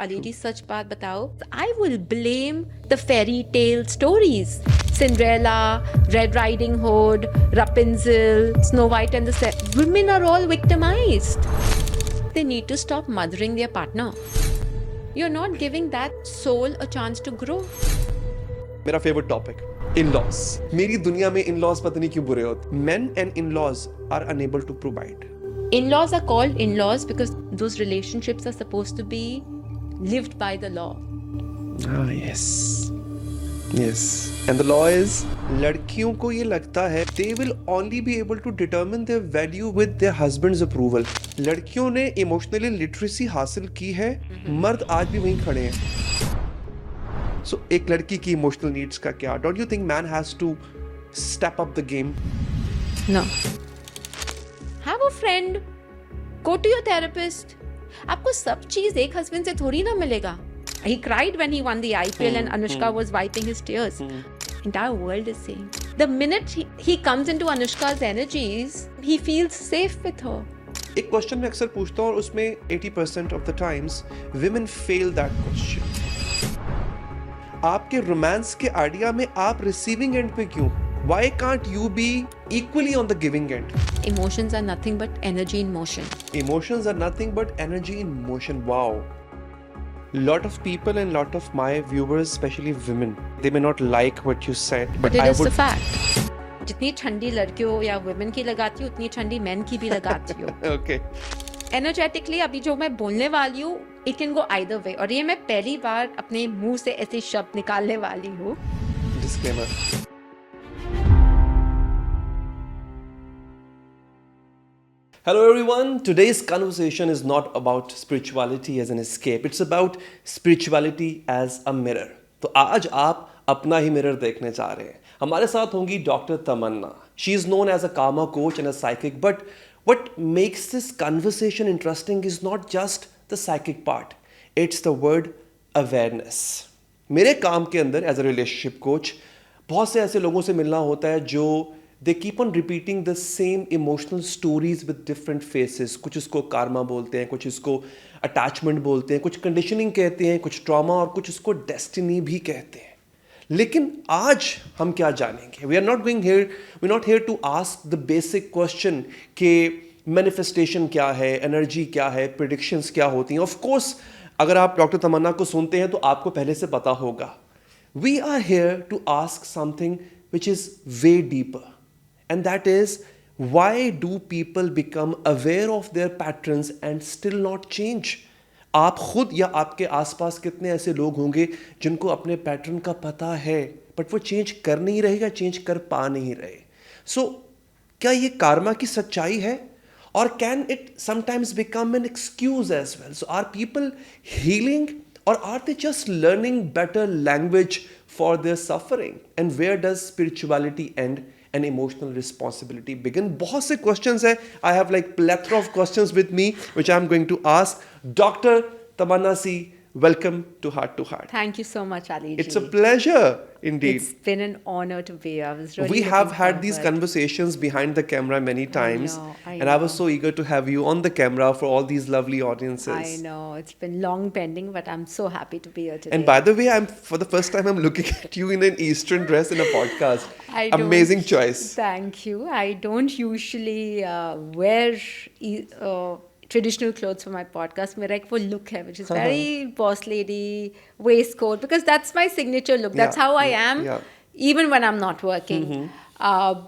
अली जी सच बात बताओ, I will blame the fairy tale stories. Cinderella, Red Riding Hood, Rapunzel, Snow White and the women are all victimized. They need to stop mothering their partner. You're not giving that soul a chance to grow. मेरा favourite topic in-laws. मेरी दुनिया में in-laws पता नहीं क्यों बुरे होते. Men and in-laws are unable to provide. In-laws are called in-laws because those relationships are supposed to be lived by the law. Ah, yes. Yes. And the law is, लड़कियों को ये लगता है they will only be able to determine their value with their husband's approval. लड़कियों ने emotionally literacy हासिल की है, मर्द आज भी वहीं खड़े हैं. So एक लड़की की इमोशनल नीड्स का क्या? Don't you think man has to step up the game? No. Have a friend. Go to your therapist. आपको सब चीज एक हस्बैंड से थोड़ी ना मिलेगा. He cried when he won the IPL and Anushka was wiping his tears. Entire world is saying. The minute he comes into Anushka's energies, he feels safe with her. एक question मैं अक्सर पूछता हूँ और उसमें 80% of the times women fail that question. आपके romance के idea में आप रिसीविंग एंड पे क्यों? Why can't you be equally on the giving end? Emotions are nothing but energy in motion. Emotions are nothing but energy in motion. Wow. Lot of people and lot of my viewers, especially women, they may not like what you said, but it I is would. a fact. जितनी ठंडी लड़कियों या women की लगाती हूँ उतनी ठंडी man की भी लगाती हूँ. Okay. एनर्जेटिकली अभी जो मैं बोलने वाली हूँ it can go either way, और ये मैं पहली बार अपने मुंह से ऐसे शब्द निकालने वाली हूँ. Disclaimer. Hello everyone. Today's conversation is not about spirituality as an escape. It's about spirituality as a mirror. तो आज आप अपना ही मिरर देखने जा रहे हैं. हमारे साथ होंगी doctor Tamanna. She is known as a karma coach and a psychic. But what makes this conversation interesting is not just the psychic part. It's the word awareness. मेरे काम के अंदर एज अ रिलेशनशिप कोच बहुत से ऐसे लोगों से मिलना होता है जो they keep on repeating the same emotional stories with different faces. कुछ इसको karma बोलते हैं, कुछ इसको attachment बोलते हैं, कुछ conditioning कहते हैं, कुछ trauma और कुछ इसको destiny भी कहते हैं. लेकिन आज हम क्या जानेंगे? We are not going here, we're not here to ask the basic question कि manifestation क्या है, energy क्या है, predictions क्या होती हैं. Of course, अगर आप डॉक्टर तमन्ना को सुनते हैं तो आपको पहले से पता होगा. We are here to ask something which is way deeper. And that is, why do people become aware of their patterns and still not change? आप खुद या आपके आसपास कितने ऐसे लोग होंगे जिनको अपने पैटर्न का पता है बट वो चेंज कर नहीं रहे या चेंज कर पा नहीं रहे. सो क्या ये karma की सच्चाई है? और can it sometimes become an excuse as well? So are people healing or are they just learning better language for their suffering? And where does spirituality end and emotional responsibility begin? बहुत से questions है. I have like plethora of questions with me which I'm going to ask. Dr. Tamanna C, welcome to Heart. Thank you so much, Ali ji. It's a pleasure indeed. It's been an honor to be here. I was really We have looking had these forward. conversations behind the camera many times. I and I was know. so eager to have you on the camera for all these lovely audiences. I know it's been long pending, but I'm so happy to be here today. And by the way, for the first time I'm looking at you in an Eastern dress in a podcast. I don't- Amazing choice. Thank you. I don't usually wear traditional clothes for my podcast. मेरा एक वो look है, which is very boss lady waistcoat, because that's my signature look. That's Yeah, how I yeah, am, yeah. even when I'm not working.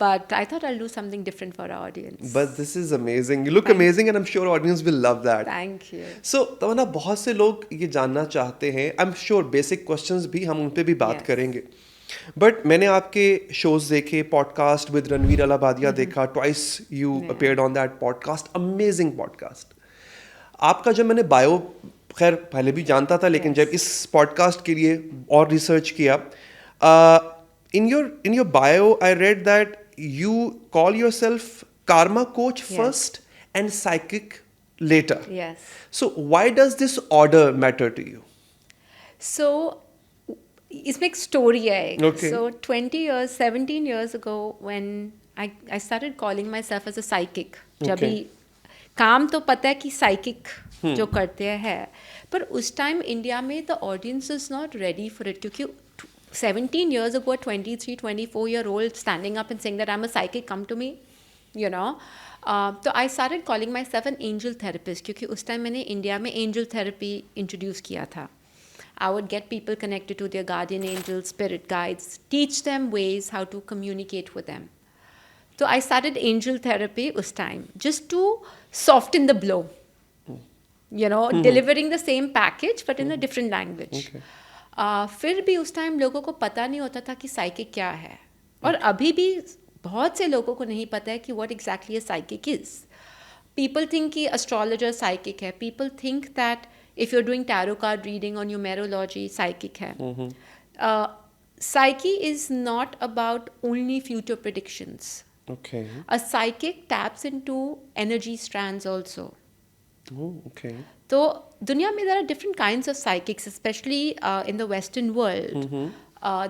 But I thought I'll do something different for our audience. But this is amazing. You look Thank amazing and I'm sure audience will love that. Thank you. So, तमन्ना, बहुत से लोग ये जानना चाहते हैं. I'm sure basic questions भी हम उन पे भी बात Yes. करेंगे. बट मैंने आपके शोज देखे, पॉडकास्ट विद रणवीर अलाबादिया देखा, twice you appeared on that podcast. Amazing podcast. आपका जब मैंने बायो खैर पहले भी जानता था, लेकिन जब इस पॉडकास्ट के लिए और रिसर्च किया, in your bio I read that you call yourself karma coach first and psychic later. Yes. So why does this order matter to you? So इसमें एक स्टोरी है. Okay. So 17 years ago when I started calling myself as a psychic. जब Okay. भी काम तो पता है कि साइकिक जो करते हैं, पर उस टाइम इंडिया में the audience is not ready for it, क्योंकि 17 years ago, a 23, 24-year-old standing up and saying that I'm a psychic, come to me, you know. So I started calling myself an angel therapist, क्योंकि उस time मैंने India में angel therapy introduce किया था. I would get people connected to their guardian angels, spirit guides, teach them ways how to communicate with them. So I started angel therapy उस time, just to soften the blow. Delivering the same package but in a different language. Okay. फिर भी उस time लोगों को पता नहीं होता था कि साइकिक क्या है, और अभी भी बहुत से लोगों को नहीं पता है कि what exactly a psychic is. People think कि एस्ट्रोलॉजर साइकिक है. People think that if you are doing tarot card reading और न्यूमेरोलॉजी साइकिक है. Psyche is not about only future predictions. Okay. A psychic taps into energy strands also. Oh, okay. तो दुनिया में there are different kinds of psychics, especially in the Western world.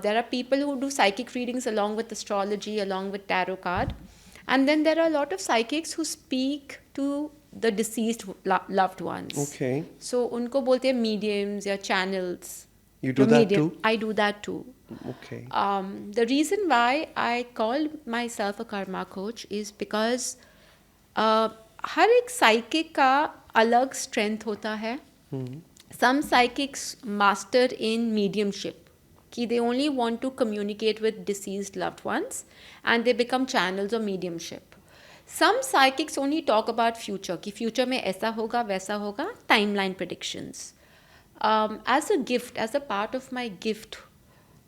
There are people who do psychic readings along with astrology, along with tarot card. And then there are a lot of psychics who speak to the deceased loved ones. Okay. So उनको बोलते हैं mediums या channels. You do that too? I do that too. Okay. The reason why I called myself a karma coach is because हर एक psychic का अलग strength होता है. Some psychics master in mediumship, कि they only want to communicate with deceased loved ones and they become channels of mediumship. Some psychics only talk about future, कि future में ऐसा होगा वैसा होगा, timeline predictions. As a gift, as a part of my gift,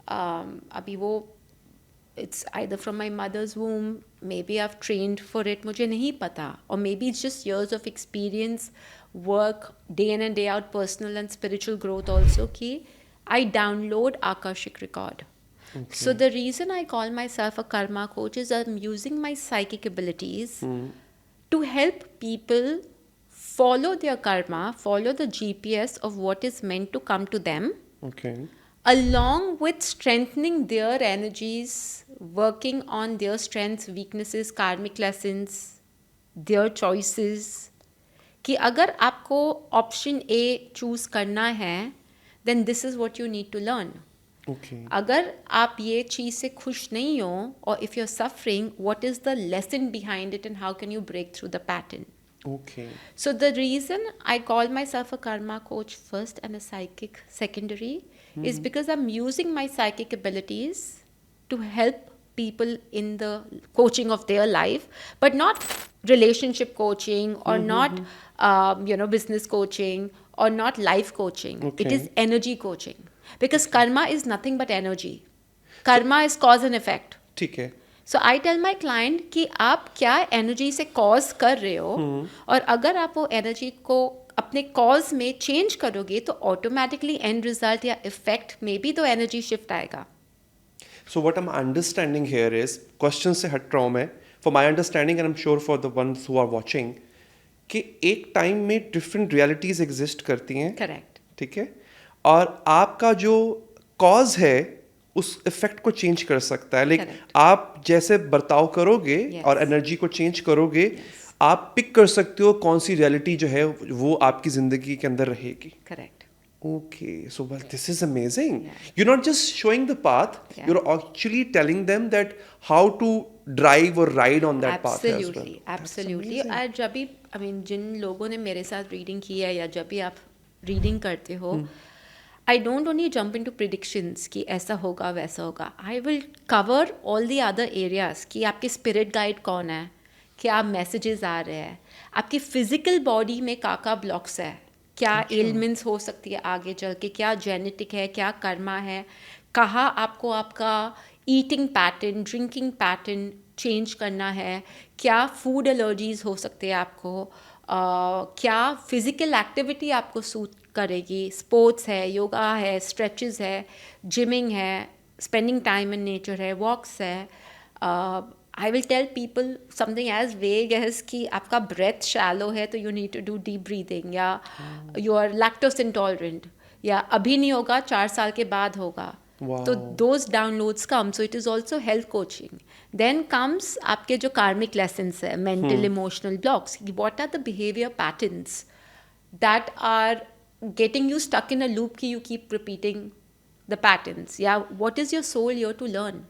अभी वो it's either from my mother's womb, maybe I've trained for it, मुझे नहीं पता, or maybe it's just years of experience, work, day in and day out, personal and spiritual growth also, कि I download Akashic record. Okay. So the reason I call myself a karma coach is I'm using my psychic abilities to help people follow their karma, follow the GPS of what is meant to come to them. Okay. Along with strengthening their energies, working on their strengths, weaknesses, karmic lessons, their choices. कि अगर आपको option A choose करना है, then this is what you need to learn. Okay. अगर आप ये चीज़ से खुश नहीं हो, or if you're suffering, what is the lesson behind it and how can you break through the pattern? Okay. So the reason I call myself a karma coach first and a psychic secondary is because I'm using my psychic abilities to help people in the coaching of their life, but not relationship coaching or not business coaching or not life coaching. Okay. It is energy coaching, because karma is nothing but energy. Karma is cause and effect. ठीक है. सो आई tell my client कि आप क्या energy से cause कर रहे हो, और अगर आप वो एनर्जी को अपने कॉज में चेंज करोगे तो ऑटोमेटिकली एंड रिजल्ट या इफेक्ट में भी तो एनर्जी शिफ्ट आएगा. So what I'm understanding here is, question से हट रहा हूँ मैं, for my understanding and I'm sure for the ones who are watching, कि एक टाइम में डिफरेंट रियलिटीज एग्जिस्ट करती हैं. करेक्ट. ठीक है. और आपका जो कॉज है उस इफेक्ट को चेंज कर सकता है. लाइक आप जैसे बर्ताव करोगे और एनर्जी को चेंज करोगे, आप पिक कर सकते हो कौन सी रियलिटी जो है वो आपकी जिंदगी के अंदर रहेगी. Correct. Okay, so well, this is amazing. You're not just showing the path, you're actually telling them that how to drive or ride on that path as well. Absolutely. और जब भी जिन लोगों ने मेरे साथ रीडिंग की है या जब भी आप रीडिंग करते हो, I don't only jump into predictions कि ऐसा होगा वैसा होगा. I will cover all the other areas कि आपके spirit guide कौन है, क्या messages आ रहे हैं, आपकी physical body में क्या blocks है, क्या ailments हो सकती है आगे चल के, क्या जेनेटिक है, क्या कर्मा है, कहाँ आपको आपका eating pattern, drinking pattern change करना है, क्या फूड एलर्जीज हो सकते हैं आपको, क्या फिजिकल एक्टिविटी आपको सूट करेगी, स्पोर्ट्स है, योगा है, स्ट्रेचेस है, जिमिंग है, स्पेंडिंग टाइम इन नेचर है, वॉक्स है. I will tell people something as vague as कि आपका breath shallow है तो you need to do deep breathing, या you are lactose intolerant, या अभी नहीं होगा 4 साल के बाद होगा. तो those downloads come. So it is also health coaching. Then comes आपके जो karmic lessons है, mental emotional blocks. What are the behavior patterns that are getting you stuck in a loop कि you keep repeating the patterns. Yeah, what is your soul here to learn?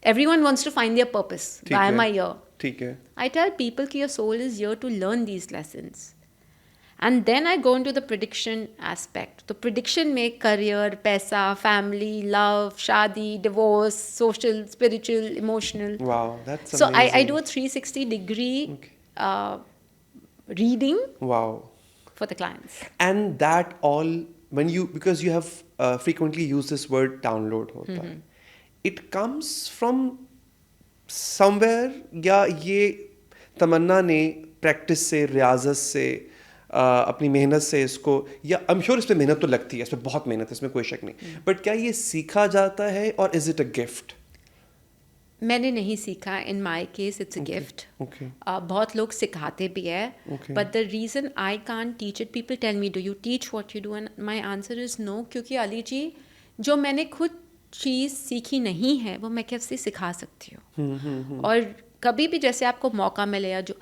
Everyone wants to find their purpose. ठीक Why है, am I here? ठीक है. I tell people कि your soul is here to learn these lessons. And then I go into the prediction aspect. तो prediction में career, पैसा, family, love, शादी, divorce, social, spiritual, emotional. Wow, that's So amazing. I do a 360-degree Okay. reading Wow. for the clients. And that all, when you, because you have frequently used this word download होता है, it comes from somewhere, या ये तमन्ना ने practice से, रियाजत से, अपनी मेहनत से इसको, या आई एम श्योर इस पे मेहनत तो लगती है, इस पे बहुत मेहनत है, इसमें कोई शक नहीं, बट क्या ये सीखा जाता है और इज इट अ गिफ्ट? मैंने नहीं सीखा. In my case it's a gift. Okay. बहुत लोग सिखाते भी है. Okay. But the reason I can't teach it, people tell me do you teach what you do, and my answer is no. क्योंकि अली जी, जो मैंने खुद चीज़ सीखी नहीं है वो मैं कैसे सिखा सकती हूँ. और कभी भी जैसे आपको मौका मिले, या जो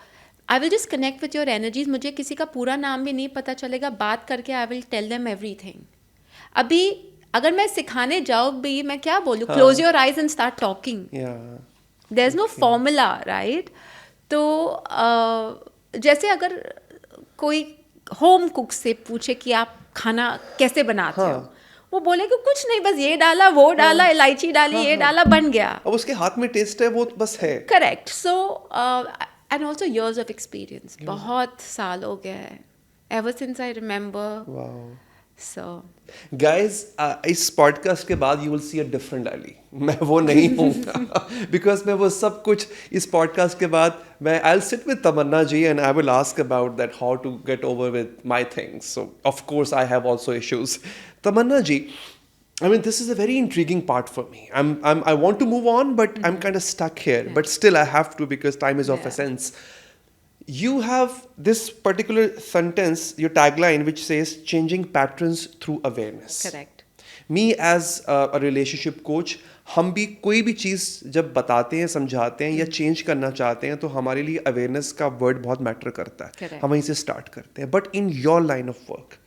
I will just connect with your energies. मुझे किसी का पूरा नाम भी नहीं पता चलेगा, बात करके I will tell them everything. अभी अगर मैं सिखाने जाऊँ भी, मैं क्या बोलूँ, close your eyes and start talking. Yeah. There is no formula, right? तो जैसे अगर कोई होम कुक से पूछे कि आप खाना कैसे बनाते हो, वो बोले कि कुछ नहीं, बस ये डाला, वो डाला, इलायची डाली, ये डाला, बन गया. अब उसके हाथ में टेस्ट है, वो बस है. Correct. So and also years of experience. बहुत साल हो गया है, ever since I remember. Wow. So guys, इस पॉडकास्ट के बाद you will see a different Ali. मैं वो नहीं हूँगा बिकॉज मैं वो सब कुछ इस पॉडकास्ट के बाद, मैं I will sit with Tamanna ji and I will ask about that, how to get over with my things. So of course I have also issues. Tamanna ji, I mean, this is a very intriguing part for me. I want to move on, but I'm kind of stuck here. Yeah. But still, I have to because time is of Yeah. essence. You have this particular sentence, your tagline, which says changing patterns through awareness. Correct. Me as a relationship coach, हम भी कोई भी चीज़ जब बताते हैं, समझाते हैं या चेंज करना चाहते हैं, तो हमारे लिए अवेयरनेस का वर्ड बहुत मैटर करता है. Correct. हम वहीं से स्टार्ट करते हैं. But in your line of work,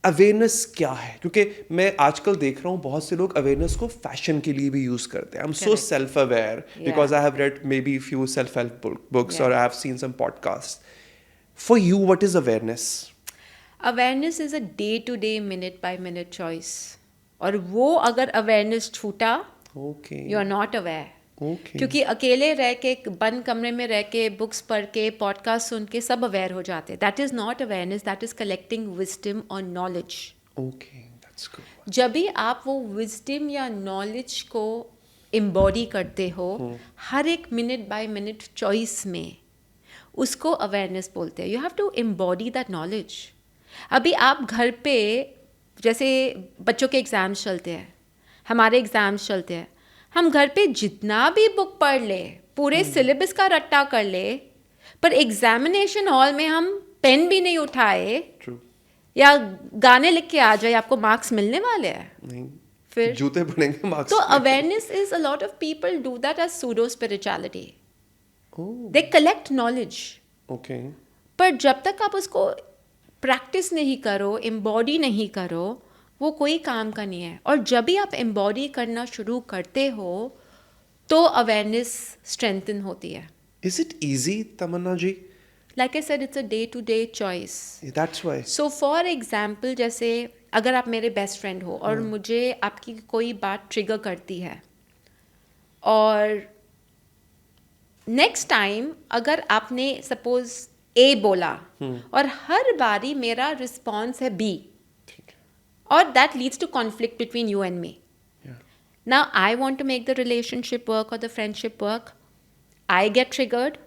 awareness क्या है? क्योंकि मैं आजकल देख रहा हूँ बहुत से लोग अवेयरनेस को फैशन के लिए भी यूज करते हैं. I am so Correct. Self aware because I have read maybe few self help books और I have seen some podcast. For you, what is awareness? Awareness is a day to day, minute by minute choice. और वो अगर अवेयरनेस छूटा, okay. You are not aware. Okay. क्योंकि अकेले रह के, बंद कमरे में रह के, बुक्स पढ़ के, पॉडकास्ट सुन के सब अवेयर हो जाते हैं. That is not awareness, that is collecting wisdom और नॉलेज. Okay, that's good. जब भी आप वो विजडम या नॉलेज को एम्बॉडी करते हो हर एक मिनट बाय मिनट चॉइस में, उसको अवेयरनेस बोलते हैं. You have to embody that knowledge. अभी आप घर पे, जैसे बच्चों के एग्ज़ाम्स चलते हैं, हमारे एग्ज़ाम्स चलते हैं, हम घर पे जितना भी बुक पढ़ ले, पूरे सिलेबस का रट्टा कर ले, पर एग्जामिनेशन हॉल में हम पेन भी नहीं उठाए ट्रू. या गाने लिख के आ जाए, आपको मार्क्स मिलने वाले हैं. नहीं, फिर जूते पड़ेंगे मार्क्स. तो awareness is a lot of people do that as pseudo spirituality. Oh, they collect knowledge, okay. पर जब तक आप उसको प्रैक्टिस नहीं करो, एम्बॉडी नहीं करो, वो कोई काम का नहीं है. और जब भी आप एम्बॉडी करना शुरू करते हो तो अवेयरनेस स्ट्रेंथन होती है. Is it easy, Tamanna ji? Like I said, it's a day to day choice. That's why. So for example, जैसे अगर आप मेरे बेस्ट फ्रेंड हो और मुझे आपकी कोई बात ट्रिगर करती है, और नेक्स्ट टाइम अगर आपने सपोज ए बोला और हर बारी मेरा रिस्पॉन्स है B, or that leads to conflict between you and me. Yeah. Now I want to make the relationship work or the friendship work. I get triggered.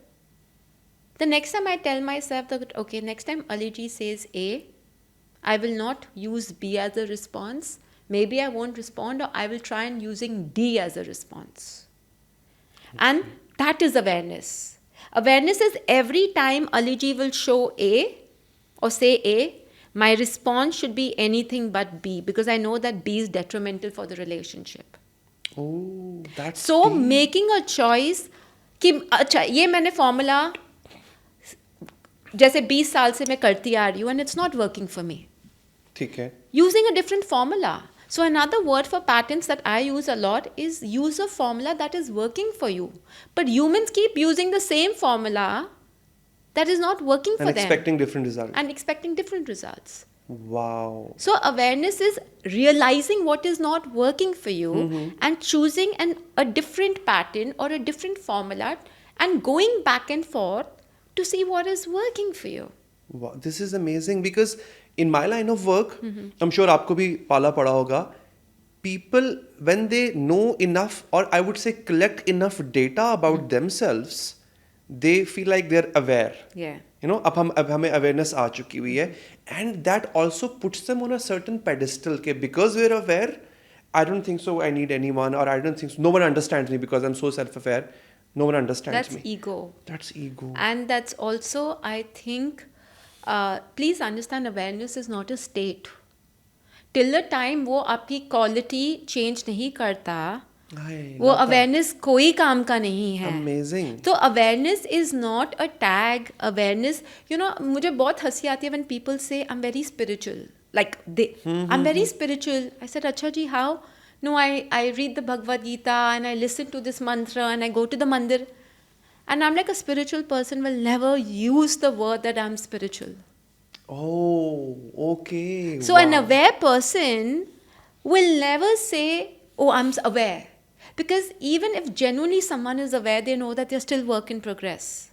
The next time I tell myself that, okay, next time Ali ji says A, I will not use B as a response. Maybe I won't respond, or I will try and using D as a response. And that is awareness. Awareness is every time Ali ji will show A or say A, my response should be anything but B, because I know that B is detrimental for the relationship. Oh, that's So deep. making a choice कि अच्छा ये मैंने formula जैसे 20 साल से मैं करती आ रही हूँ and it's not working for me. ठीक है. Using a different formula. So another word for patterns that I use a lot is use a formula that is working for you. But humans keep using the same formula that is not working And for them expecting different results. and expecting different results. Wow. So awareness is realizing what is not working for you and choosing a different pattern or a different formula and going back and forth to see what is working for you. Wow, this is amazing because in my line of work, I'm sure आपको भी पाला पड़ा होगा. People, when they know enough, or I would say collect enough data about themselves, they feel like they're aware. Yeah. You know, अब हमें awareness आ चुकी हुई है, and that also puts them on a certain pedestal के because we're aware. I don't think so. I need anyone, or I don't think so. No one understands me because I'm so self-aware. No one understands That's me. ego. That's ego. And that's also, I think, please understand awareness is not a state. Till the time वो आपकी quality change नहीं करता, वो awareness कोई काम का नहीं है. Amazing. तो awareness is not a tag. Awareness, you know, मुझे बहुत हंसी आती है when people say I'm very spiritual. Like I'm very spiritual. I said, अच्छा जी, how? No, I read the Bhagavad Gita and I listen to this mantra and I go to the mandir. And I'm like, a spiritual person will never use the word that I'm spiritual. Oh, okay. So an aware person will never say, oh, I'm aware. Because even if genuinely someone is aware, they know that they're still work in progress.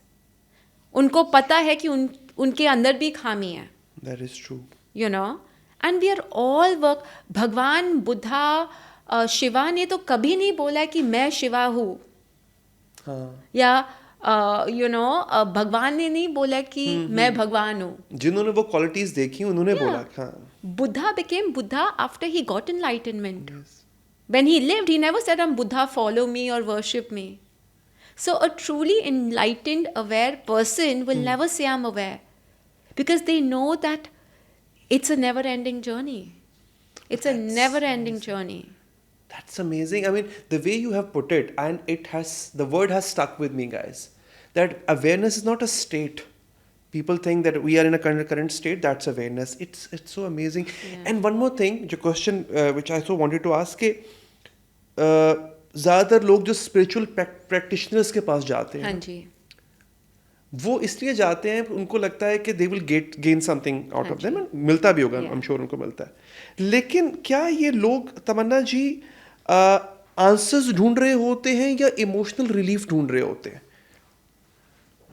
उनको पता है कि उनके अंदर भी खामी है. That is true. You know? And we are all work. भगवान बुद्धा शिवा ने तो कभी नहीं बोला कि मैं शिवा हूँ. हाँ. या भगवान ने नहीं बोला कि मैं भगवान हूँ. जिन्होंने वो क्वालिटीज देखी उन्होंने बोला. हाँ. Buddha became Buddha after he got enlightenment. Yes. When he lived, he never said, I'm Buddha, follow me or worship me. So a truly enlightened, aware person will never say, I'm aware. Because they know that it's a never-ending journey. It's a never-ending journey. That's amazing. I mean, the way you have put it, and the word has stuck with me, guys. That awareness is not a state. People think that we are in a current state, that's awareness. It's so amazing. Yeah. And one more thing, the question which I also wanted to ask है, ज़्यादातर लोग जो spiritual practitioners के पास जाते हैं, हाँ जी, वो इसलिए जाते हैं, उनको लगता है कि they will gain something out of them, मिलता भी होगा, I'm sure उनको मिलता है. लेकिन क्या ये लोग, तमन्ना जी, आंसर्स ढूंढ रहे होते हैं या इमोशनल रिलीफ ढूंढ रहे होते हैं?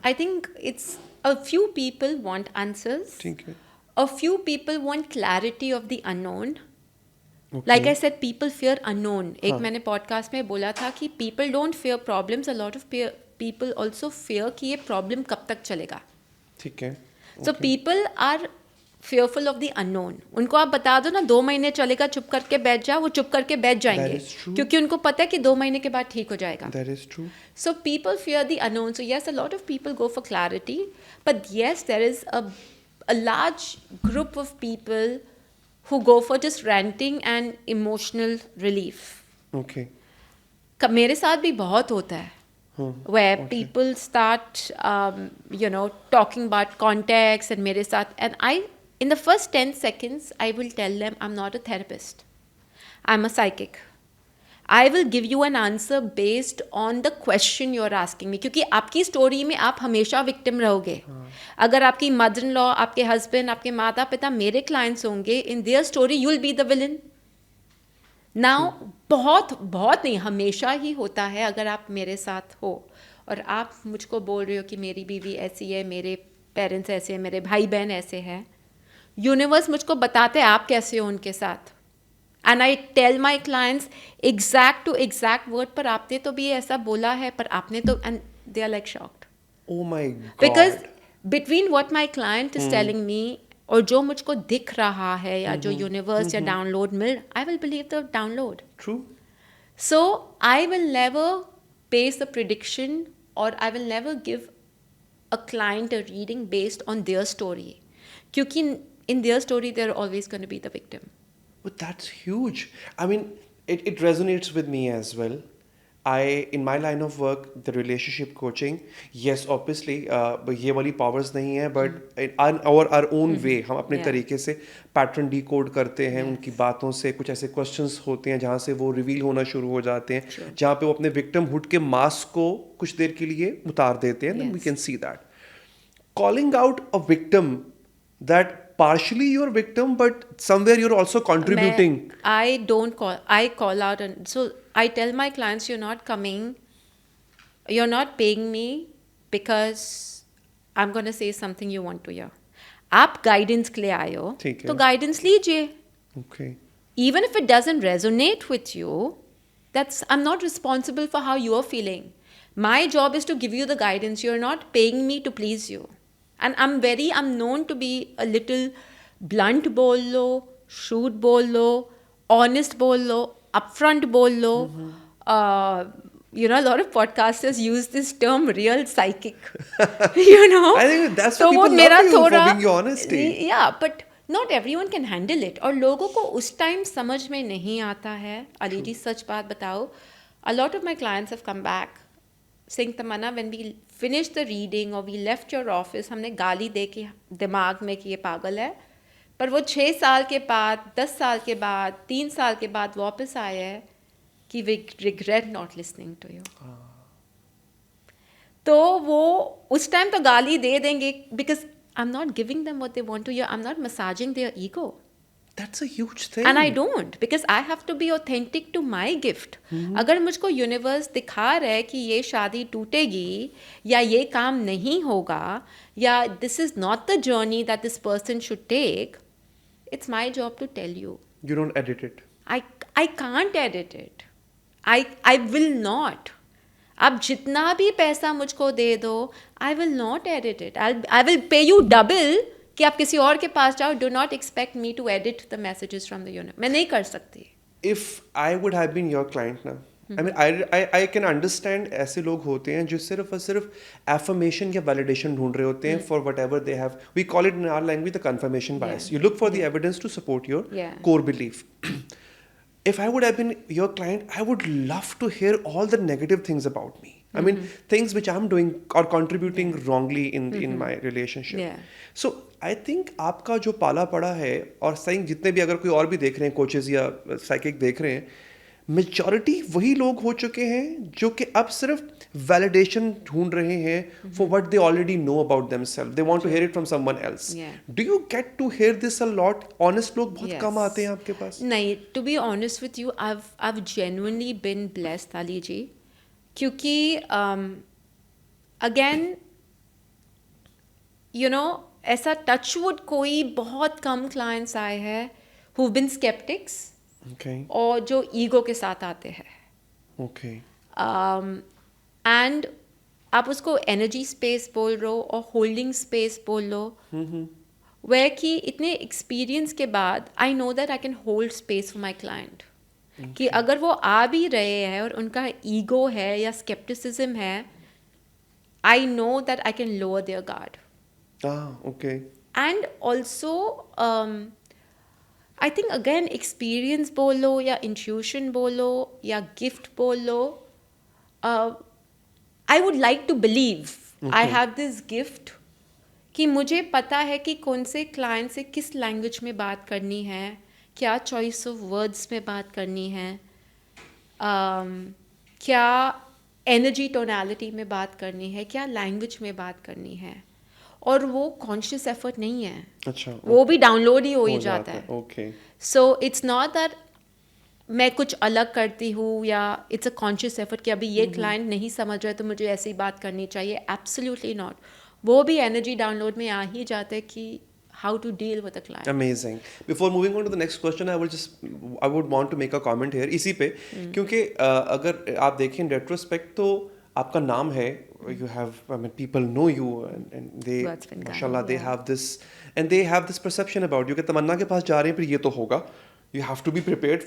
I think it's a few people want answers. ठीक है. A few people want clarity of the unknown. Okay. Like I said, people fear unknown. एक मैंने पॉडकास्ट में बोला था कि people don't fear problems. A lot of people also fear कि ये problem कब तक चलेगा. ठीक है. So people are fearful of the unknown. उनको आप बता दो ना 2 महीने चलेगा, चुप करके बैठ जाओ, वो चुप करके बैठ जाएंगे. क्योंकि उनको पता है कि 2 महीने के बाद ठीक हो जाएगा. That is true. So people fear the unknown. So yes, a lot of people go for clarity. But yes, there is a large group of people who go for just ranting and emotional relief. Okay. मेरे साथ भी बहुत होता है. Where people start, talking about context and मेरे साथ, and in the first 10 seconds, I will tell them I'm not a therapist. I'm a psychic. I will give you an answer based on the question you're asking me. क्योंकि आपकी story में आप हमेशा victim रहोगे. अगर आपकी mother in law, आपके husband, आपके माता पिता मेरे clients होंगे, in their story you'll be the villain. Now बहुत नहीं, हमेशा ही होता है. अगर आप मेरे साथ हो और आप मुझको बोल रहे हो कि मेरी बीवी ऐसी है, मेरे पेरेंट्स ऐसे हैं, मेरे भाई बहन ऐसे हैं, यूनिवर्स मुझको बताते हैं आप कैसे हो उनके साथ. And I tell my clients exact to exact word, पर आपने तो भी ऐसा बोला है, पर आपने तो, and they are like shocked. Oh my god. Because between what my client is telling me और जो मुझको दिख रहा है या जो यूनिवर्स या डाउनलोड मिल, I will believe the download. True. So I will never base the prediction और I will never give a client a reading based on their story, क्योंकि in their story they're always going to be the victim. But that's huge. I mean, it resonates with me as well. in my line of work, the relationship coaching, yes, obviously, ये वाली powers नहीं है, but in our own way, हम अपने Yeah. तरीके से pattern decode करते हैं, उनकी बातों से कुछ ऐसे questions होते हैं जहाँ से वो reveal होना शुरू हो जाते हैं, जहाँ पे वो अपने victimhood के mask को कुछ देर के लिए उतार देते हैं, then we Yes. can see that. Calling out a victim that partially you're a victim, but somewhere you're also contributing. I call out, and so I tell my clients, you're not paying me because I'm going to say something you want to hear. आप guidance के लिए आए हो, ठीक है। तो guidance लीजिए. Okay. Even if it doesn't resonate with you, I'm not responsible for how you're feeling. My job is to give you the guidance. You're not paying me to please you. And I'm known to be a little blunt बोल लो, shrewd बोल लो, honest बोल लो, upfront बोल लो. A lot of podcasters use this term real psychic. I think that's तो what वो people मेरा love you for थोड़ा, being your honesty. Yeah, but not everyone can handle it. और लोगों को उस टाइम समझ में नहीं आता है. अली जी सच बात बताओ. A lot of my clients have come back saying, Tamanna, when we finished the reading or we left your office, हमने गाली दे के दिमाग में कि ये पागल है. पर वो 6 साल के बाद, 10 साल के बाद, 3 साल के बाद वापस आए हैं कि we regret not listening to you. तो वो उस टाइम तो गाली दे देंगे because I'm not giving them what they want to hear. I'm not massaging their ego. That's a huge thing. And I don't because I have to be authentic to my gift. अगर मुझको universe दिखा रहा है कि ये शादी टूटेगी या ये काम नहीं होगा या this is not the journey that this person should take, it's my job to tell you. You don't edit it. I can't edit it. I will not. आप जितना भी पैसा मुझको दे दो, I will not edit it. I will pay you double कि आप किसी और के पास जाओ. Do not expect me to edit the messages from the universe. मैं नहीं कर सकती. If I would have been your client now, I mean, I can understand ऐसे लोग होते हैं जो सिर्फ और सिर्फ affirmation या validation ढूंढ रहे होते हैं for whatever they have. We call it in our language the confirmation bias. You look for the evidence to support your core belief. If I would have been your client, I would love to hear all the negative things about me. I mean, things which I'm doing or contributing wrongly in my relationship. Yeah. So I think आपका जो पाला पड़ा है और सही जितने भी अगर कोई और भी देख रहे हैं कोचेस या साइकिक देख रहे हैं, मेजॉरिटी वही लोग हो चुके हैं जो कि अब सिर्फ वैलिडेशन ढूंढ रहे हैं for what they already know about themselves. They want to hear it from someone else. Do you get to hear this a lot? Honest लोग बहुत कम आते हैं आपके पास. नहीं, to be honest with you, I've genuinely been blessed, Ali ji, क्योंकि again ऐसा टचवुड कोई बहुत कम क्लाइंट्स आए हैं who've been skeptics. Okay. और जो ईगो के साथ आते हैं. Okay. एंड आप उसको एनर्जी स्पेस बोल रहे हो और होल्डिंग स्पेस बोल लो, वे कि इतने एक्सपीरियंस के बाद आई know that I can hold space for my client. कि अगर वो आ भी रहे हैं और उनका ईगो है या स्केप्टिसिज्म है, I know that I can lower their guard. Okay. And also I think again experience बोलो या इंट्यूशन बोलो या गिफ्ट बोलो, I would like to believe I have this gift कि मुझे पता है कि कौन से क्लाइंट से किस लैंग्वेज में बात करनी है, क्या चॉइस ऑफ वर्ड्स में बात करनी है, क्या एनर्जी टोनैलिटी में बात करनी है, क्या लैंग्वेज में बात करनी है. और वो कॉन्शियस एफर्ट नहीं है. अच्छा. वो भी डाउनलोड ही हो ही जाता है. Okay. So it's not that मैं कुछ अलग करती हूँ या इट्स अ कॉन्शियस एफर्ट कि अभी ये क्लाइंट नहीं समझ रहा है तो मुझे ऐसी बात करनी चाहिए. Absolutely not. वो भी एनर्जी डाउनलोड में आ ही जाता है कि how to deal with a client. Amazing. Before moving on to the next question, I would want to make a comment here इसी पे, क्योंकि अगर आप देखें retrospect तो आपका नाम है, you have, I mean, people know you and they, mashallah, they have this perception about you कि तमन्ना के पास जा रहे हैं फिर ये तो होगा. You have to be prepared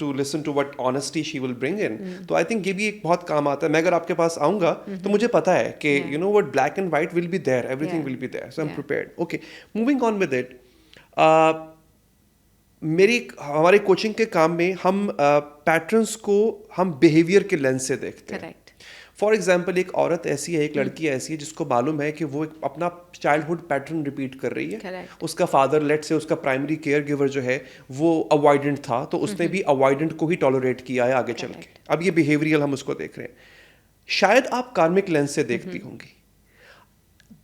to listen to what honesty she will bring in. तो I think ये भी एक बहुत काम आता है. मैं अगर आपके पास आऊँगा तो मुझे पता है कि you know what, black and white will be there, everything will be there, so I'm prepared. Okay, moving on with it. हमारे कोचिंग के काम में हम पैटर्न्स को हम बिहेवियर के लेंस से देखते हैं. करेक्ट फॉर एग्जाम्पल एक औरत ऐसी है, एक लड़की ऐसी है जिसको मालूम है कि वो एक अपना चाइल्डहुड पैटर्न रिपीट कर रही है. Correct. उसका फादर लेट से उसका प्राइमरी केयर गिवर जो है वो अवॉइडेंट था, तो उसने भी अवॉइडेंट को ही टॉलरेट किया है आगे चल के. अब ये बिहेवियरल हम उसको देख रहे हैं. शायद आप कार्मिक लेंस से देखती होंगी.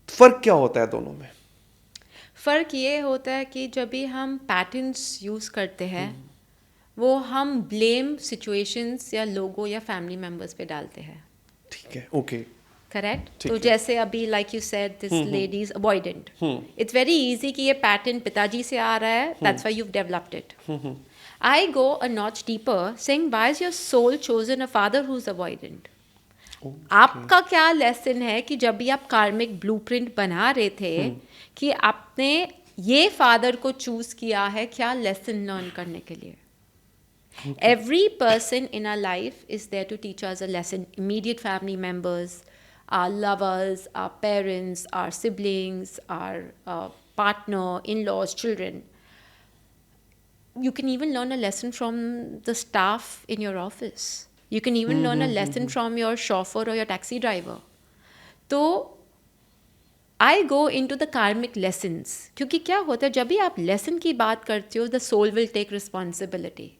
फर्क क्या होता है दोनों में? फ़र्क ये होता है कि जब भी हम पैटर्न्स यूज़ करते हैं वो हम ब्लेम सिचुएशंस या लोगों या फैमिली मेम्बर्स पे डालते हैं. ठीक है, ओके. करेक्ट. ठीक तो है. जैसे अभी like you said this lady is avoidant. It's very easy कि ये पैटर्न पिताजी से आ रहा है, that's why you have developed it. I go a notch deeper saying why is your soul chosen a father who is avoidant. आपका क्या lesson है कि जब भी आप कार्मिक ब्लूप्रिंट बना रहे थे कि आपने ये फादर को चूज किया है, क्या लेसन लर्न करने के लिए? Every person in our life is there to teach us a lesson. Immediate family members, our lovers, our parents, our siblings, our partner, in-laws, children. You can even learn a lesson from the staff in your office. You can even learn a lesson from your chauffeur or your taxi driver. तो I go into the karmic lessons. क्योंकि क्या होता है जब भी आप lesson की बात करते हो, the soul will take responsibility.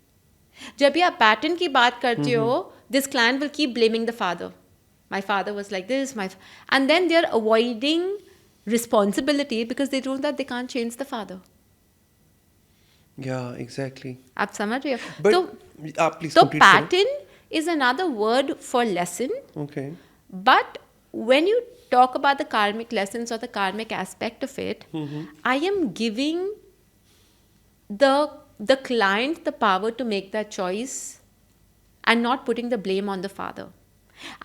जब भी आप पैटर्न की बात करते हो, this client will keep blaming the father. My father was like this, and then they are avoiding responsibility because they don't that they can't change the father. Yeah exactly. आप समझ रहे हो? बट आप please तो pattern is another word for lesson. Okay. But when you talk about the karmic lessons or the karmic aspect of it, I am giving the client the power to make that choice and not putting the blame on the father.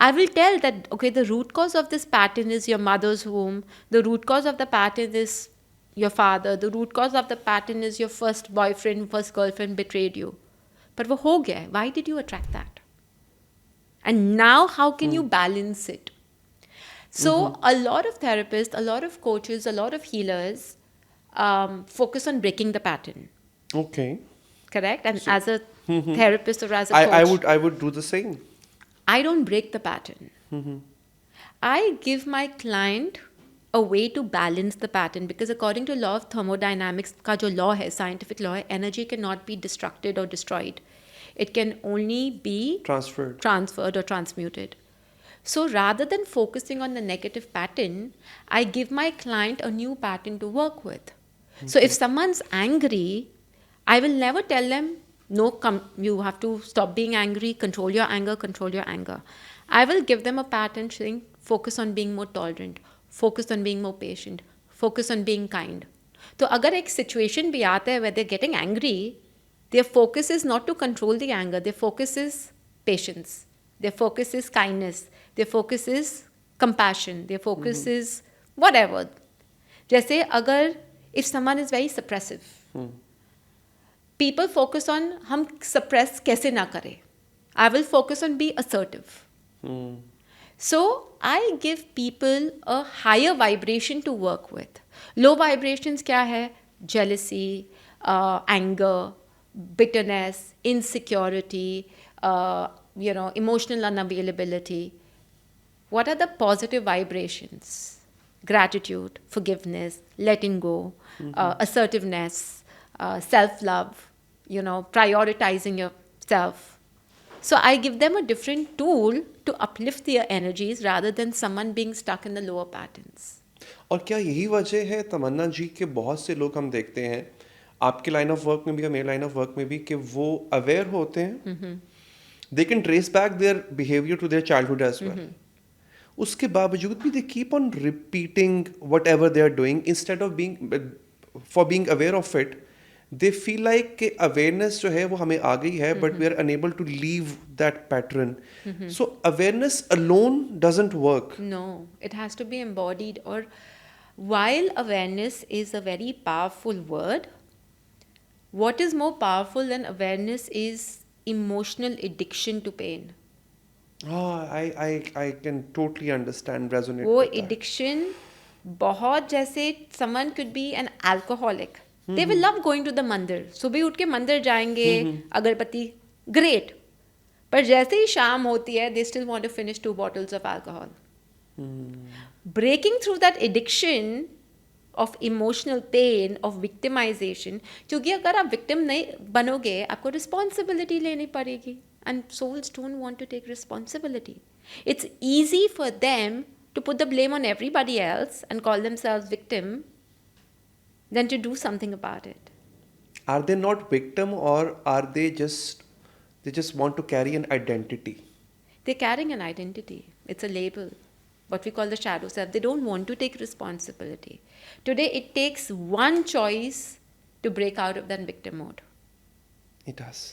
I will tell that, okay, the root cause of this pattern is your mother's womb. The root cause of the pattern is your father. The root cause of the pattern is your first boyfriend, first girlfriend betrayed you. But wo ho gaya hai. Why did you attract that? And now how can you balance it? So a lot of therapists, a lot of coaches, a lot of healers focus on breaking the pattern. Okay. Correct? And as a therapist or as a coach, I would do the same. I don't break the pattern. I give my client a way to balance the pattern because according to law of thermodynamics, का जो law है, scientific law है, energy cannot be destructed or destroyed. It can only be transferred or transmuted. So rather than focusing on the negative pattern, I give my client a new pattern to work with. So if someone's angry, I will never tell them, no, you have to stop being angry, control your anger, control your anger. I will give them a pattern saying, focus on being more tolerant, focus on being more patient, focus on being kind. तो अगर एक situation भी आता है where they're getting angry, their focus is not to control the anger, their focus is patience, their focus is kindness, their focus is compassion, their focus is whatever. जैसे अगर if someone is very suppressive, people focus on हम suppress कैसे ना करें. I will focus on be assertive. So I give people a higher vibration to work with. Low vibrations क्या है? Jealousy, anger, bitterness, insecurity, emotional unavailability. What are the positive vibrations? Gratitude, forgiveness, letting go, assertiveness, self-love, prioritizing yourself. So I give them a different tool to uplift their energies rather than someone being stuck in the lower patterns. और क्या यही वजह है तमन्ना जी के बहुत से लोग हम देखते हैं आपके लाइन ऑफ वर्क में भी या मेरे लाइन ऑफ वर्क में भी कि वो अवेयर होते हैं, they can trace back their behaviour to their childhood as well, उसके बावजूद भी they keep on repeating whatever they are doing instead of being aware of it. they feel like कि awareness जो है वो हमें आ गई है but we are unable to leave that pattern. So awareness alone doesn't work. No, it has to be embodied. Or while awareness is a very powerful word, what is more powerful than awareness is emotional addiction to pain. I can totally understand, resonate वो with that. addiction बहुत जैसे someone could be an alcoholic. They will love going to the mandir, सुबह उठ के मंदिर जाएंगे, अगरबत्ती, great, पर जैसे ही शाम होती है they still want to finish 2 bottles of alcohol. Breaking through that addiction of emotional pain, of victimization, क्योंकि अगर आप victim नहीं बनोगे आपको responsibility लेनी पड़ेगी, and souls don't want to take responsibility. It's easy for them to put the blame on everybody else and call themselves victim than to do something about it. Are they not victim, or are they just want to carry an identity? They're carrying an identity. It's a label, what we call the shadow self. They don't want to take responsibility. Today, it takes one choice to break out of that victim mode. It does.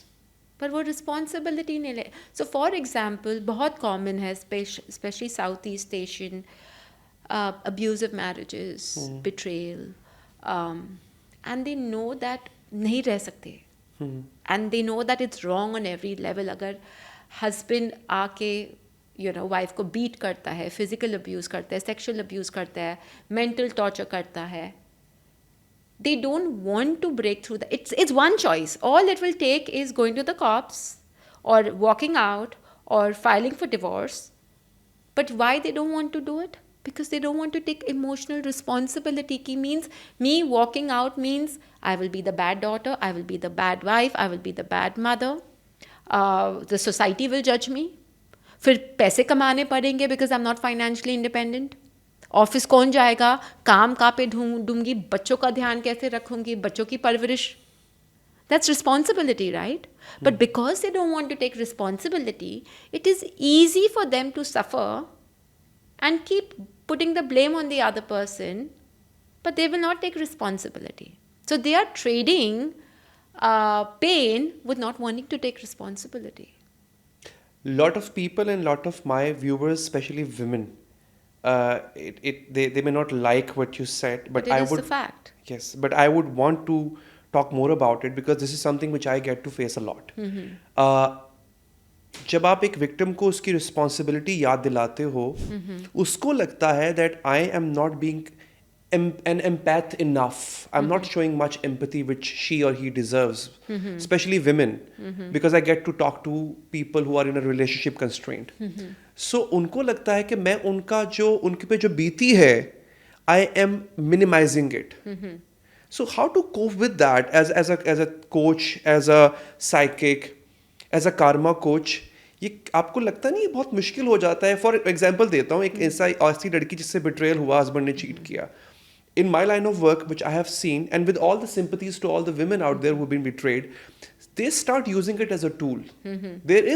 पर वो responsibility नहीं ले. सो for example बहुत common है specially south east Asian abusive marriages, betrayal, and they know that नहीं रह सकते, and they know that it's wrong on every level. अगर हस्बैंड आके वाइफ को बीट करता है, फिजिकल अब्यूज़ करता है, सेक्शुअल अब्यूज़ करता है, मेंटल टॉर्चर करता है, they don't want to break through that. It's one choice. All it will take is going to the cops or walking out or filing for divorce. But why they don't want to do it? Because they don't want to take emotional responsibility. Ki means me walking out means I will be the bad daughter, I will be the bad wife, I will be the bad mother. The society will judge me. फिर पैसे कमाने पड़ेंगे because I'm not financially independent. Office कौन जाएगा, काम कहाँ पे ढूंढूंगी, बच्चों का ध्यान कैसे रखूंगी, बच्चों की परवरिश. That's responsibility, right? But because they don't want to take responsibility, it is easy for them to suffer and keep putting the blame on the other person, but they will not take responsibility. So they are trading pain with not wanting to take responsibility. Lot of people and lot of my viewers, especially women, they may not like what you said, but it I is would the fact. Yes, but I would want to talk more about it because this is something which I get to face a lot. जब आप एक victim को उसकी responsibility याद दिलाते हो, उसको लगता है that I am not being an empath enough. I'm not showing much empathy which she or he deserves, especially women, because I get to talk to people who are in a relationship constraint. So उनको लगता है कि मैं उनके पे जो बीती है, I am minimizing it. So how to cope with that as a coach, as a psychic, as a karma coach? ये आपको लगता नहीं बहुत मुश्किल हो जाता है? फॉर एग्जाम्पल देता हूँ, एक ऐसी लड़की जिससे बिट्रेयल हुआ, हस्बैंड ने चीट किया. In my line of work, which I have seen, and with all the sympathies to all the women out there who've been betrayed, they start using it as a tool. There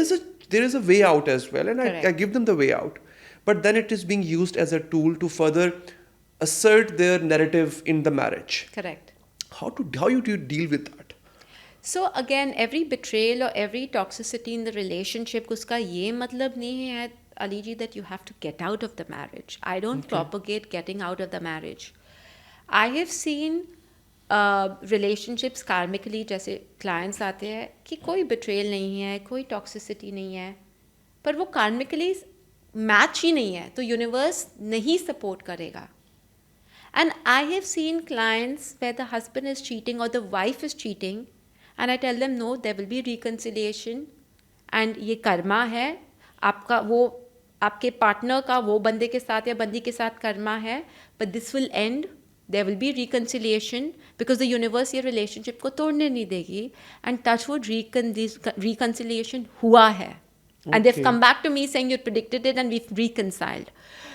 is a way out as well, and I give them the way out. But then it is being used as a tool to further assert their narrative in the marriage. Correct. How do you deal with that? So again, every betrayal or every toxicity in the relationship, उसका ये मतलब नहीं है, Ali ji, that you have to get out of the marriage. I don't propagate getting out of the marriage. I have seen relationships karmically, जैसे clients आते हैं कि कोई betrayal नहीं है, कोई toxicity नहीं है, पर वो karmically match ही नहीं है, तो universe नहीं support करेगा. And I have seen clients where the husband is cheating or the wife is cheating, and I tell them no, there will be reconciliation, and ये कर्मा है आपका, वो आपके पार्टनर का वो बंदे के साथ या बंदी के साथ कर्मा है, but this will end. There will be reconciliation because the universe ये relationship को तोड़ने नहीं देगी, and touchwood reconciliation हुआ है. And they've come back to me saying you predicted it and we've reconciled.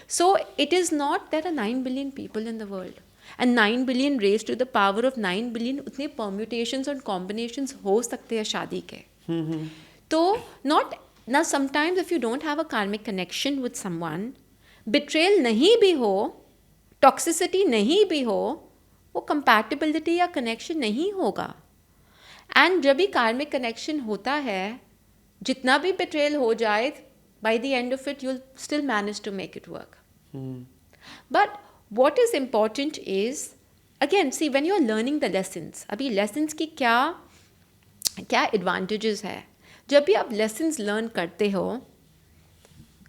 So it is not there are 9 billion people in the world, and 9 billion raised to the power of 9 billion उतने permutations और combinations हो सकते हैं शादी के. तो not now sometimes if you don't have a karmic connection with someone, betrayal नहीं भी हो, टॉक्सिसिटी नहीं भी हो, वो कंपैटिबिलिटी या कनेक्शन नहीं होगा. एंड जब भी कार्मिक कनेक्शन होता है, जितना भी बिट्रेयल हो जाए, by the end of it you will still manage to make it work. But what is important is, again see when you are learning the lessons, अभी लेसन्स की क्या एडवांटेजेस है. जब भी आप लेसन्स लर्न करते हो,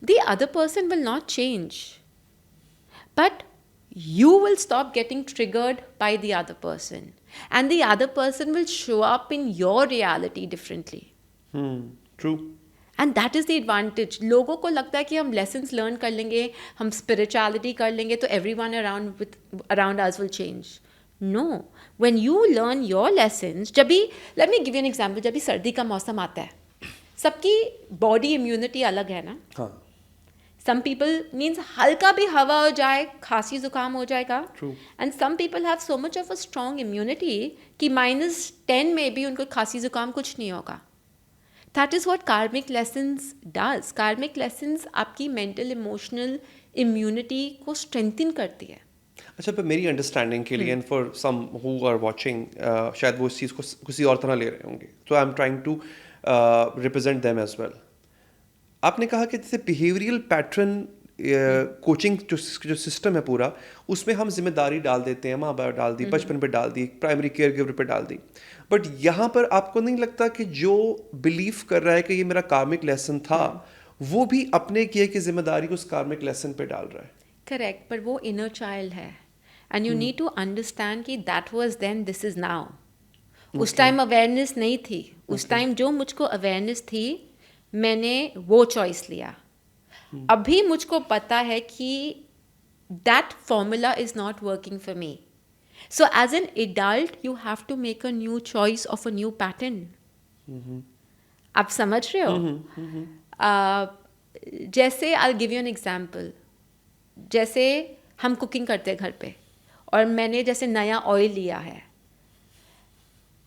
the other person will not change, but you will stop getting triggered by the other person. and the other person will show up in your reality differently. True. And that is the advantage. लोगों को लगता है कि हम lessons learn कर लेंगे, हम spirituality कर लेंगे तो everyone around us will change. No, when you learn your lessons, जब भी, let me give you an example, जब भी सर्दी का मौसम आता है, सबकी बॉडी इम्यूनिटी अलग है ना. हाँ. सम पीपल मीन्स हल्का भी हवा हो जाए खांसी जुकाम हो जाएगा. True. And some people have so much of a strong immunity कि -10 में भी उनको खांसी जुकाम कुछ नहीं होगा. That is what karmic lessons does. Karmic lessons आपकी mental emotional immunity को strengthen करती है. अच्छा, पर मेरी अंडरस्टैंडिंग के लिए and for some who are watching, शायद वो इस चीज़ को किसी और तरह ले रहे होंगे, तो I am trying to represent them as well. आपने कहा कि जैसे बिहेवियरल पैटर्न कोचिंग जो सिस्टम है पूरा, उसमें हम जिम्मेदारी डाल देते हैं, माँ बाप डाल दी, बचपन पे डाल दी, प्राइमरी केयर गिवर पे डाल दी. बट यहाँ पर आपको नहीं लगता कि जो बिलीव कर रहा है कि ये मेरा कार्मिक लेसन था, वो भी अपने किए की जिम्मेदारी उस कार्मिक लेसन पे डाल रहा है? करेक्ट, पर वो इनर चाइल्ड है and you need to understand कि that was then, this is now. उस टाइम अवेयरनेस नहीं थी. उस टाइम जो मुझको अवेयरनेस थी, मैंने वो चॉइस लिया. अभी मुझको पता है कि that formula is not working for me. So as an adult, you have to make a new choice of a new pattern. आप समझ रहे हो? जैसे I'll give you an example. जैसे हम कुकिंग करते हैं घर पे और मैंने जैसे नया ऑयल लिया है.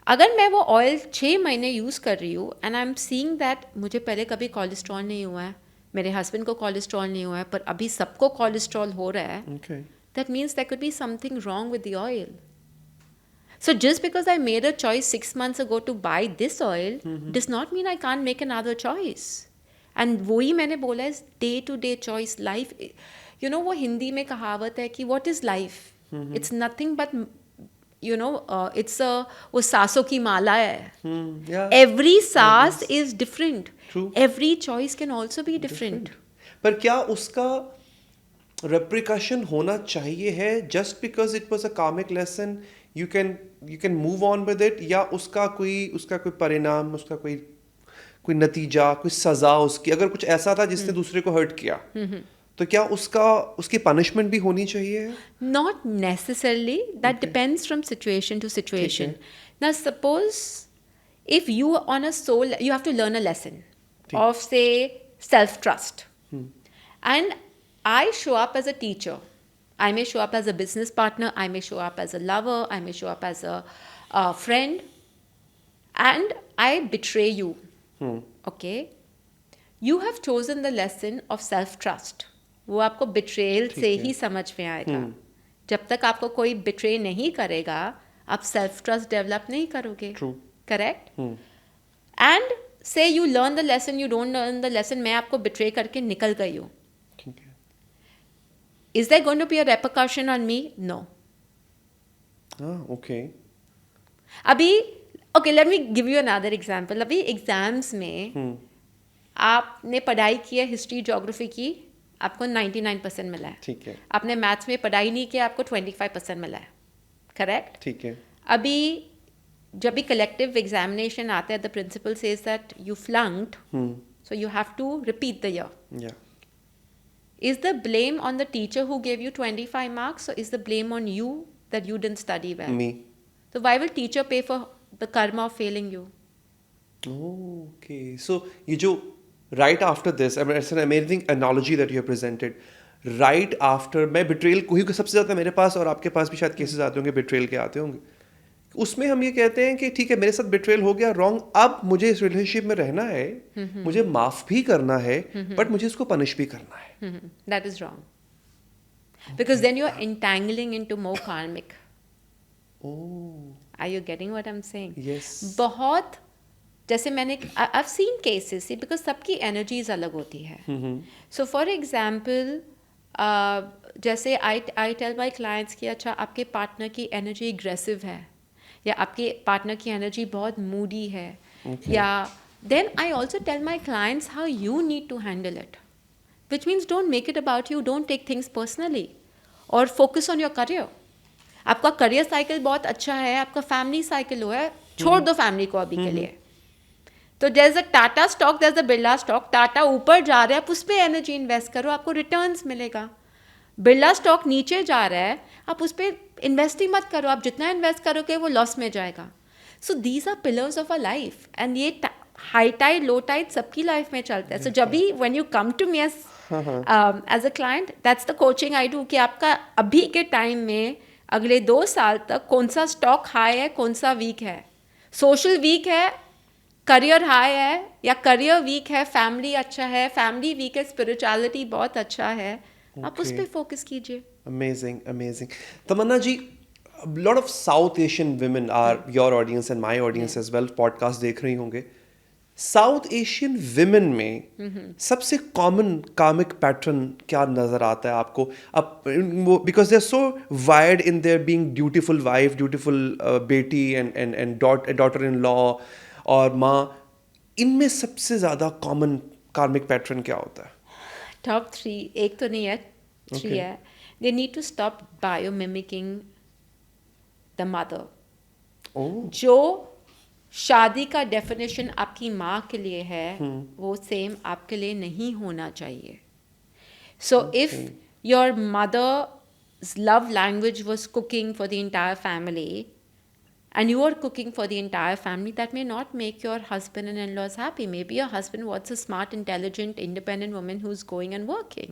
अगर मैं वो ऑयल 6 महीने यूज़ कर रही हूँ and I am seeing that मुझे पहले कभी कोलेस्ट्रॉल नहीं हुआ है, मेरे हस्बैंड को कोलेस्ट्रॉल नहीं हुआ है, पर अभी सबको कोलेस्ट्रॉल हो रहा है. Okay. That means there could be something wrong with the oil. So just because I made a choice 6 months ago to buy this oil does not mean I can't make another choice. And वही मैंने बोला है, day to day choice. Life, you know, वो हिंदी में कहावत है कि what is life? It's nothing but, you know, it's a वो सांसों की माला है. Yeah. Every सांस is different. True. Every choice can also be different. पर क्या उसका repercussion होना चाहिए है? Just because it was a karmic lesson, you can move on with it, या उसका कोई परिणाम, उसका कोई नतीजा, कोई सजा उसकी, अगर कुछ ऐसा था जिसने दूसरे को हर्ट किया, तो क्या उसकी पनिशमेंट भी होनी चाहिए? Not necessarily. That depends from situation to situation. Now, suppose if you are on a soul, you have to learn a lesson of, say, self-trust. And I show up as a teacher. I may show up as a business partner. I may show up as a lover. I may show up as a friend. And I betray you. Okay? You have chosen the lesson of self-trust. वो आपको betrayal से ही समझ में आएगा. जब तक आपको कोई betray नहीं करेगा, आप self-trust develop नहीं करोगे. True. Correct? And say you learn the lesson, you don't learn the lesson, मैं आपको betray करके निकल गई हूँ. ठीक है. Is there going to be a repercussion on me? No. Okay. अभी okay, let me give you another example. अभी एग्जाम्स में आपने पढ़ाई की है हिस्ट्री ज्योग्राफी की, आपको 99% मिला है. ठीक है. आपने मैथ्स में पढ़ाई नहीं किया, आपको 25% मिला है. करेक्ट? ठीक है. अभी जब भी कलेक्टिव एग्जामिनेशन आता है, the principal says that you flunked, so you have to repeat the year. Yeah. Is the blame on the teacher who gave you 25 marks, or is the blame on you that you didn't study well? Me. So why will teacher pay for the karma of failing you? Okay. So ये जो right after this, I mean, it's an amazing analogy that you have presented. Right after मैं betrayal को ही सबसे ज़्यादा मेरे पास और आपके पास भी शायद केसेस आते होंगे, betrayal के आते होंगे. उसमें हम ये कहते हैं कि ठीक है, मेरे साथ betrayal हो गया, wrong, अब मुझे इस रिलेशनशिप में रहना है, मुझे माफ भी करना है, बट मुझे इसको पनिश भी करना है. That is wrong. Because then you're entangling into more karmic. Oh. Are you getting what I'm saying? Yes. बहुत जैसे मैंने I've seen cases, see, because सबकी energies अलग होती है. So for example, जैसे I tell my clients कि अच्छा आपके पार्टनर की एनर्जी aggressive है, या आपके पार्टनर की एनर्जी बहुत मूडी है, या then I also tell my clients how you need to handle it, which means don't make it about you, don't take things personally, or focus on your career. आपका career cycle बहुत अच्छा है, आपका family cycle हुआ है, छोड़ दो family को अभी के लिए। तो there is a Tata stock, there is a Birla stock, Tata ऊपर जा रहा है, आप उस पर एनर्जी इन्वेस्ट करो, आपको रिटर्न्स मिलेगा। बिरला स्टॉक नीचे जा रहा है, आप उस पर इन्वेस्ट ही मत करो, आप जितना इन्वेस्ट करोगे वो लॉस में जाएगा। So these are pillars of a life, and ये हाई टाइड लो टाइड सबकी लाइफ में चलता है। सो जब भी when you come to me as a client, that's the coaching I do, कि आपका अभी के टाइम में अगले 2 साल तक कौन सा स्टॉक हाई है, कौन सा वीक है, सोशल वीक है, करियर हाई है, या करियर वीक है, फैमिली अच्छा है, फैमिली वीक है, स्पिरिचुअलिटी बहुत अच्छा है, आप उस Okay. पर फोकस कीजिए। Amazing, amazing. Tamanna ji, a lot of South Asian women are your audience and my audience as well. Podcast देख रही होंगे. South Asian women में सबसे common karmic pattern क्या नजर आता है आपको? अब वो because they're so wired in their being dutiful wife, dutiful बेटी and daughter-in-law और माँ, इनमें सबसे ज़्यादा common karmic pattern क्या होता है? टॉप 3, एक तो नहीं है, 3 Okay. है। They need to stop biomimicking the mother. Oh. जो शादी का डेफिनेशन आपकी माँ के लिए है, वो सेम आपके लिए नहीं होना चाहिए। So if your mother's love language was cooking for the entire family and you are cooking for the entire family, that may not make your husband and in-laws happy. Maybe your husband wants a smart, intelligent, independent woman who's going and working.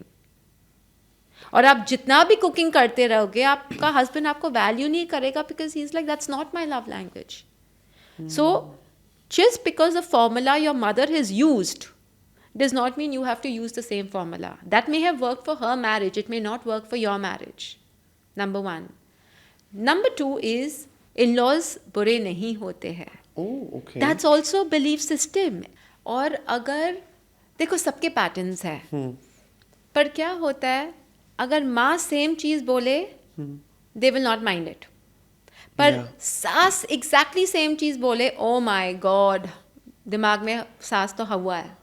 और आप जितना भी cooking करते रहोगे, आपका husband आपको value नहीं करेगा, because he is like that's not my love language. So just because the formula your mother has used does not mean you have to use the same formula. That may have worked for her marriage, it may not work for your marriage. Number 1. Number 2 is in-laws बुरे नहीं होते हैं. Oh, okay. That's also a belief system. और अगर देखो सबके patterns हैं, पर क्या होता है, अगर माँ सेम चीज़ बोले दे विल नॉट माइंड इट, पर सास एग्जैक्टली सेम चीज़ बोले, ओ माई गॉड, दिमाग में सास तो हवा है.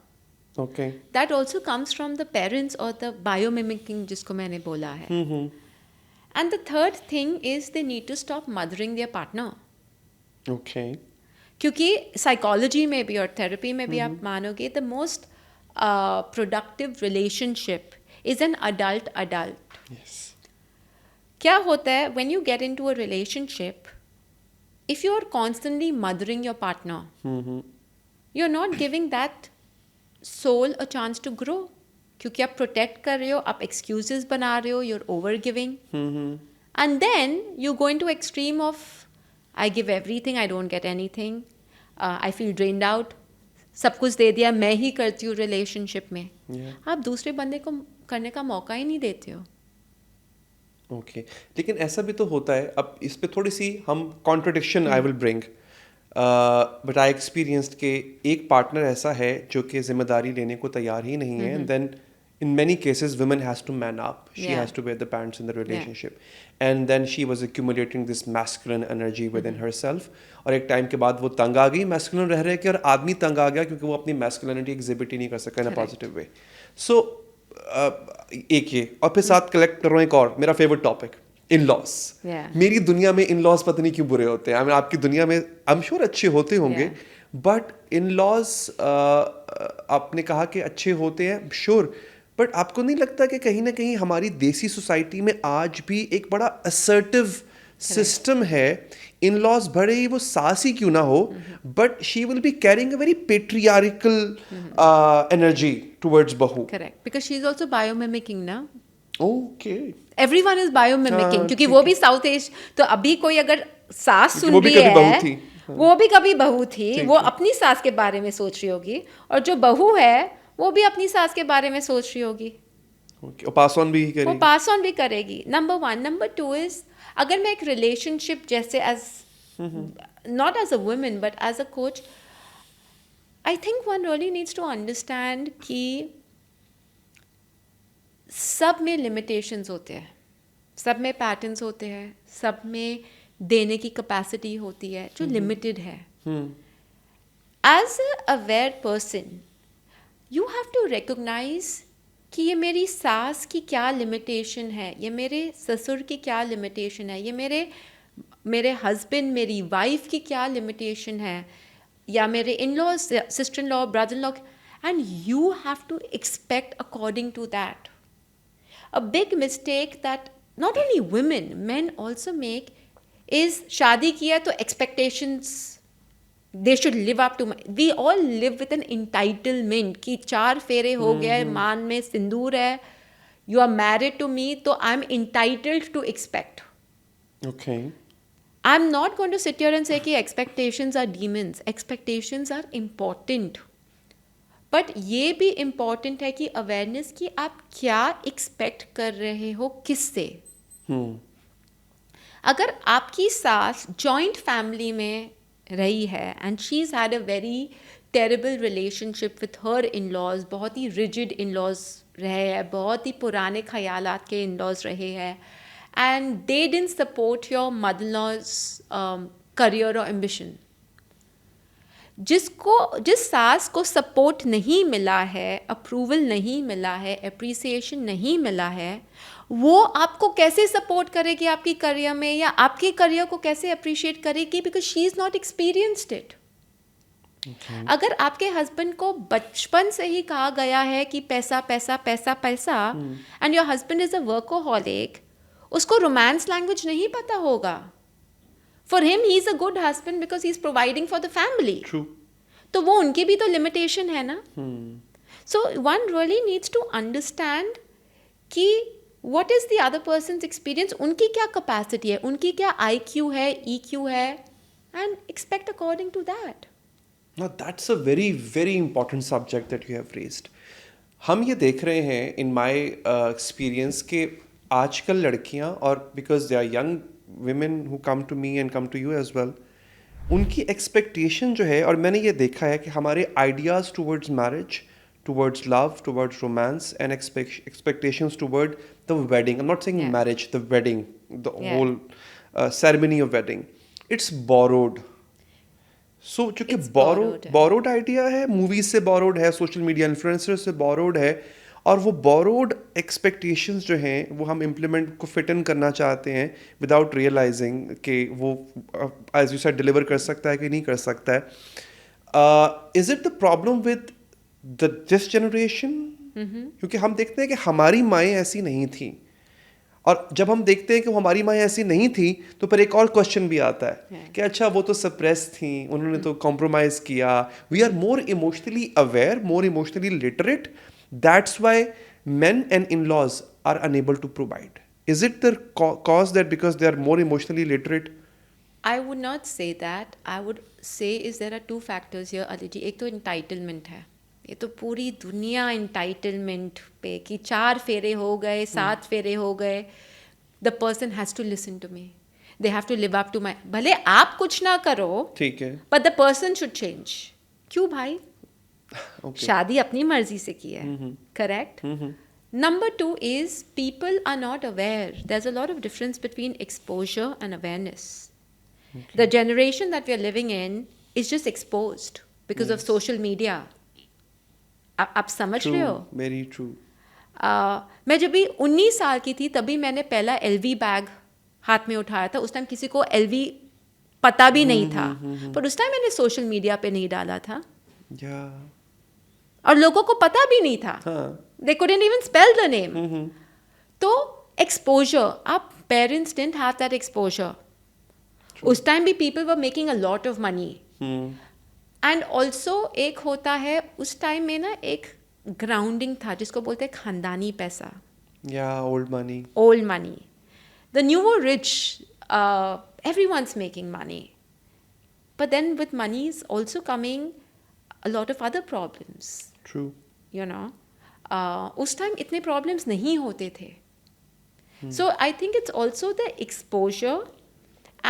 Okay. That also comes from the parents और द बायोमिमिकिंग जिसको मैंने बोला है. And the third thing is they need to stop mothering their partner. Okay. क्योंकि साइकोलॉजी में भी और थेरेपी में भी आप मानोगे, the most productive relationship is an adult adult. Yes. क्या होता है, when you get into a relationship, if you are constantly mothering your partner, you are not giving that soul a chance to grow. क्योंकि आप protect कर रहे हो, आप excuses बना रहे हो, you are over giving, and then you go into extreme of I give everything, I don't get anything, I feel drained out, सब कुछ दे दिया, मैं ही करती हूँ रिलेशनशिप में. आप दूसरे बंदे को करने का मौका ही नहीं देते हो. ओके लेकिन ऐसा भी तो होता है, अब इस पे थोड़ी सी हम contradiction I will bring, but I experienced के एक पार्टनर ऐसा है जो कि जिम्मेदारी लेने को तैयार ही नहीं है, and then in many cases women has to man up, she has to bear the pants in the relationship, and then she was accumulating this masculine energy within herself, और एक टाइम के बाद वो तंग आ गई masculine रह रहे के, और आदमी तंग आ गया क्योंकि वो अपनी masculinity exhibit ही नहीं कर सका in a positive way. So एक ये, और फिर साथ कलेक्ट कर रहा हूँ एक और मेरा फेवरेट टॉपिक, इन-लॉस. मेरी दुनिया में इन-लॉस पता नहीं क्यों बुरे होते हैं. I mean, आपकी दुनिया में आई एम श्योर अच्छे होते होंगे, बट इन-लॉस आपने कहा कि अच्छे होते हैं, श्योर, बट आपको नहीं लगता कि कहीं ना कहीं हमारी देसी सोसाइटी में आज भी एक बड़ा असर्टिव सिस्टम है, इन लॉज भले ही वो सास ही क्यों ना हो, but she will be carrying a very patriarchal energy towards बहू. Correct, because she is also biomimicking ना. ओके, एवरीवन इज बायोमिमिकिंग, क्योंकि वो भी साउथ एशिया. तो अभी कोई अगर सास सुन रही है, वो भी कभी बहू थी, वो अपनी सास के बारे में सोच रही होगी, और जो बहू है वो भी अपनी सास के बारे में सोच रही होगी. वो पास ऑन भी करेगी, वो पास ऑन भी करेगी. नंबर 1. नंबर 2 इज, अगर मैं एक रिलेशनशिप जैसे as not as a woman but as a coach, I think one really needs to understand कि सब में लिमिटेशंस होते हैं, सब में पैटर्न्स होते हैं, सब में देने की कैपेसिटी होती है जो लिमिटेड है. As a aware person, you have to recognize कि ये मेरी सास की क्या लिमिटेशन है, ये मेरे ससुर की क्या लिमिटेशन है, ये मेरे हस्बैंड मेरी वाइफ की क्या लिमिटेशन है, या मेरे in law, sister in law, brother in law, and you have to expect according to that. A big mistake that not only women, men also make is शादी किया तो expectations they should live up to. We all live with an entitlement कि 4 फेरे हो गए, मान में सिंदूर है, you are married to me, तो I'm entitled to expect. Okay. I'm not going to sit here and say कि expectations are demons. Expectations are important. But ये भी इम्पॉर्टेंट है कि अवेयरनेस कि आप क्या एक्सपेक्ट कर रहे हो किससे. अगर आपकी सास जॉइंट फैमिली में रही है and she is had a very terrible relationship with her in laws, बहुत ही रिजिड इन लॉज रहे हैं, बहुत ही पुराने ख्यालात के इन लॉज रहे हैं, and they didn't support your mother laws career और एम्बिशन. जिस सास को सपोर्ट नहीं मिला है, अप्रूवल नहीं मिला है, एप्रिसिएशन नहीं मिला है, वो आपको कैसे सपोर्ट करेगी आपकी करियर में, या आपके करियर को कैसे अप्रिशिएट करेगी, because she is not experienced it. अगर आपके हस्बैंड को बचपन से ही कहा गया है कि पैसा पैसा पैसा पैसा, and your husband is a workaholic, उसको रोमांस लैंग्वेज नहीं पता होगा. For him, he is a good husband because he is providing for the family. True. तो वो उनकी भी तो limitation है ना. So one really needs to understand कि what is the other person's experience, उनकी क्या capacity है, उनकी क्या IQ है, EQ है, and expect according to that. Now that's a very very important subject that you have raised. हम ये देख रहे हैं in my experience कि आजकल लड़कियां, और because they are young women who come to me and come to you as well, उनकी एक्सपेक्टेशन जो है, और मैंने ये देखा है कि हमारे ideas towards marriage, towards love, towards romance, and expectations toward the wedding, I am not saying marriage, the wedding, the whole ceremony of wedding, it's borrowed. So चूंकि बोरोड आइडिया है, मूवीज से बोरोड है, social media influencer से borrowed है, और वो borrowed expectations जो हैं वो हम इम्प्लीमेंट को फिट इन करना चाहते हैं विदाउट रियलाइजिंग कि वो एज यू सेड डिलीवर कर सकता है कि नहीं कर सकता है. Is it the problem with this generation? क्योंकि हम देखते हैं कि हमारी माएँ ऐसी नहीं थी, और जब हम देखते हैं कि वो हमारी माएँ ऐसी नहीं थी, तो फिर एक और क्वेश्चन भी आता है कि अच्छा वो तो सप्रेस थी, उन्होंने तो कॉम्प्रोमाइज़ किया. We are more emotionally aware, more emotionally literate. That's why men and in-laws are unable to provide. Is it the cause that because they are more emotionally literate? I would not say that. I would say is there are two factors here, Aditi. एक तो entitlement है. ये तो पूरी दुनिया entitlement पे कि 4 फेरे हो गए, 7 फेरे हो गए. The person has to listen to me. They have to live up to my. भले आप कुछ ना करो, ठीक है. But the person should change. क्यों भाई? Okay. शादी अपनी मर्जी से की है, correct. Number 2 is people are not aware. There's a lot of difference between exposure and awareness. Okay. The generation that we are living in is just exposed because of social media. आप समझ रहे हो? Very true. मैं जब भी 19 साल की थी तभी मैंने पहला LV बैग हाथ में उठाया था. उस टाइम किसी को LV पता भी नहीं था, पर उस टाइम मैंने सोशल मीडिया पे नहीं डाला था. Yeah. और लोगों को पता भी नहीं था. They couldn't even spell the name. तो exposure, आप parents didn't have that exposure. उस टाइम भी people were making a lot of money. And also एक होता है उस टाइम में ना एक grounding था जिसको बोलते हैं खानदानी पैसा. Yeah, old money. Old money. The newer rich, everyone's making money. But then with money is also coming a lot of other problems. True. You know, उस टाइम इतने problems नहीं होते थे. So I think it's also the exposure,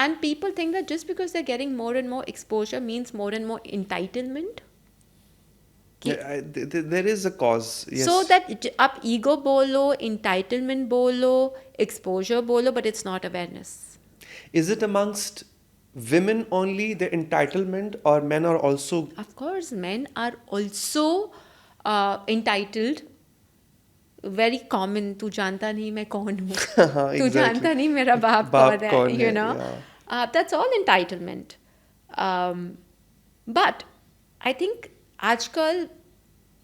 and people think that just because they're getting more and more exposure means more and more entitlement. Yeah, there is a cause. Yes. So that आप ego बोलो, entitlement बोलो, exposure बोलो, but it's not awareness. Is it amongst women only, the entitlement, or men are also? Of course, men are also entitled. very common, तू जानता नहीं मैं कौन हूँ, हाँ, तू exactly. जानता नहीं मेरा बाप बाप कौन कौन है, है, you know. yeah. That's all entitlement. But I think आजकल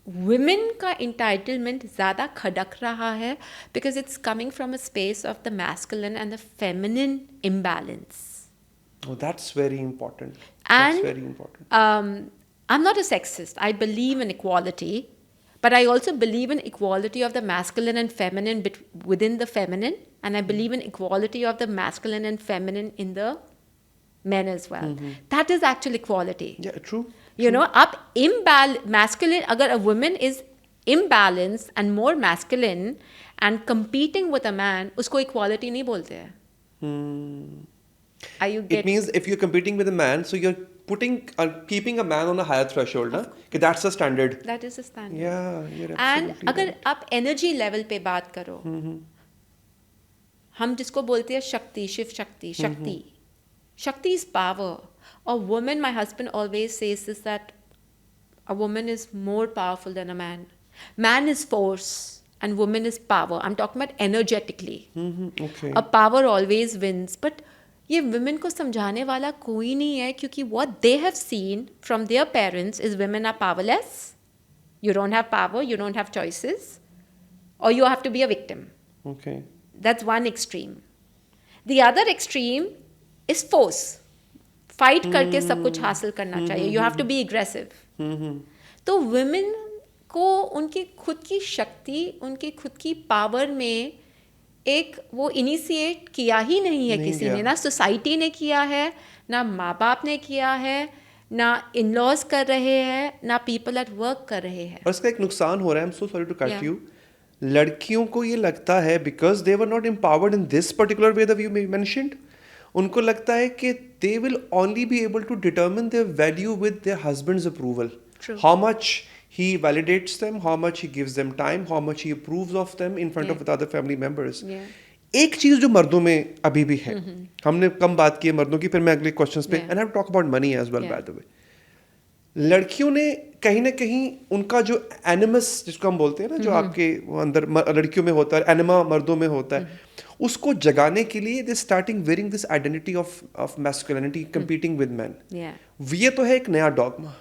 women का entitlement ज़्यादा खड़क रहा है because it's coming from a space of the masculine and the feminine imbalance. Oh, that's very important. And That's very important. I'm not a sexist. I believe in equality, but I also believe in equality of the masculine and feminine within the feminine, and I believe in equality of the masculine and feminine in the men as well. That is actual equality. Yeah, true. You know, up masculine, agar a woman is imbalanced and more masculine and competing with a man, usko equality nahi bolte hai. Are you It getting? means if you're competing with a man, so you're keeping a man on a higher threshold, na? कि that's the standard. That is the standard. Yeah, you're And absolutely अगर right. आप energy level पे बात करो, हम जिसको बोलते हैं शक्ति, शिव शक्ति, शक्ति is power. A woman, my husband always says this, that a woman is more powerful than a man. Man is force and woman is power. I'm talking about energetically. Okay. A power always wins. But ये women को समझाने वाला कोई नहीं है, क्योंकि what they have seen from their parents is women are powerless. You don't have power, you don't have choices, or you have to be a victim. Okay. That's one extreme. The other extreme is force. Fight करके सब कुछ हासिल करना चाहिए. You have to be aggressive. तो women को उनकी खुद की शक्ति, उनकी खुद की पावर में एक वो इनिशिएट किया ही नहीं है किसी ने. ना सोसाइटी ने किया है, ना माँ बाप ने किया है, ना इन लॉज कर रहे हैं, ना पीपल एट वर्क कर रहे हैं. और इसका एक नुकसान हो रहा है. I'm so sorry to cut Yeah. you. लड़कियों को ये लगता है because they were not empowered in this particular way that you mentioned. उनको लगता है कि they will only be able to determine their value with their husband's approval. True. How much he validates them, how much he gives them time, how much he approves of them in front of the other family members. Yeah. एक चीज जो मर्दों में अभी भी है, हमने कम बात की है मर्दों की, फिर मैं अगले क्वेश्चंस पे and I talk about money as well by the way. लड़कियों ने कहीं ना कहीं उनका जो एनिमस जिसको हम बोलते हैं ना, जो आपके अंदर लड़कियों में होता है, एनिमा मर्दों में होता है, उसको जगाने के लिए दे starting wearing this identity of masculinity competing with man. ये तो है एक नया डॉगमा.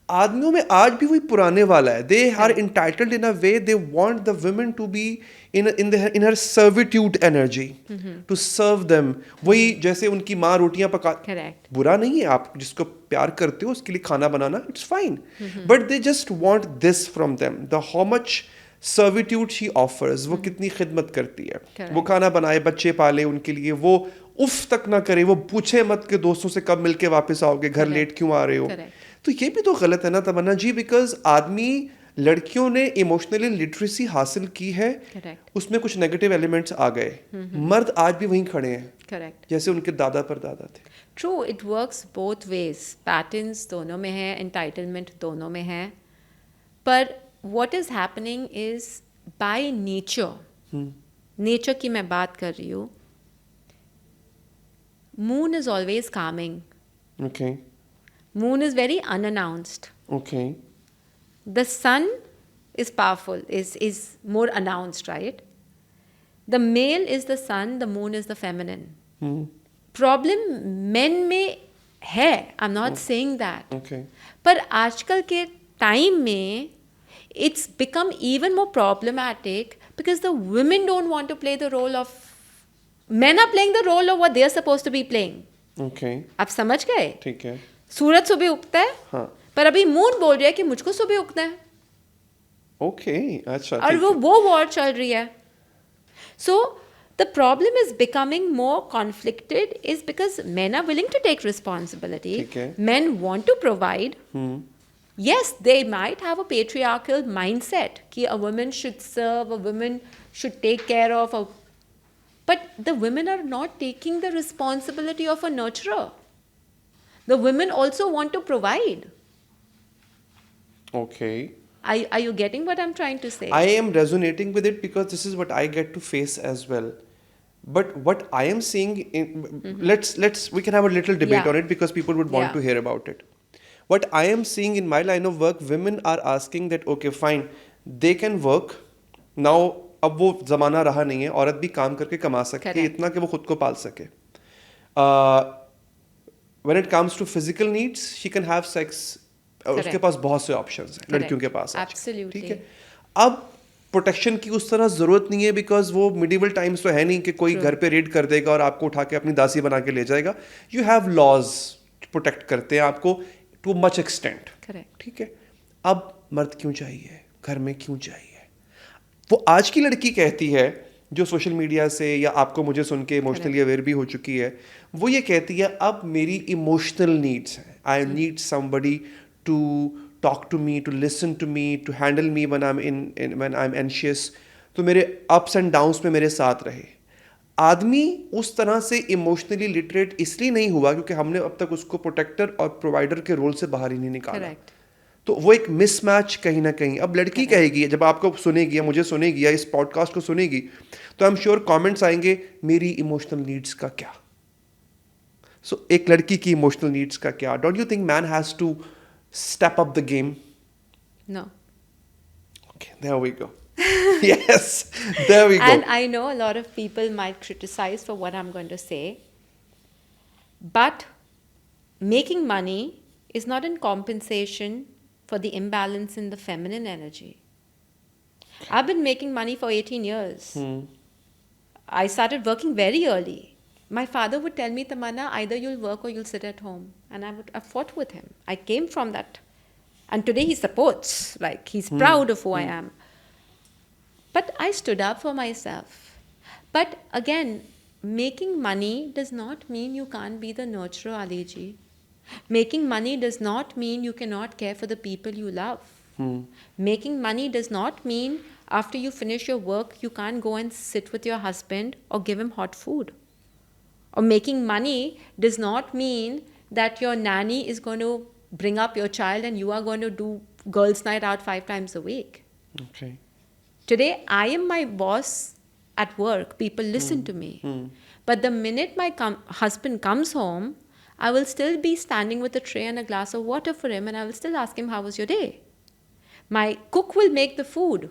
आदमियों में आज भी वही पुराने वाला है. They are entitled in a way, they want the women to be in her servitude energy, to serve them. वही जैसे उनकी माँ रोटियां पका, बुरा नहीं है, आप जिसको प्यार करते हो उसके लिए खाना बनाना, it's fine, but they just want this from them. The how much servitude she offers, वो कितनी खिदमत करती है, वो खाना बनाए, बच्चे पाले उनके लिए, वो उफ तक ना करे, वो पूछे मत के दोस्तों से कब मिलके वापस आओगे, घर लेट क्यों आ रहे हो. तो ये भी तो गलत है ना तमन्ना जी, बिकॉज आदमी, लड़कियों ने इमोशनली लिटरेसी हासिल की है, उसमें कुछ नेगेटिव एलिमेंट्स आ गए, मर्द आज भी वहीं खड़े हैं जैसे उनके दादा पर दादा थे. True, it works both ways. Patterns दोनों में है, एंटाइटलमेंट दोनों में है, पर what is happening is by nature की मैं बात कर रही हूँ, moon is always calming. Okay. Moon is very unannounced. Okay. The sun is powerful, is more announced, right? The male is the sun, the moon is the feminine. Problem men में है, I'm not saying that. Okay. पर आजकल के time में it's become even more problematic because the women don't want to play the role of, men are playing the role of what they are supposed to be playing. Okay. आप समझ गए? ठीक है. सूरज सुबह उगता है, हाँ. पर अभी मून बोल रही है कि मुझको सुबह उगना है. Okay. अच्छा. और वो वॉर चल रही है. So the problem is becoming more conflicted is because men are willing to take responsibility. ठीक है. Men want to provide. Yes, they might have a patriarchal mindset कि a woman should serve, a woman should take care of, but the women are not taking the responsibility of a nurturer. The women also want to provide. Okay. Are you getting what I'm trying to say? I am resonating with it because this is what I get to face as well. But what I am seeing, we can have a little debate on it because people would want to hear about it. What I am seeing in my line of work, women are asking that, okay, fine, they can work, now अब वो जमाना रहा नहीं है, औरत भी काम करके कमा सकती है Correct. इतना कि वो खुद को पाल सके. When it comes to physical needs she can have sex, उसके Correct. पास बहुत से ऑप्शंस हैं Correct. लड़कियों के पास आज. Absolutely. ठीक है. अब प्रोटेक्शन की उस तरह जरूरत नहीं है, बिकॉज वो मिडिवल टाइम्स तो है नहीं कि कोई True. घर पे रेड कर देगा और आपको उठा के अपनी दासी बना के ले जाएगा. यू हैव लॉज प्रोटेक्ट करते हैं आपको टू मच एक्सटेंट. Correct. ठीक है. अब मर्द क्यों चाहिए घर में, क्यों चाहिए? वो आज की लड़की कहती है जो सोशल मीडिया से या आपको मुझे सुन के इमोशनली अवेयर भी हो चुकी है, वो ये कहती है अब मेरी इमोशनल नीड्स हैं. I need somebody to talk to me, to listen to me, to handle me when I am anxious. तो मेरे अप्स एंड डाउन्स में मेरे साथ रहे. आदमी उस तरह से इमोशनली लिटरेट इसलिए नहीं हुआ क्योंकि हमने अब तक उसको प्रोटेक्टर और प्रोवाइडर के रोल से बाहर ही नहीं निकाला. Correct. तो वो एक मिसमैच कहीं ना कहीं. अब लड़की कहेगी, जब आपको सुनेगी या मुझे सुनेगी या इस पॉडकास्ट को सुनेगी, तो आई एम श्योर कमेंट्स आएंगे मेरी इमोशनल नीड्स का क्या. सो एक लड़की की इमोशनल नीड्स का क्या? Don't you think man has to step up the game? No. Okay, there we go. Yes, there we go. And I know a lot of people might criticize for what I'm going to say, but making money is not in compensation for the imbalance in the feminine energy. I've been making money for 18 years. I started working very early. My father would tell me, Tamanna, either you'll work or you'll sit at home. And I fought with him. I came from that. And today he supports, like he's proud of who I am. But I stood up for myself. But again, making money does not mean you can't be the nurturer, Aliji. Making money does not mean you cannot care for the people you love. Making money does not mean after you finish your work, you can't go and sit with your husband or give him hot food. Or making money does not mean that your nanny is going to bring up your child and you are going to do girls' night out 5 times a week. Okay. Today, I am my boss at work. People listen to me. But the minute my husband comes home, I will still be standing with a tray and a glass of water for him and I will still ask him, how was your day? My cook will make the food,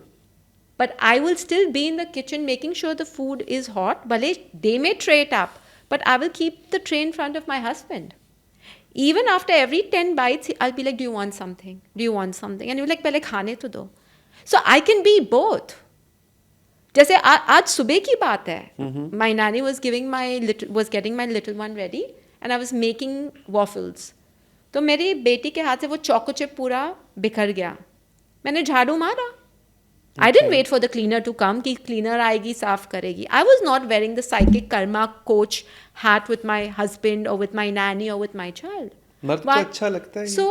but I will still be in the kitchen making sure the food is hot. Bale, they may tray it up, but I will keep the tray in front of my husband. Even after every 10 bites, I'll be like, do you want something? Do you want something? And you're like, pehle khane to do. So I can be both. जैसे आज सुबह की बात है, my nanny was getting my little one ready and I was making waffles. तो मेरी बेटी के हाथ से वो चोको चिप पूरा बिखर गया. मैंने झाड़ू मारा. I didn't wait for the cleaner to come कि cleaner आएगी साफ करेगी. I was not wearing the psychic karma coach hat with my husband or with my nanny or with my child. मर्द को अच्छा लगता है ये? So,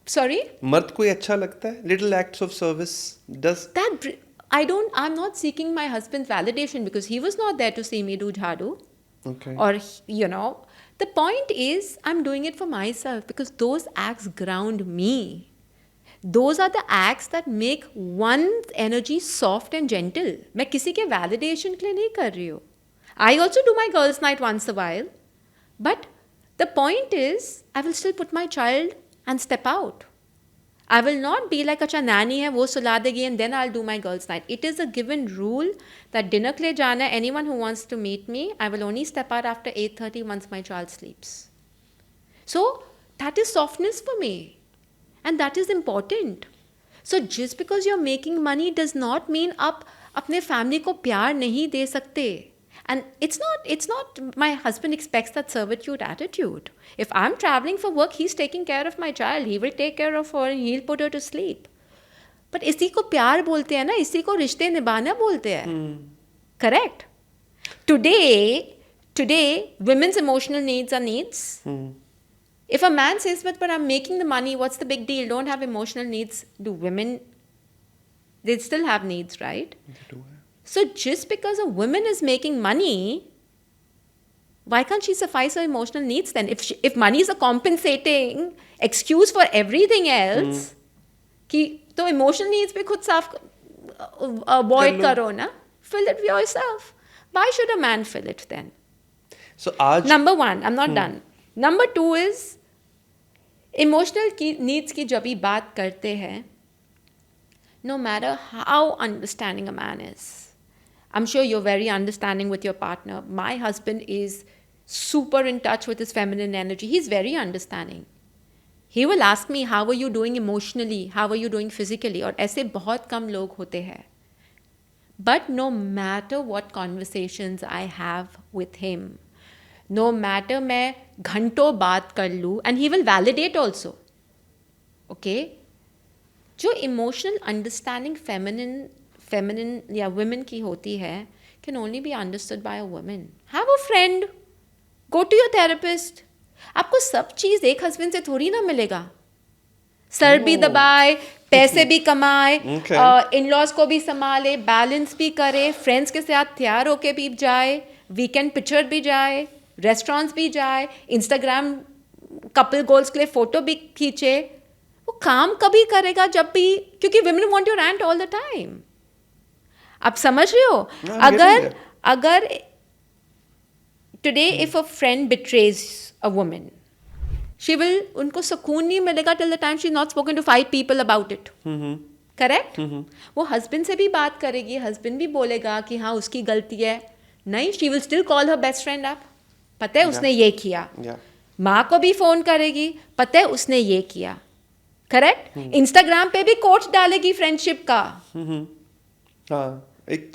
sorry? मर्द को ये अच्छा लगता है? Little acts of service does. I'm not seeking my husband's validation because he was not there to see me do jhadu. Okay. Or, the point is I'm doing it for myself because those acts ground me. Those are the acts that make one's energy soft and gentle. मैं किसी के validation के लिए नहीं कर रही हूँ. I also do my girls' night once a while. But the point is, I will still put my child and step out. I will not be like, अच्छा nanny है वो सुला देगी and then I'll do my girls' night. It is a given rule that dinner के लिए जाना, anyone who wants to meet me, I will only step out after 8:30 once my child sleeps. So that is softness for me. And that is important. So just because you're making money does not mean आप अपने family को प्यार नहीं दे सकते. And it's not my husband expects that servitude attitude. If I'm traveling for work, he's taking care of my child. He will take care of her and he'll put her to sleep. But इसी को प्यार बोलते हैं ना, इसी को रिश्ते निभाना बोलते हैं. Correct? Today, women's emotional needs are needs. If a man says, but I'm making the money, what's the big deal? Don't have emotional needs. Do women, they still have needs, right? They do. So just because a woman is making money, why can't she suffice her emotional needs then? If money is a compensating excuse for everything else, कि तो emotional needs पे खुद साफ avoid करो ना, fill it yourself. Why should a man fill it then? So आज Number one, I'm not done. Number two is, emotional की needs की जब भी बात करते हैं, no matter how understanding a man is. I'm sure you're very understanding with your partner. My husband is super in touch with his feminine energy. He's very understanding. He will ask me, how are you doing emotionally? How are you doing physically? और ऐसे बहुत कम लोग होते हैं. But no matter what conversations I have with him, no matter मैं घंटों बात कर लूँ, and he will validate also. Okay? जो emotional understanding feminine या women की होती है can only be understood by a woman. Have a friend. Go to your therapist. आपको सब चीज़ एक हस्बैंड से थोड़ी ना मिलेगा. सर भी दबाए, पैसे भी कमाए, इन लॉज को भी संभाले, बैलेंस भी करे, फ्रेंड्स के साथ तैयार होके भी जाए, वीकेंड पिक्चर भी जाए, रेस्टोरेंट्स भी जाए, इंस्टाग्राम कपल गोल्स के लिए फोटो भी खींचे. वो काम कभी करेगा जब भी, क्योंकि women want your rant all the time. आप समझ रहे हो? अगर today if a friend betrays a woman, she will, उनको सुकून नहीं मिलेगा till the time she's not spoken to 5 people about it. Correct? वो husband से भी बात करेगी, husband भी बोलेगा कि हाँ उसकी गलती है. नहीं, she will still call her best friend up. पता है उसने ये किया. माँ को भी फोन करेगी, पता है उसने ये किया. करेक्ट? इंस्टाग्राम पे भी कोट्स डालेगी फ्रेंडशिप का.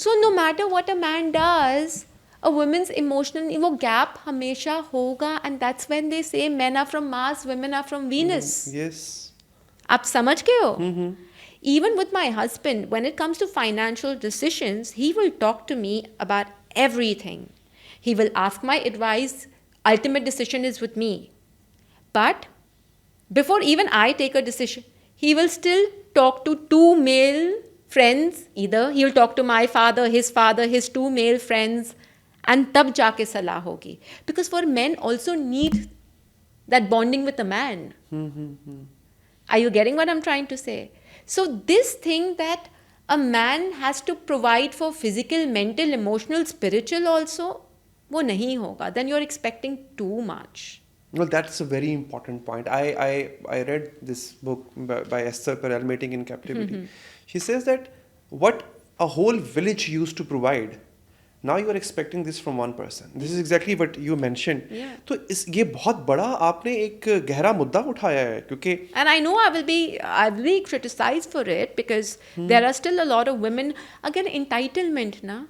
So no matter what a man does, a woman's emotional वो gap हमेशा होगा, and that's when they say men are from Mars, women are from Venus. Yes. आप समझ गए हो? Even with my husband, when it comes to financial decisions, he will talk to me about everything. He will ask my advice. Ultimate decision is with me. But before even I take a decision, he will still talk to 2 male friends. Either he will talk to my father, his 2 male friends, and तब जाके सलाह होगी. Because for men also need that bonding with a man. Are you getting what I'm trying to say? So this thing that a man has to provide for physical, mental, emotional, spiritual also, वो नहीं होगा. Then you're expecting too much. Well, that's a very important point. I read this book by Esther Perel, Mating in Captivity. She says that what a whole village used to provide, now you are expecting this from one person. This is exactly what you mentioned. तो ये बहुत बड़ा आपने एक गहरा मुद्दा उठाया है, क्योंकि and I know I will be criticized for it, because there are still a lot of women, again, entitlement ना,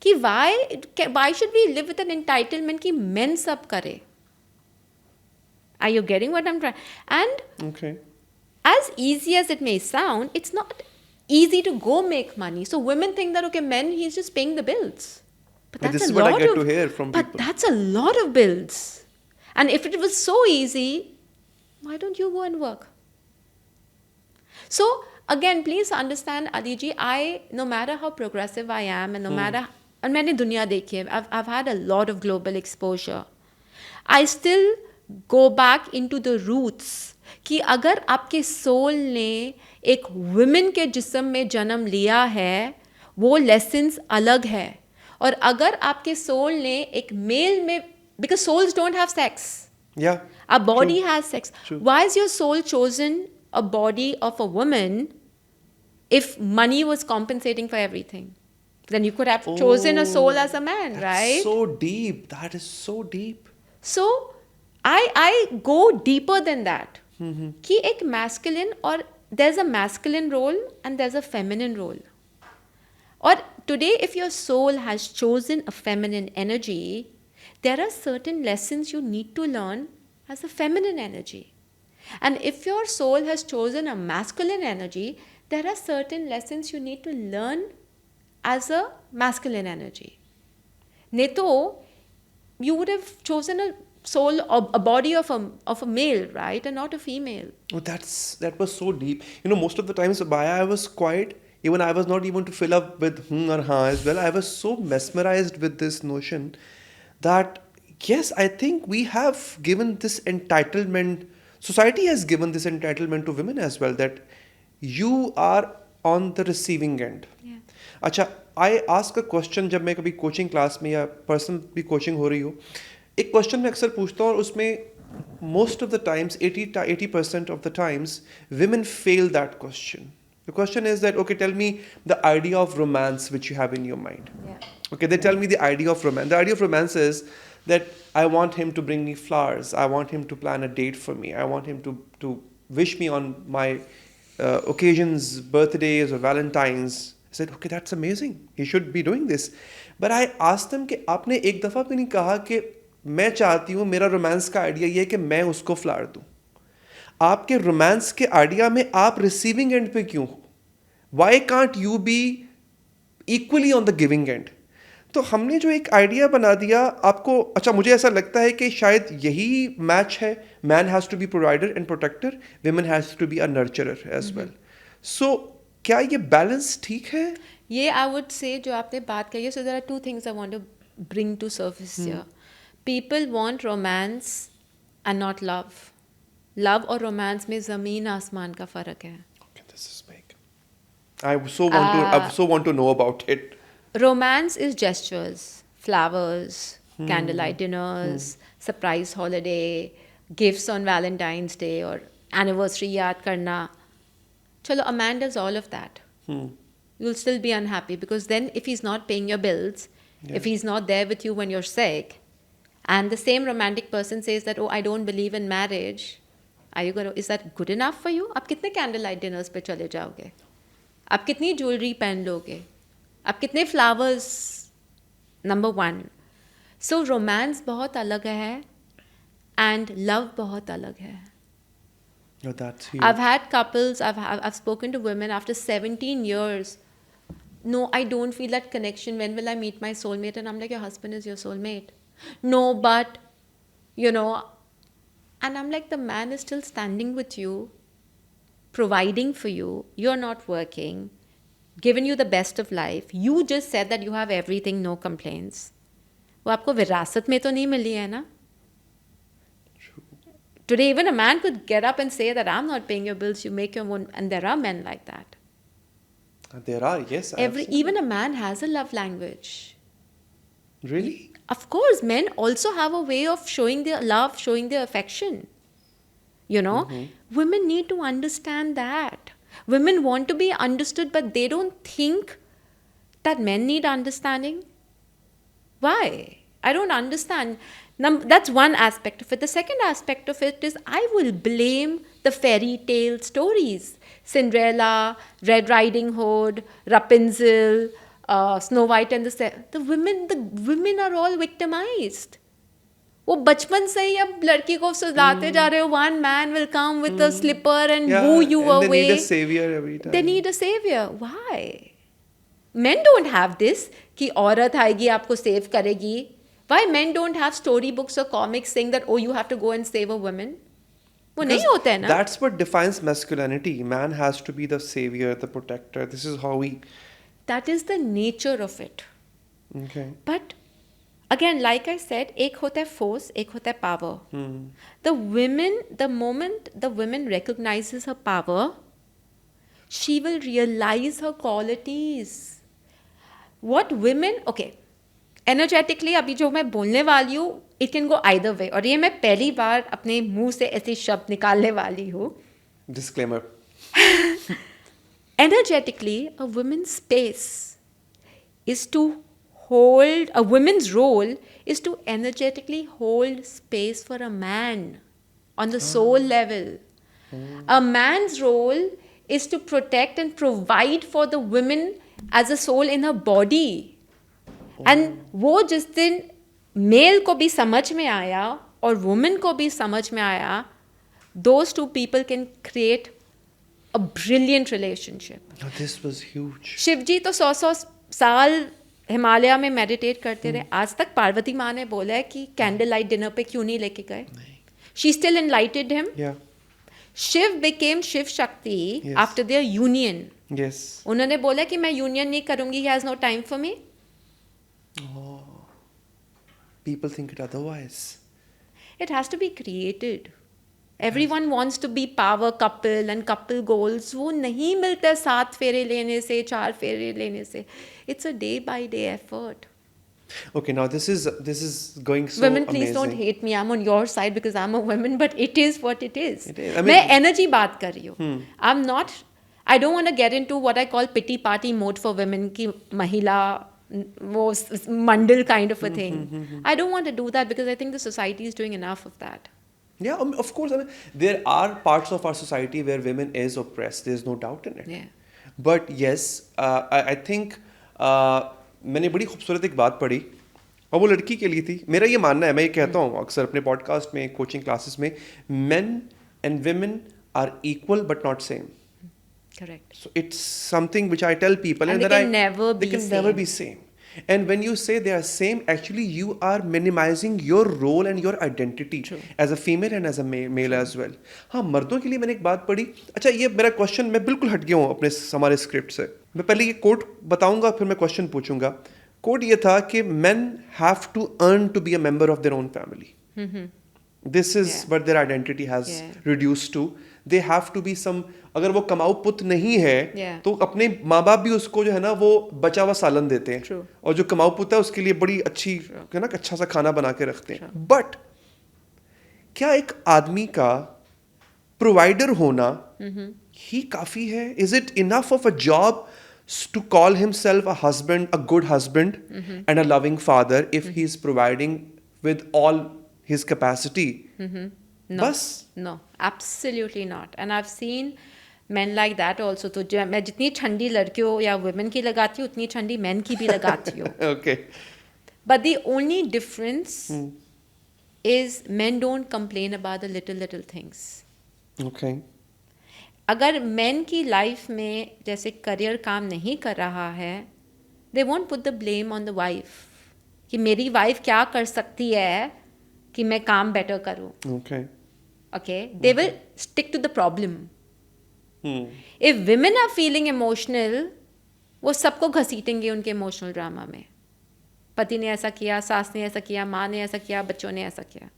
कि why should we live with an entitlement कि men सब करे. Are you getting what I'm trying? And as easy as it may sound, it's not easy to go make money. So women think that, okay, men, he's just paying the bills. But that's this a is lot what I get of, to hear from but people. that's a lot of bills. And if it was so easy, why don't you go and work? So again, please understand, Adiji, no matter how progressive I am, and no matter, and मैंने दुनिया देखी है, I've had a lot of global exposure. I still go back into the roots कि अगर आपके soul ने एक women के जिस्म में जन्म लिया है, वो लेसन्स अलग है. और अगर आपके सोल ने एक मेल में, because souls don't have sex. Yeah. A body has sex. True. Why is your soul chosen a body of a woman if money was compensating for everything? Then you could have chosen a soul as a man, right? So deep. That is so deep. So I go deeper than that. कि एक masculine, और there's a masculine role and there's a feminine role. Or today, if your soul has chosen a feminine energy, there are certain lessons you need to learn as a feminine energy. And if your soul has chosen a masculine energy, there are certain lessons you need to learn as a masculine energy. Neto, you would have chosen a soul, a body of a male, right, and not a female. Oh, that was so deep. Most of the times, Abaya, I was quiet. Even I was not even to fill up with or ha as well. I was so mesmerized with this notion that, yes, I think we have given this entitlement, society has given this entitlement to women as well, that you are on the receiving end. Yeah. अच्छा, I ask a question जब मैं कभी coaching class में या personal भी coaching हो रही हो, एक क्वेश्चन मैं अक्सर पूछता हूँ और उसमें most of the times 80% of the times women fail that question. The question is that, okay, tell me the idea of romance which you have in your mind. Yeah. Okay, they tell me the idea of romance. The idea of romance is that I want him to bring me flowers. I want him to plan a date for me. I want him to wish me on my occasions, birthdays or Valentine's. I said, okay, that's amazing. He should be doing this. But I asked them कि आपने एक दफ़ा भी नहीं कहा कि मैं चाहती हूँ मेरा रोमांस का आइडिया ये है कि मैं उसको फ्लावर दूँ. आपके रोमांस के आइडिया में आप रिसीविंग एंड पे क्यों हो? Why can't you be equally on the giving and? तो हमने जो एक आइडिया बना दिया आपको, अच्छा मुझे ऐसा लगता है कि शायद यही मैच है. Man has to be provider and protector, women has to be a nurturer as well. So क्या ये बैलेंस ठीक है? ये आई वुड से जो आपने बात कही है, so there are two things I want to bring to surface here. People want romance and not love. Love और रोमांस में ज़मीन आसमान का फ़र्क है. Okay, this is big. I so want to know about it. Romance is gestures, flowers, candlelight dinners, surprise holiday, gifts on Valentine's Day or anniversary याद करना. चलो, a man does all of that. You'll still be unhappy because then if he's not paying your bills, if he's not there with you when you're sick, and the same romantic person says that, oh, I don't believe in marriage, is that good enough for you? आप कितने candlelight dinners पे चले जाओगे? आप कितनी jewellery पहन लोगे? आप कितने फ्लावर्स? नंबर 1. सो रोमांस बहुत अलग है एंड लव बहुत अलग है. Oh, that's huge. I've had couples, I've spoken to women after 17 years. No, I don't feel that connection. When will I meet my soulmate? And I'm like, your husband is your soulmate. No, but, and I'm like, the man is still standing with you, providing for you. You're not working, given you the best of life. You just said that you have everything, no complaints. वो आपको विरासत में तो नहीं मिली है ना? Today, even a man could get up and say that I'm not paying your bills, you make your own, and there are men like that. There are, yes. Even a man has a love language. Really? Of course, men also have a way of showing their love, showing their affection. Women need to understand that. Women want to be understood, but they don't think that men need understanding. Why? I don't understand. That's one aspect of it. The second aspect of it is I will blame the fairy tale stories. Cinderella, Red Riding Hood, Rapunzel, Snow White and the women are all victimized. वो बचपन से ही अब लड़की को सुलाते जा रहे हो. One man will come with a slipper and woo you away. They need a savior every time. They need a savior. Why? Men don't have this कि औरत आएगी आपको सेव करेगी. Why men don't have storybooks or comics saying that, oh, you have to go and save a woman? वो नहीं होता है ना. That's what defines masculinity. Man has to be the savior, the protector. This is how we... That is the nature of it. Okay. But again, like I said, एक होता है force, एक होता है power. The moment the woman recognizes her power, she will realize her qualities. What women, okay, energetically अभी जो मैं बोलने वाली हूँ, it can go either way. और ये मैं पहली बार अपने मुंह से ऐसे शब्द निकालने वाली हूँ. Disclaimer. Energetically, a woman's space is to hold, a woman's role is to energetically hold space for a man on the soul level. A man's role is to protect and provide for the woman as a soul in her body. And वो जिस दिन mail को भी समझ में आया और women को भी समझ में आया, those two people can create a brilliant relationship. Oh, this was huge. Shiv जी तो 100 साल हिमालय में मेडिटेट करते रहे. आज तक पार्वती माँ ने बोला है कि कैंडल लाइट डिनर पे क्यों नहीं लेके गए. She still enlightened him. Yeah. Shiv became Shiv Shakti after their union. Yes. उन्होंने बोला कि मैं यूनियन नहीं करूंगी. He has no time for me. Oh. People think it otherwise. It has to be created. Everyone wants to be power couple and couple goals. वो नहीं मिलता 7 फेरे लेने से, 4 फेरे लेने से. It's a day by day effort. Okay, now this is going so Women, amazing. please don't hate me. I'm on your side because I'm a woman, but it is what it is. It is. I mean, मैं energy बात कर रही हूँ. I don't want to get into what I call pity party mode for women ki mahila wo mandal kind of a thing. I don't want to do that because I think the society is doing enough of that. Yeah, of course. I mean, there are parts of our society where women is oppressed. There's no doubt in it. Yeah. But yes, I think मैंने बड़ी खूबसूरत एक बात पढ़ी और वो लड़की के लिए थी. मेरा ये मानना है, मैं ये कहता हूँ अक्सर अपने पॉडकास्ट में, कोचिंग क्लासेस में, men and women are equal but not same. Correct. So it's something which I tell people, And and they that can never they be can never same. be same. And when you say they are same, actually you are minimizing your role and your identity True. as a female and as a male as well. हाँ, मर्दों के लिए मैंने एक बात पढ़ी. अच्छा, ये मेरा क्वेश्चन, मैं बिल्कुल हट गया हूँ अपने हमारे स्क्रिप्ट से. मैं पहले ये कोट बताऊंगा, फिर मैं क्वेश्चन पूछूंगा. कोट ये था कि men have to earn to be a member of their own family. This is what their identity has reduced to. They have to be some, अगर वो कमाऊ पुत नहीं है तो अपने माँ बाप भी उसको जो है ना वो बचा हुआ सालन देते हैं. True. और जो कमाऊ पुत है उसके लिए बड़ी अच्छी है ना अच्छा सा खाना बना के रखते हैं. बट क्या एक आदमी का प्रोवाइडर होना ही काफी है? Is it enough of a job to call himself a husband, a good husband, and a loving father if he is providing with all his capacity? No. बस No, absolutely not. And I've seen men like that also. तो जो मैं जितनी ठंडी लड़कियों या women की लगाती हूँ उतनी ठंडी men की भी लगाती हूँ. okay. But the only difference is men don't complain about the little things. Okay. अगर men की लाइफ में जैसे करियर काम नहीं कर रहा है, they won't put the blame on the wife कि मेरी वाइफ क्या कर सकती है कि मैं काम बेटर करूँ. Okay. Okay, they will stick to the problem. If women are feeling emotional, वो सबको घसीटेंगे उनके इमोशनल ड्रामा में. पति ने ऐसा किया, सास ने ऐसा किया, माँ ने ऐसा किया, बच्चों ने ऐसा किया.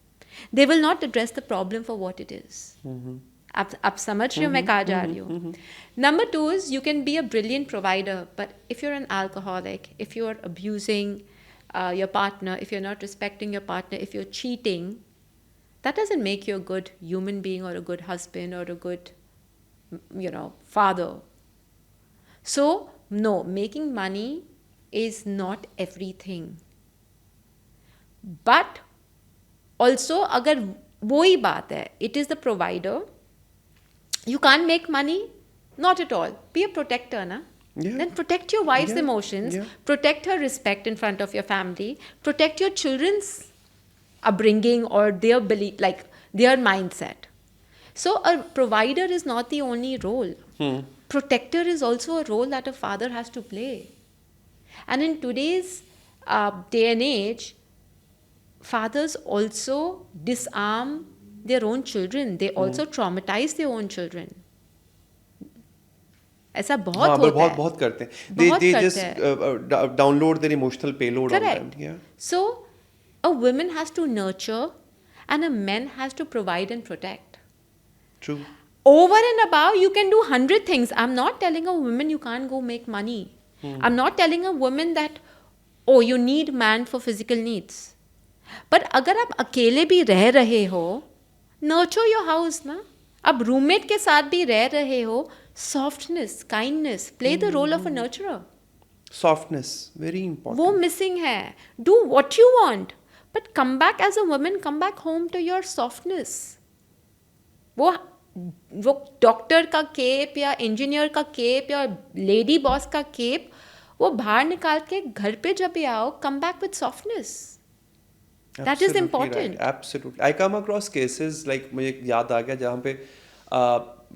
They will not address the problem for what it is. आप समझ रहे हो मैं कहाँ जा रही हूँ. Number 2 is you can be a brilliant provider, but if you're an alcoholic, if you're abusing your partner, if you're not respecting your partner, if you're cheating, that doesn't make you a good human being or a good husband or a good, father. So, no, making money is not everything. But also, अगर वही बात है, it is the provider. You can't make money? Not at all. Be a protector, na? Yeah. Then protect your wife's Yeah. emotions. Yeah. Protect her respect in front of your family. Protect your children's upbringing or their belief, like their mindset. So a provider is not the only role. Protector is also a role that a father has to play. And in today's day and age, fathers also disarm their own children. They also traumatize their own children. ऐसा बहुत होता है. बहुत करते हैं. बहुत They करते just हैं. download their emotional payload on them. Correct. Yeah. So a woman has to nurture and a man has to provide and protect. True. Over and above, you can do 100 things. I'm not telling a woman you can't go make money. I'm not telling a woman that, oh, you need man for physical needs. But अगर आप अकेले भी रह रहे हो, nurture your house ना. अब roommate के साथ भी रह रहे हो, softness, kindness, play the role of a nurturer. Softness, very important. वो मिसिंग है. Do what you want, but come back as a woman, come back home to your softness. वो डॉक्टर का केप या इंजीनियर का cap या lady boss का cap वो बाहर निकाल के घर पे जब भी आओ, come back with softness. That is important. Right. Absolutely. I come across cases like मुझे याद आ गया जहाँ पे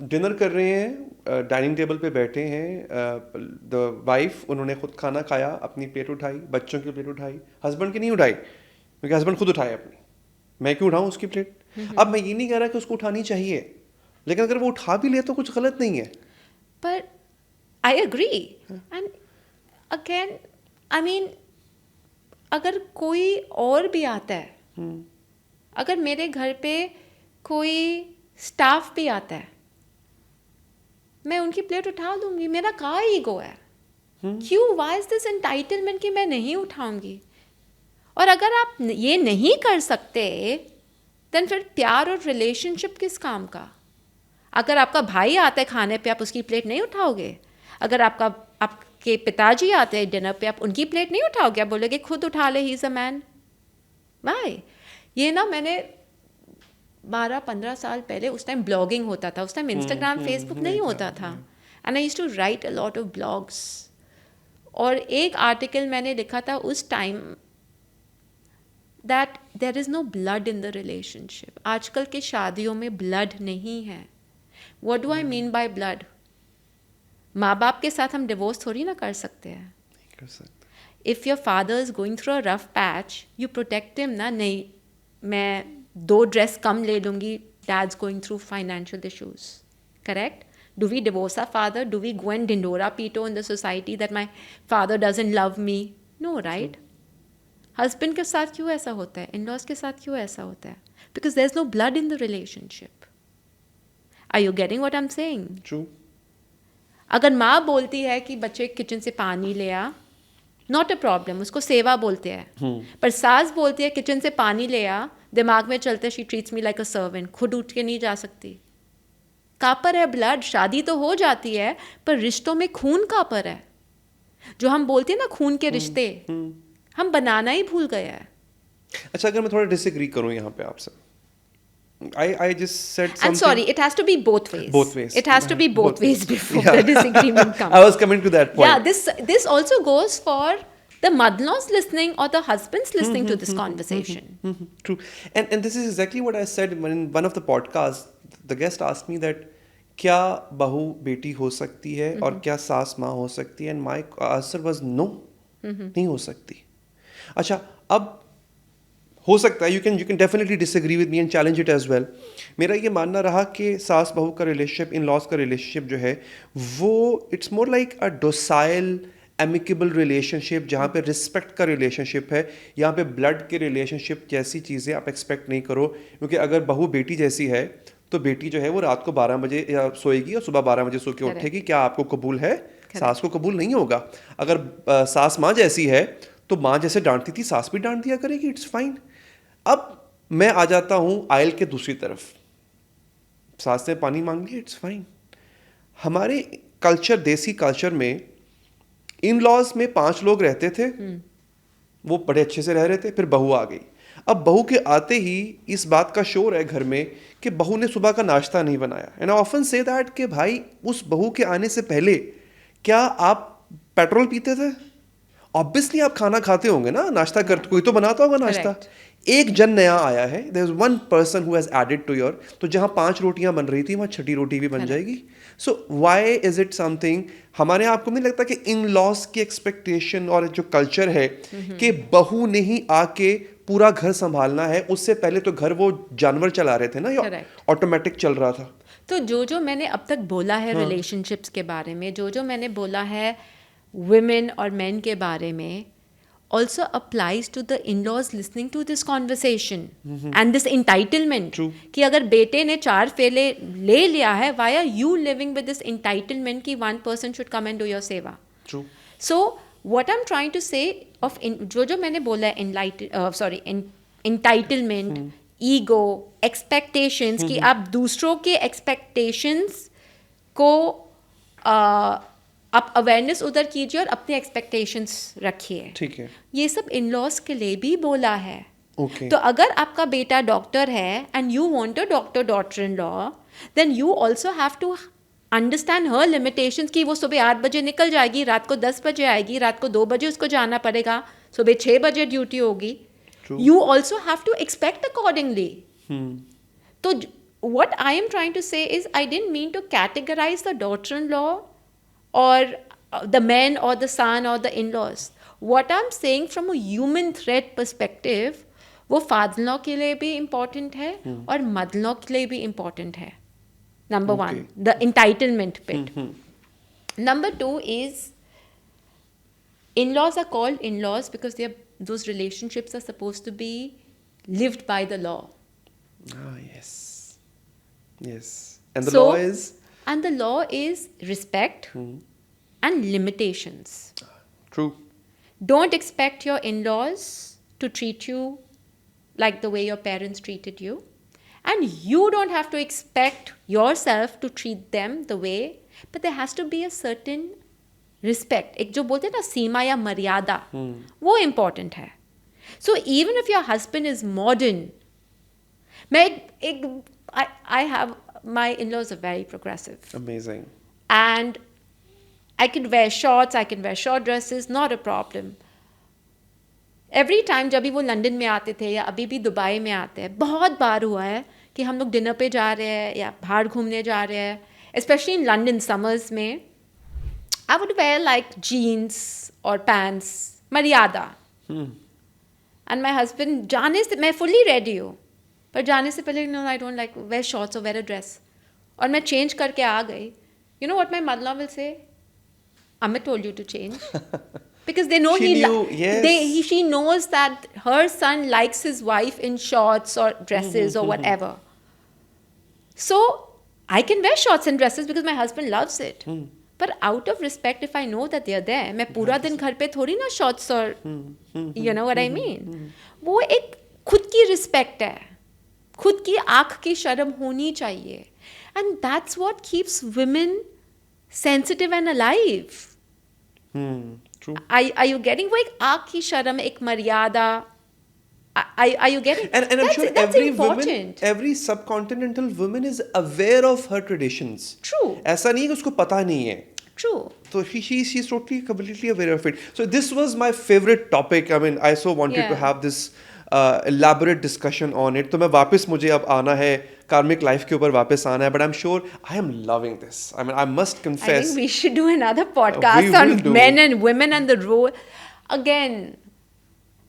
डिनर कर रहे हैं, डाइनिंग टेबल पे बैठे हैं, द वाइफ उन्होंने खुद खाना खाया, अपनी प्लेट उठाई, बच्चों की प्लेट उठाई, हस्बैंड की नहीं उठाई क्योंकि हस्बैंड खुद उठाए अपनी. मैं क्यों उठाऊँ उसकी प्लेट? अब मैं ये नहीं कह रहा कि उसको उठानी चाहिए, लेकिन अगर वो उठा भी ले तो कुछ गलत नहीं है. But I agree. And again, I mean, अगर कोई और भी आता है, अगर मेरे घर पे कोई स्टाफ भी आता है, मैं उनकी प्लेट उठा दूंगी. मेरा क्या ईगो है? क्यों? Why is this entitlement कि मैं नहीं उठाऊंगी? और अगर आप ये नहीं कर सकते, then फिर प्यार और रिलेशनशिप किस काम का? अगर आपका भाई आता है खाने पे, आप उसकी प्लेट नहीं उठाओगे? अगर आपके पिताजी आते हैं डिनर पे, आप उनकी प्लेट नहीं उठाओगे? आप बोलोगे खुद उठा ले, he is a man. Why? ये ना मैंने 12-15 साल पहले, उस टाइम ब्लॉगिंग होता था, उस टाइम इंस्टाग्राम फेसबुक नहीं होता था, and I used to write a lot of blogs. और एक आर्टिकल मैंने लिखा था उस time, that there is no blood in the relationship. आजकल के शादियों में ब्लड नहीं है। What do I mean by blood? माँ बाप के साथ हम डिवोर्स थोड़ी ना कर सकते हैं। नहीं कर सकते। If your father is going through a rough patch, you protect him ना। नहीं, मैं 2 ड्रेस कम ले लूँगी, dad's going through financial issues, correct? Do we divorce our father? Do we go and dindora pito in the society that my father doesn't love me? No, right? Husband के साथ क्यों ऐसा होता है? In-laws के साथ क्यों ऐसा होता है? Because there's no blood in the relationship. Are you getting what I'm saying? True. अगर माँ बोलती है कि बच्चे किचन से पानी ले आ, नॉट अ प्रॉब्लम, उसको सेवा बोलते हैं। पर सास बोलती है किचन से पानी ले आ, दिमाग में चलते she treats me like a servant, खुद उठ के नहीं जा सकती। कहाँ पर है ब्लड? शादी तो हो जाती है, पर रिश्तों में खून कहाँ पर है? जो हम बोलते हैं ना खून के रिश्ते, हम बनाना ही भूल गए हैं। अच्छा, अगर मैं थोड़ा डिसएग्री करूं यहाँ पे आपसे, I just said something. And sorry, it has to be both ways. Both ways. It has to be both ways before Yeah. the disagreement comes. I was coming to that point. Yeah, this also goes for the mother-in-laws listening or the husbands listening to this conversation. True. And this is exactly what I said when in one of the podcasts, the guest asked me that क्या बहू बेटी हो सकती है और क्या सास माँ हो सकती है, and my answer was no, नहीं हो सकती। अच्छा, अब हो सकता है you can definitely disagree with me and challenge it as well. मेरा ये मानना रहा कि सास बहू का रिलेशनशिप, इन लॉज का रिलेशनशिप जो है वो it's more like a docile amicable relationship, जहाँ पे रिस्पेक्ट का रिलेशनशिप है। यहाँ पे ब्लड के रिलेशनशिप जैसी चीज़ें आप एक्सपेक्ट नहीं करो, क्योंकि अगर बहू बेटी जैसी है तो बेटी जो है वो रात को 12 बजे या सोएगी और सुबह 12 बजे सो के उठेगी। क्या आपको कबूल है? सास को कबूल नहीं होगा। अगर सास माँ जैसी है तो माँ जैसे डांटती थी सास भी डांट दिया करेगी, इट्स फाइन। अब मैं आ जाता हूँ आयल के दूसरी तरफ, सास ने पानी मांग लिया, इट्स फाइन। हमारे कल्चर, देसी कल्चर में इन लॉज में 5 लोग रहते थे, वो बड़े अच्छे से रह रहे थे, फिर बहू आ गई। अब बहू के आते ही इस बात का शोर है घर में कि बहू ने सुबह का नाश्ता नहीं बनाया। And I often say that कि भाई उस बहू के आने से पहले क्या आप पेट्रोल पीते थे? ऑब्वियसली आप खाना खाते होंगे ना, नाश्ता कर कोई तो बनाता होगा नाश्ता। एक जन नया आया है, there is one person who has added to your, तो जहां 5 रोटियां बन रही थी वहां 6ठी रोटी भी बन जाएगी। So why is it something, हमारे आपको नहीं लगता कि इन लॉज की एक्सपेक्टेशन और जो कल्चर है कि बहू ने ही आके पूरा घर संभालना है, उससे पहले तो घर वो जानवर चला रहे थे ना, या ऑटोमेटिक चल रहा था। तो जो मैंने अब तक बोला है रिलेशनशिप्स के बारे में, जो मैंने बोला है women और men के बारे में, also applies to the in-laws listening to this conversation and this entitlement. True. कि अगर बेटे ने 4 फेले ले लिया है, why are you living with this entitlement कि one person should come and do your सेवा? True. So what I'm trying to say of जो मैंने बोला है entitlement, ego, expectations, कि आप दूसरों के expectations को आप अवेयरनेस उधर कीजिए और अपने एक्सपेक्टेशंस रखिए। ठीक है, ये सब इन लॉज के लिए भी बोला है। Okay. तो अगर आपका बेटा डॉक्टर है and you want a doctor daughter in law, then you also have to understand her limitations कि वो सुबह 8 बजे निकल जाएगी, रात को 10 बजे आएगी, रात को 2 बजे उसको जाना पड़ेगा, सुबह 6 बजे ड्यूटी होगी। You also have to expect accordingly. तो what I am trying to say is I didn't mean to categorize the daughter-in-law or the men or the son or the in-laws. What I'm saying from a human thread perspective, वो father-in-law के लिए भी important है और mother-in-law के लिए भी important है. Number one, the entitlement bit. Number 2 is in-laws are called in-laws because those relationships are supposed to be lived by the law. Ah, yes. Yes. And the law is? And the law is respect and limitations. True. Don't expect your in-laws to treat you like the way your parents treated you. And you don't have to expect yourself to treat them the way, but there has to be a certain respect. एक जो बोलते हैं ना सीमा या मर्यादा, वो important है. So even if your husband is modern, I have, my in-laws are very progressive. Amazing. And I can wear shorts, I can wear short dresses, not a problem. Every time जब भी वो London में आते थे या अभी भी Dubai में आते हैं, बहुत बार हुआ है कि हम लोग डिनर पे जा रहे हैं या बाहर घूमने जा रहे हैं, स्पेशली इन लंदन समर्स में, I would wear like jeans और पैंट्स, मर्यादा. एंड माई हस्बैंड जाने से, मैं फुल्ली रेडी हूँ, पर जाने से पहले no I don't like wear shorts और वेयर अ ड्रेस, और मैं चेंज करके आ गई. You know what my mother will say, Amit told you to change. Because they know she knows that her son likes his wife in shorts or dresses or whatever. So I can wear shorts and dresses because my husband loves it. But out of respect, if I know that they're there, मैं पूरा दिन घर पे थोड़ी ना shorts और you know what I mean. वो एक खुद की respect है, खुद की आँख की शर्म होनी चाहिए. And that's what keeps women sensitive and alive. True. Are you getting? वो एक आँख की शर्म, एक मर्यादा. Are you getting? And I'm sure that's every important. woman, every subcontinental woman is aware of her traditions. True. ऐसा नहीं कि उसको पता नहीं है. True. So she's totally completely aware of it. So this was my favorite topic. I mean, I so wanted to have this elaborate discussion on it. तो मैं वापस, मुझे अब आना है कार्मिक लाइफ के ऊपर वापस आना है. But I'm sure I am loving this. I mean, I must confess. I think we should do another podcast on men and women and the role. Again,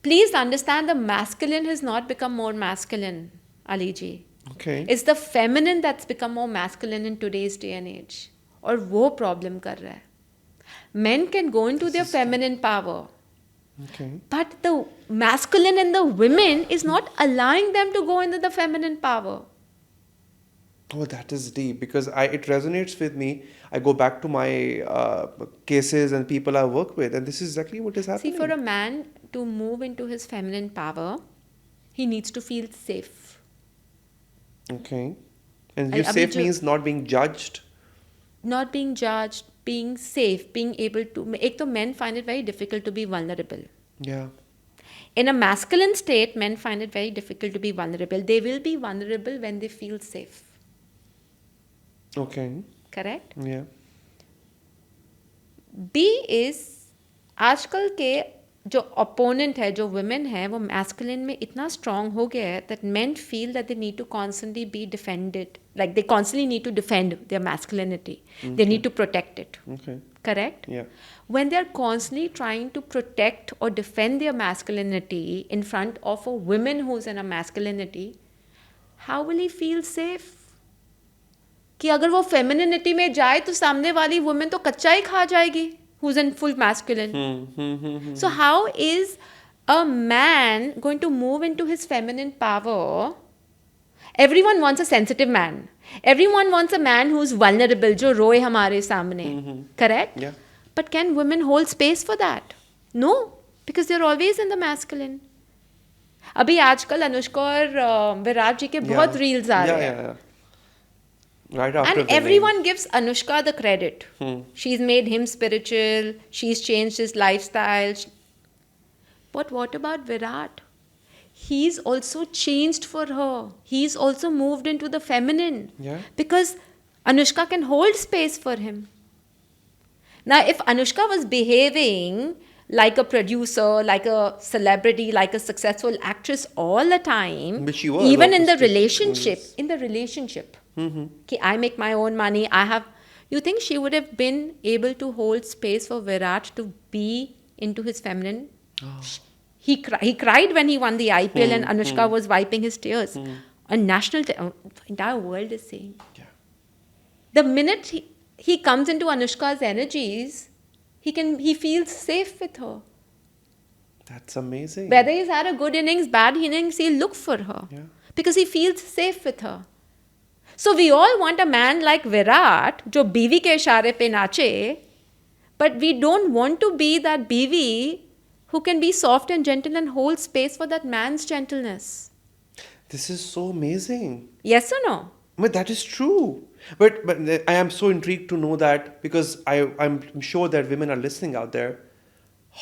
please understand the masculine has not become more masculine, Ali ji. Okay. It's the feminine that's become more masculine in today's day and age. और वो problem कर रहा है. Men can go into their feminine power. Okay. But the masculine in the women is not allowing them to go into the feminine power. Oh, that is deep, because it resonates with me. I go back to my cases and people I work with, and this is exactly what is happening. See, for a man to move into his feminine power, he needs to feel safe. Okay. And your safe means not being judged? Not being judged, being safe, being able to... एक तो men find it very difficult to be vulnerable. Yeah. In a masculine state, men find it very difficult to be vulnerable. They will be vulnerable when they feel safe. Okay. Correct? Yeah. B is, आजकल के जो opponent है, जो women है, वो masculine में इतना strong हो गया है that men feel that they need to constantly be defended. Like they constantly need to defend their masculinity. Okay. They need to protect it. Okay. Correct? Yeah. When they are constantly trying to protect or defend their masculinity in front of a woman who's in a masculinity, how will he feel safe? कि अगर वो femininity में जाए तो सामने वाली women तो कच्चा ही खा जाएगी, who's in full masculine. So how is a man going to move into his feminine power? Everyone wants a sensitive man. Everyone wants a man who's vulnerable, जो रोए हमारे सामने. Correct? Yeah. But can women hold space for that? No, because they're always in the masculine. अभी आजकल अनुष्का और विराट जी के बहुत reels आ रहे हैं. Yeah. Right after and everyone gives Anushka the credit. She's made him spiritual. She's changed his lifestyle. But what about Virat? He's also changed for her. He's also moved into the feminine. Yeah. Because Anushka can hold space for him. Now, if Anushka was behaving like a producer, like a celebrity, like a successful actress all the time, which she was, even in the obviously. relationship, कि I make my own money, I have... You think she would have been able to hold space for Virat to be into his feminine? Oh. He cried when he won the IPL and Anushka was wiping his tears. On national... entire world is saying. Yeah. The minute he comes into Anushka's energies, he feels safe with her. That's amazing. Whether he's had a good innings, bad innings, he'll look for her. Yeah. Because he feels safe with her. So we all want a man like Virat, जो बीवी के इशारे पे नाचे, but we don't want to be that बीवी who can be soft and gentle and hold space for that man's gentleness. This is so amazing. Yes or no? But that is true. But I am so intrigued to know that because I'm sure that women are listening out there.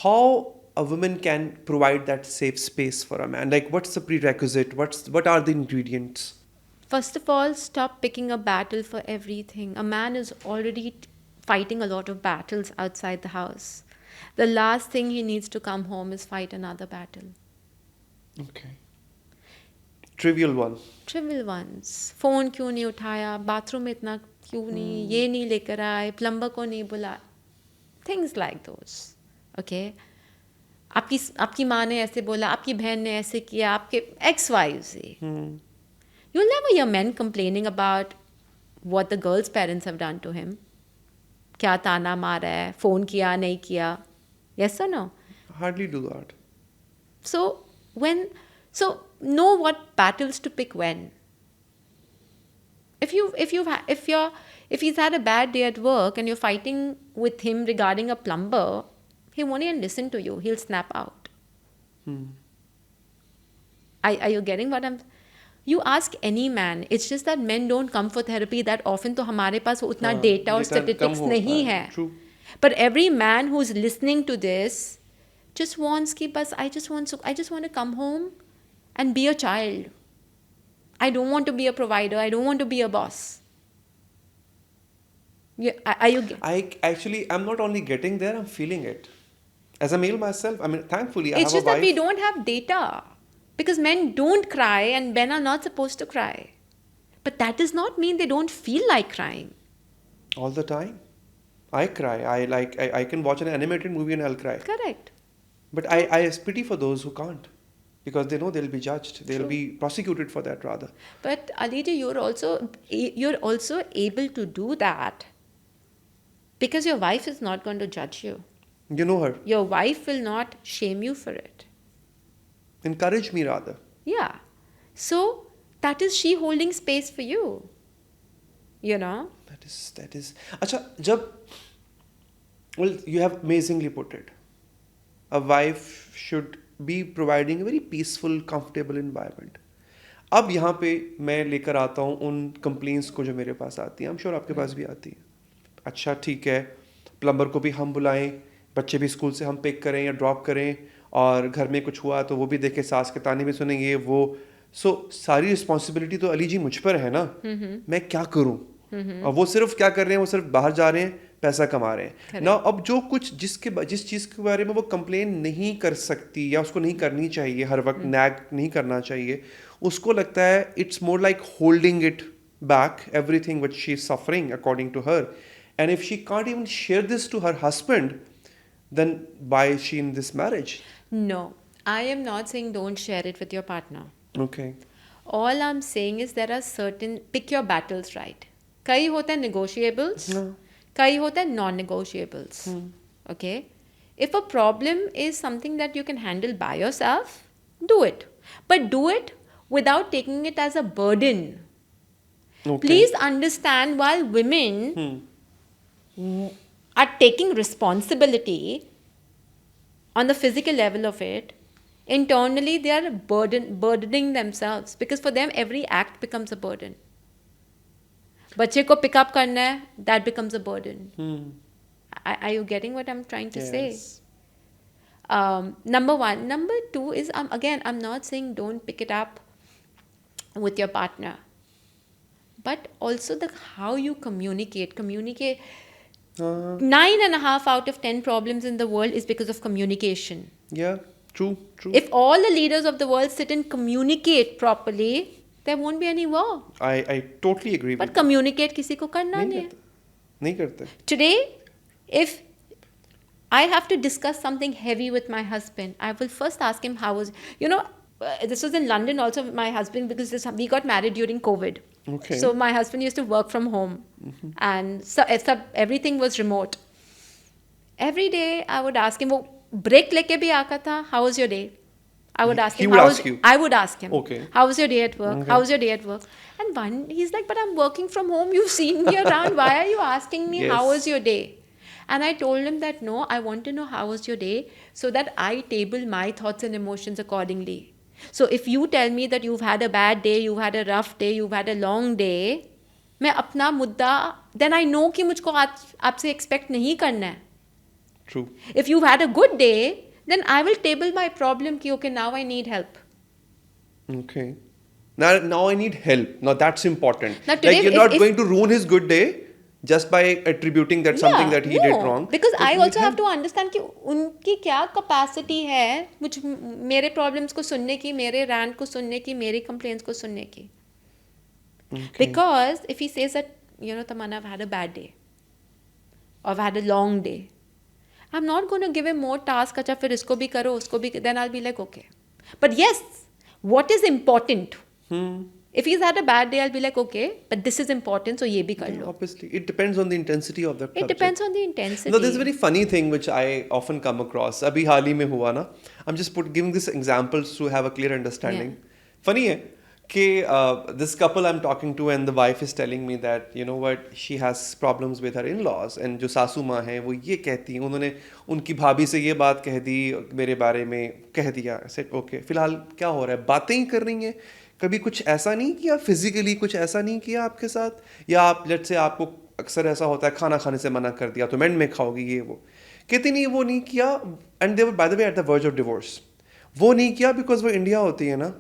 How a woman can provide that safe space for a man? Like, what's the prerequisite? What are the ingredients? First of all, stop picking a battle for everything. A man is already fighting a lot of battles outside the house. The last thing he needs to come home is fight another battle. Okay. Trivial one. Trivial ones. Phone क्यों नहीं उठाया, bathroom में इतना क्यों नहीं, ये नहीं लेकर आए, प्लम्बर को नहीं बुला. Things like those. Okay. आपकी आपकी माँ ने ऐसे बोला, आपकी बहन ने ऐसे किया, आपके XYZ. You'll never hear men complaining about what the girl's parents have done to him. क्या ताना मारा है, फोन किया नहीं किया. Yes or no? Hardly do that. So know what battles to pick when. If he's had a bad day at work and you're fighting with him regarding a plumber, he won't even listen to you. He'll snap out. Are you getting what I'm? You ask any man. It's just that men don't come for therapy that often. तो हमारे पास उतना data और statistics नहीं है. True. But every man who's listening to this just wants कि बस I just want to come home and be a child. I don't want to be a provider. I don't want to be a boss. Are you? I'm not only getting there, I'm feeling it. As a male myself, I mean, thankfully, I have It's a just that we wife. don't have data. Because men don't cry and men are not supposed to cry. But that does not mean they don't feel like crying. All the time. I cry. I can watch an animated movie and I'll cry. Correct. But I pity for those who can't. Because they know they'll be judged. They'll True. be prosecuted for that rather. But Aliji, you're also able to do that because your wife is not going to judge you. You know her. Your wife will not shame you for it. Encourage me rather. Yeah. So that is she holding space for you. You know? That is. Acha, well, you have amazingly put it. A wife should be providing a very peaceful, comfortable environment. अब यहाँ पे मैं लेकर आता हूँ उन complaints को जो मेरे पास आती हैं. I'm sure आपके पास भी आती हैं. अच्छा ठीक है, प्लम्बर को भी हम बुलाएं, बच्चे भी स्कूल से हम पिक करें या ड्रॉप करें, और घर में कुछ हुआ तो वो भी देखे, सास के ताने भी सुनेंगे वो. सारी रिस्पॉन्सिबिलिटी तो अली जी मुझ पर है ना. मैं क्या करूँ? और वो सिर्फ क्या कर रहे हैं, वो सिर्फ बाहर जा रहे हैं, पैसा कमा रहे हैं ना. अब जो कुछ जिस चीज़ के बारे में वो कंप्लेन नहीं कर सकती या उसको नहीं करनी चाहिए, हर वक्त नैग नहीं करना चाहिए, उसको लगता है it's more like holding it back everything which she is suffering according to her. And if she can't even share this to her husband, then why is she in this marriage? No. I am not saying don't share it with your partner. Okay. All I'm saying is there are certain, pick your battles right. कई होते हैं negotiables, कई होते हैं non-negotiables. Okay? If a problem is something that you can handle by yourself, do it. But do it without taking it as a burden. Okay. Please understand, while women are taking responsibility on the physical level of it, internally they are burdening themselves, because for them every act becomes a burden. बच्चे को pick up करना है, that becomes a burden. Are you getting what I'm trying to say? Number one. Number two is, I'm not saying don't pick it up with your partner. But also how you communicate. 9.5 out of 10 problems in the world is because of communication. Yeah, true. If all the leaders of the world sit and communicate properly, there won't be any war. I totally agree But with communicate किसी को करना नहीं है. नहीं करते. Today, if I have to discuss something heavy with my husband, I will first ask him how was, this was in London also, my husband, because we got married during COVID. Okay. So my husband used to work from home, and so everything was remote. Every day I would ask him, वो break लेके भी आता था, how was your day? I would ask him. He would ask you. I would ask him. Okay. How was your day at work? Okay. How was your day at work? And he's like, but I'm working from home. You've seen me around. Why are you asking me how was your day? And I told him that no, I want to know how was your day so that I table my thoughts and emotions accordingly. So if you tell me that you've had a bad day, you've had a rough day, you've had a long day, मैं अपना मुद्दा, then I know कि मुझको आपसे expect नहीं करना है. True. If you've had a good day, then I will table my problem कि okay, now I need help. Okay. Now I need help. Now that's important. Now today, like you're not going to ruin his good day just by attributing that something that he did wrong. Because But I you also need have to understand कि उनकी क्या capacity है मेरे problems को सुनने की, मेरे rant को सुनने की, मेरी complaints को सुनने की. Okay. Because if he says that, you know, Tamanna, I've had a bad day, or I've had a long day, I'm not going to give him more task. अच्छा फिर इसको भी करो, उसको भी, then I'll be like, okay. But yes, what is important? If he's had a bad day, I'll be like, okay, but this is important, so ये भी कर लो. Obviously, it depends on the intensity of the It depends on the intensity. No, there's a very funny thing which I often come across. अभी हाल ही में हुआ ना. I'm just giving this examples to have a clear understanding. Funny है कि this couple I'm talking to and the wife is telling me that you know what, she has problems with her in-laws and जो सासू माँ हैं वो ये कहती हैं, उन्होंने उनकी भाभी से ये बात कह दी मेरे बारे में, कह दिया. I said okay, फिलहाल क्या हो रहा है, बातें ही कर रही हैं, कभी कुछ ऐसा नहीं किया, फिजिकली कुछ ऐसा नहीं किया आपके साथ, या आप लेट्स से आपको अक्सर ऐसा होता है खाना खाने से मना कर दिया तो एंड में खाओगी ये वो, कहती नहीं वो नहीं किया. And they were by the way at the verge of divorce. वो नहीं किया बिकॉज वो इंडिया होती है ना.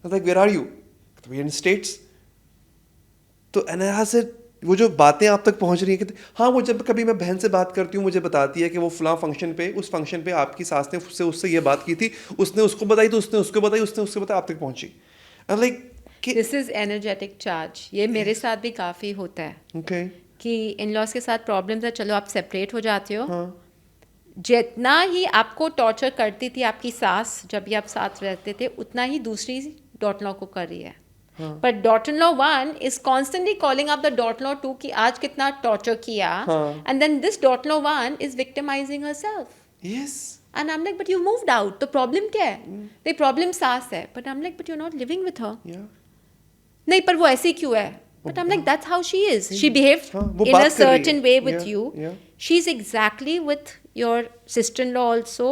Like where are you, we in States. तो एंड से वो जो बातें आप तक पहुंच रही हैं कि हाँ, वो जब कभी मैं बहन से बात करती हूँ मुझे बताती है कि वो फलां फंक्शन पे, उस फंक्शन पे आपकी सास ने उससे ये बात की थी, उसने उसको बताई तो उसने उसको बताई, उसने उसको बताया, आप तक पहुंची. Like this is energetic charge. ये मेरे साथ भी काफ़ी होता है. Okay. कि इन लॉज के साथ प्रॉब्लम्स है, चलो आप सेपरेट हो जाते हो. हाँ. जितना ही आपको टॉर्चर करती थी आपकी सास जब भी आप साथ रहते थे, उतना ही दूसरी डॉटर लॉ को कर रही है. But daughter-in-law 1 is constantly calling up the daughter-in-law 2 कि आज कितना torture किया. And then this daughter-in-law 1 is victimizing herself. Yes. And I'm like, but you moved out. तो problem क्या है? The problem सास है. But I'm like, but you're not living with her. Yeah. नहीं, पर वो ऐसी क्यों है? But I'm like, that's how she is. She behaved वो in बात a कर रही certain है. way with Yeah, you. yeah. She's exactly with your sister-in-law also.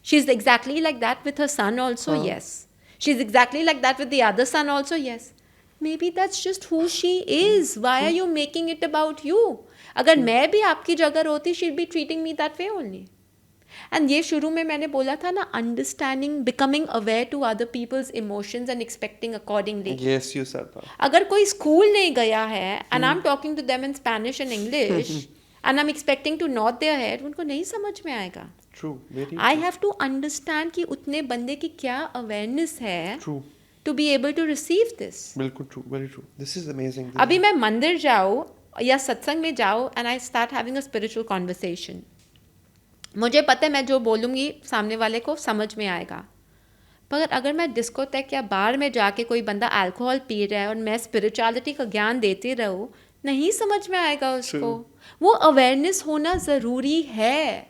She's exactly like that with her son also. Yes. She's exactly like that with the other son also. Yes. Maybe that's just who she is. Why are you making it about you? अगर मैं भी आपकी जगह होती, she'd be treating me that way only. And ये शुरू में मैंने बोला था ना, understanding, becoming aware to other people's emotions and expecting accordingly. Yes, you said that. अगर कोई स्कूल नहीं गया है and I'm talking to them in Spanish and English and I'm expecting to nod their head, उनको नहीं समझ में आएगा. True. Very I have to understand कि उतने बंदे की क्या awareness है true. to be able to receive this. बिल्कुल true. Very true. This is amazing. अभी मैं मंदिर जाऊँ या सत्संग में जाऊँ and I start having a spiritual conversation. मुझे पता है मैं जो बोलूँगी सामने वाले को समझ में आएगा. पर अगर मैं डिस्कोटेक या बार में जाके कोई बंदा अल्कोहल पी रहा है और मैं स्पिरिचुअलिटी का ज्ञान देती रहूँ, नहीं समझ में आएगा उसको. वो अवेयरनेस होना ज़रूरी है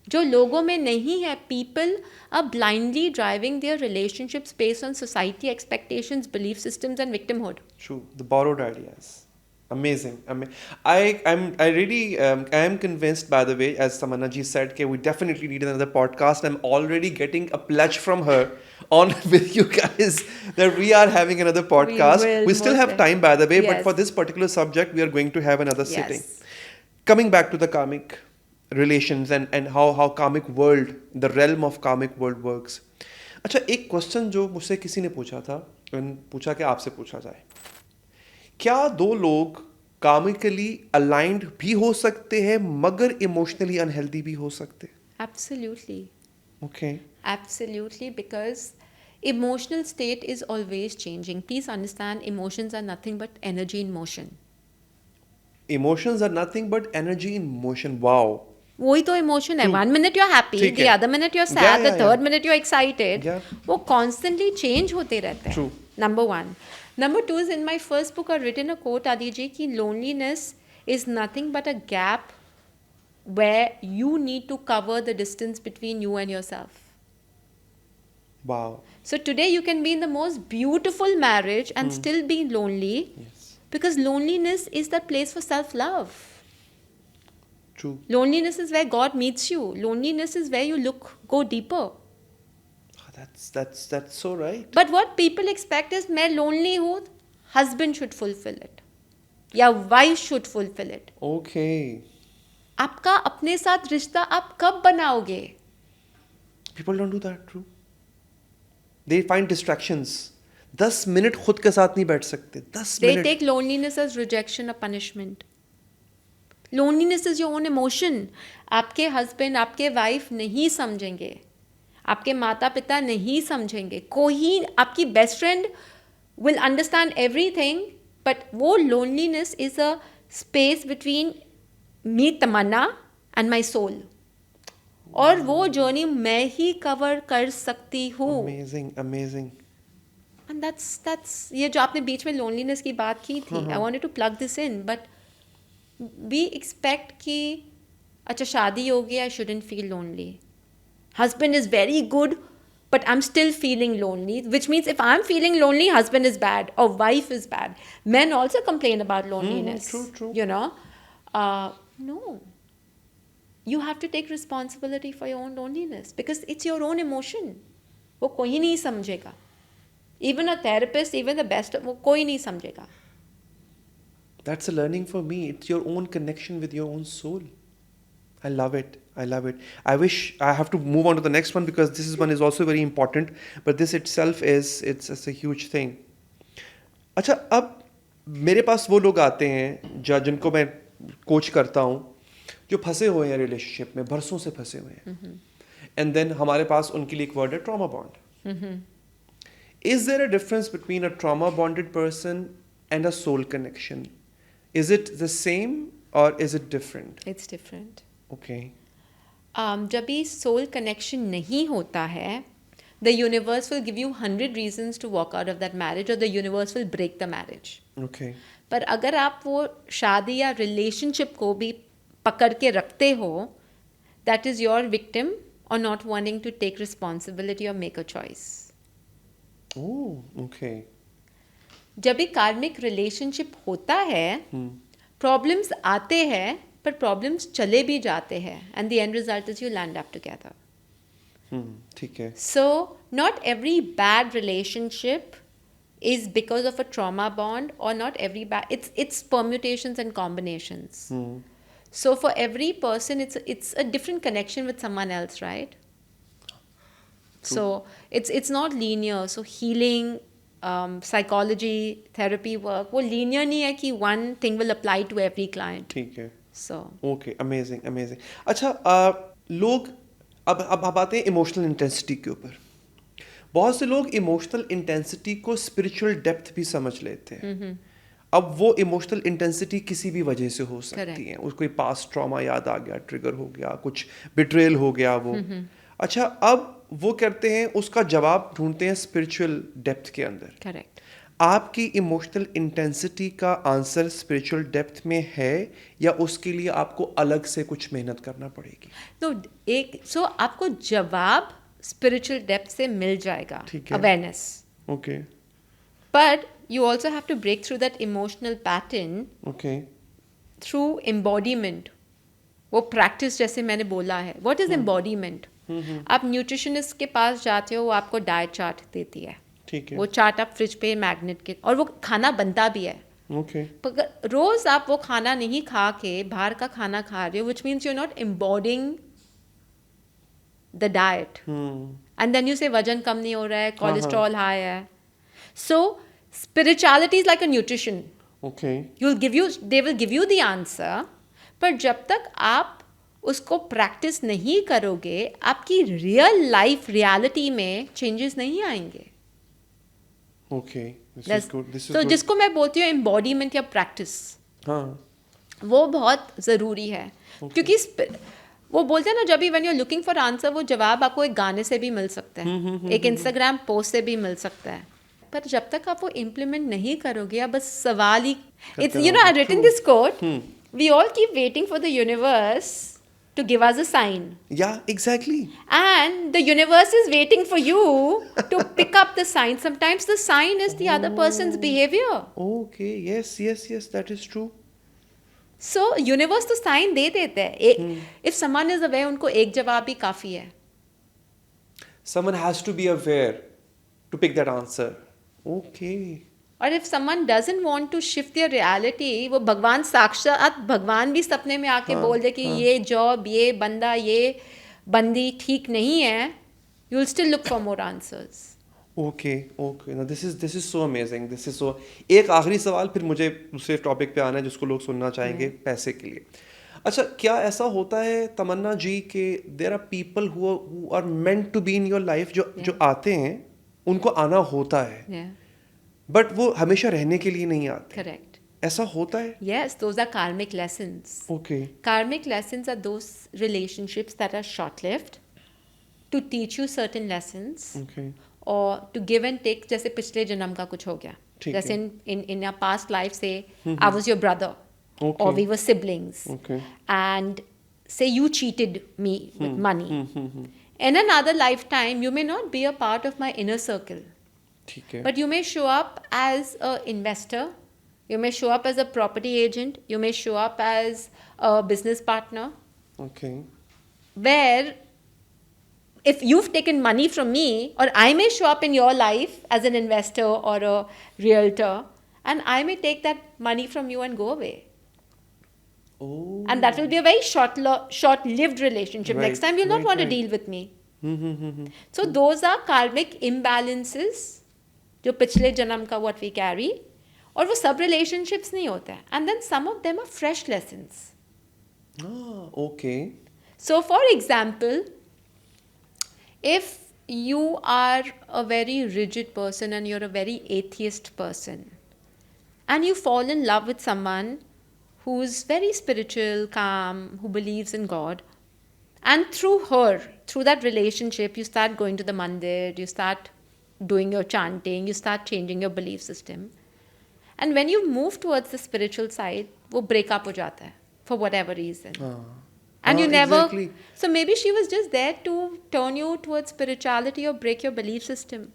जो लोगों में नहीं है. People are blindly driving their relationships based on society expectations, belief systems and victimhood. True. The borrowed ideas. Amazing. I am convinced, by the way, as Tamanna ji said, that we definitely need another podcast. I'm already getting a pledge from her on with you guys that we are having another podcast. We still have time, by the way, but for this particular subject, we are going to have another sitting. Coming back to the karmic relations and how karmic world, the realm of karmic world works. अच्छा, एक question जो मुझसे किसी ने पूछा था, पूछा कि आपसे पूछा जाए, क्या दो लोग कार्मिकली अलाइंड भी हो सकते हैं मगर इमोशनली अनहेल्दी भी हो सकते हैं? Absolutely. Okay. Absolutely, because emotional state is always changing. Please understand, emotions are nothing but energy in motion. Emotions are nothing but energy in motion. Wow. वही तो इमोशन है. 1 minute you're happy, ठीक the है. other minute you're sad, the third minute you're excited. Yeah. वो constantly change होते रहते हैं. True. Number 1. Number 2 is in my first book I've written a quote, Adi ji, कि loneliness is nothing but a gap where you need to cover the distance between you and yourself. Wow. So today you can be in the most beautiful marriage and still be lonely. Yes. Because loneliness is the place for self-love. True. Loneliness is where God meets you. Loneliness is where you go deeper. That's That's so right. But what people expect is मैं lonely हूँ, husband should fulfill it या wife should fulfill it. Okay. आपका अपने साथ रिश्ता आप कब बनाओगे? People don't do that, true. They find distractions. 10 minute खुद के साथ नहीं बैठ सकते. 10 They minute. take loneliness as rejection or punishment. Loneliness is your own emotion. आपके हस्बैंड, आपके वाइफ नहीं समझेंगे, आपके माता पिता नहीं समझेंगे, कोई आपकी best friend will understand everything, but वो loneliness is a space between me Tamanna and my soul, और वो जर्नी मैं ही कवर कर सकती हूँ. Amazing, amazing. And that's ये जो आपने बीच में लोनलीनेस की बात की थी, I wanted to plug this in, but we expect कि अच्छा शादी हो गया, I shouldn't feel lonely. Husband is very good but I'm still feeling lonely, which means if I'm feeling lonely, husband is bad or wife is bad. Men also complain about loneliness. True. You know, no. You have to take responsibility for your own loneliness because it's your own emotion. वो कोई नहीं समझेगा. Even a therapist, even the best, वो कोई नहीं समझेगा. That's a learning for me. It's your own connection with your own soul. I love it. I wish I have to move on to the next one because this one is also very important. But this itself it's a huge thing. अच्छा, अब मेरे पास वो लोग आते हैं जिनको मैं coach करता हूँ जो फंसे हुए हैं रिलेशनशिप में, बरसों से फंसे हुए हैं. एंड देन हमारे पास उनके लिए एक वर्ड है trauma bond. Is there a difference between a trauma bonded person and a soul connection? Is it the same or is it different? It's different. Okay. जब भी सोल कनेक्शन नहीं होता है, the universe will give you 100 reasons to walk out of that marriage, or the universe will break the marriage. Okay. पर अगर आप वो शादी या रिलेशनशिप को भी पकड़ के रखते हो, that is your victim or not wanting to take responsibility or make a choice. Oh, okay. जब भी कार्मिक रिलेशनशिप होता है, प्रॉब्लम्स आते हैं, पर प्रॉब्लम्स चले भी जाते हैं, and the end result is you land up together. ठीक है. So, not every bad relationship is because of a trauma bond, or not every bad. It's permutations and combinations. So for every person, it's a different connection with someone else, right? True. So it's not linear. So healing, psychology, therapy work, वो linear नहीं है कि one thing will apply to every client. ठीक है. So okay, amazing. अच्छा, लोग अब आते हैं इमोशनल इंटेंसिटी के ऊपर. बहुत से लोग इमोशनल इंटेंसिटी को स्पिरिचुअल डेप्थ भी समझ लेते हैं. अब वो इमोशनल इंटेंसिटी किसी भी वजह से हो सकती है. उसको कोई पास्ट ट्रॉमा याद आ गया, ट्रिगर हो गया, कुछ बिट्रेयल हो गया वो. अच्छा, अब वो करते हैं, उसका जवाब ढूंढते हैं स्पिरिचुअल डेप्थ के अंदर. correct. आपकी इमोशनल इंटेंसिटी का आंसर स्पिरिचुअल डेप्थ में है या उसके लिए आपको अलग से कुछ मेहनत करना पड़ेगी? तो आपको जवाब स्पिरिचुअल डेप्थ से मिल जाएगा, ठीक है. Awareness. Okay. But you also have to break through that emotional pattern okay. Through embodiment. वो प्रैक्टिस जैसे मैंने बोला है. What is embodiment? आप न्यूट्रिशनिस्ट के पास जाते हो, वो आपको डाइट चार्ट देती है. ठीक है. वो चार्ट आप फ्रिज पे मैग्नेट के, और वो खाना बनता भी है. ओके. रोज आप वो खाना नहीं खा के बाहर का खाना खा रहे हो, which means you are not embodying the diet. And then you say वजन कम नहीं हो रहा है, कोलेस्ट्रॉल हाई है. So spirituality is like a nutrition. Okay. They will give you the answer, पर जब तक आप उसको प्रैक्टिस नहीं करोगे, आपकी रियल लाइफ रियलिटी में चेंजेस नहीं आएंगे. ओके. This is good. तो जिसको मैं बोलती हूँ एम्बॉडीमेंट या प्रैक्टिस, हाँ, वो बहुत ज़रूरी है. क्योंकि वो बोलते हैं ना, जब भी when you are looking for answer, वो जवाब आपको एक गाने से भी मिल सकता है, एक इंस्टाग्राम पोस्ट से भी मिल सकता है, पर जब तक आप वो इम्प्लीमेंट नहीं करोगे, या बस सवाल ही. It's you know, I written this quote, we all keep waiting for the universe to give us a sign. Yeah, exactly. And the universe is waiting for you to pick up the sign. Sometimes the sign is the other person's behavior. Okay, yes, that is true. So universe तो sign दे देते हैं. If someone is aware, उनको एक जवाब भी काफी है. Someone has to be aware to pick that answer. Okay. और if someone doesn't want to shift their reality, वो भगवान साक्षात भगवान भी सपने में आके हाँ, बोल दे कि हाँ. ये जॉब, ये बंदा, ये बंदी ठीक नहीं है, you will still look for more answers. Okay okay ना this is so amazing this is so एक आखिरी सवाल फिर मुझे दूसरे टॉपिक पे आना है जिसको लोग सुनना चाहेंगे पैसे के लिए अच्छा क्या ऐसा होता है तमन्ना जी कि there are people who are meant to be in your life जो आते हैं उनको आना होता है Yeah, बट वो हमेशा रहने के लिए नहीं आते correct. ऐसा होता है Yes, those are karmic lessons. Okay Karmic lessons are those relationships that are short-lived to teach you certain lessons. Okay और टू गिव एंड टेक जैसे पिछले जन्म का कुछ हो गया ठीक जैसे है। इन अ पास्ट लाइफ से I was your brother Okay. और we were siblings Okay. And say you cheated me with money in another lifetime you may not be a part of my inner circle ठीक है but you may show up as a investor, you may show up as a property agent, you may show up as a business partner okay where if you've taken money from me or I may show up in your life as an investor or a realtor and I may take that money from you and go away oh and that will be a very short-lived relationship. Right, Next time you'll not right, want to right. deal with me. So those are karmic imbalances जो पिछले जन्म का what we carry और वो सब relationships नहीं होते हैं and then some of them are fresh lessons. Okay So, for example, if you are a very rigid person and you're a very atheist person, and you fall in love with someone who's very spiritual, calm, who believes in God, and through that relationship, you start going to the mandir, you start doing your chanting, you start changing your belief system. And when you move towards the spiritual side, वो break up हो जाता है for whatever reason. And you never. exactly. So maybe she was just there to turn you towards spirituality or break your belief system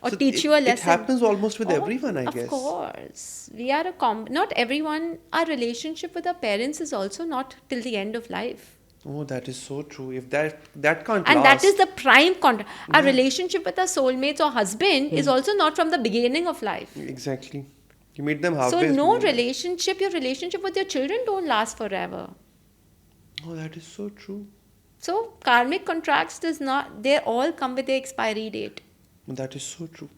or So teach you a lesson. It happens almost with Oh, everyone, I guess. Of course. We are not everyone, our relationship with our parents is also not till the end of life. Oh, that is so true. If that can't And last. that is the prime contract. Our relationship with our soulmates or husband is also not from the beginning of life. Exactly. You meet them So halfway. no through. relationship, your relationship with your children don't last forever. Oh, that is so true. So karmic contracts they all come with the expiry date. That is so true.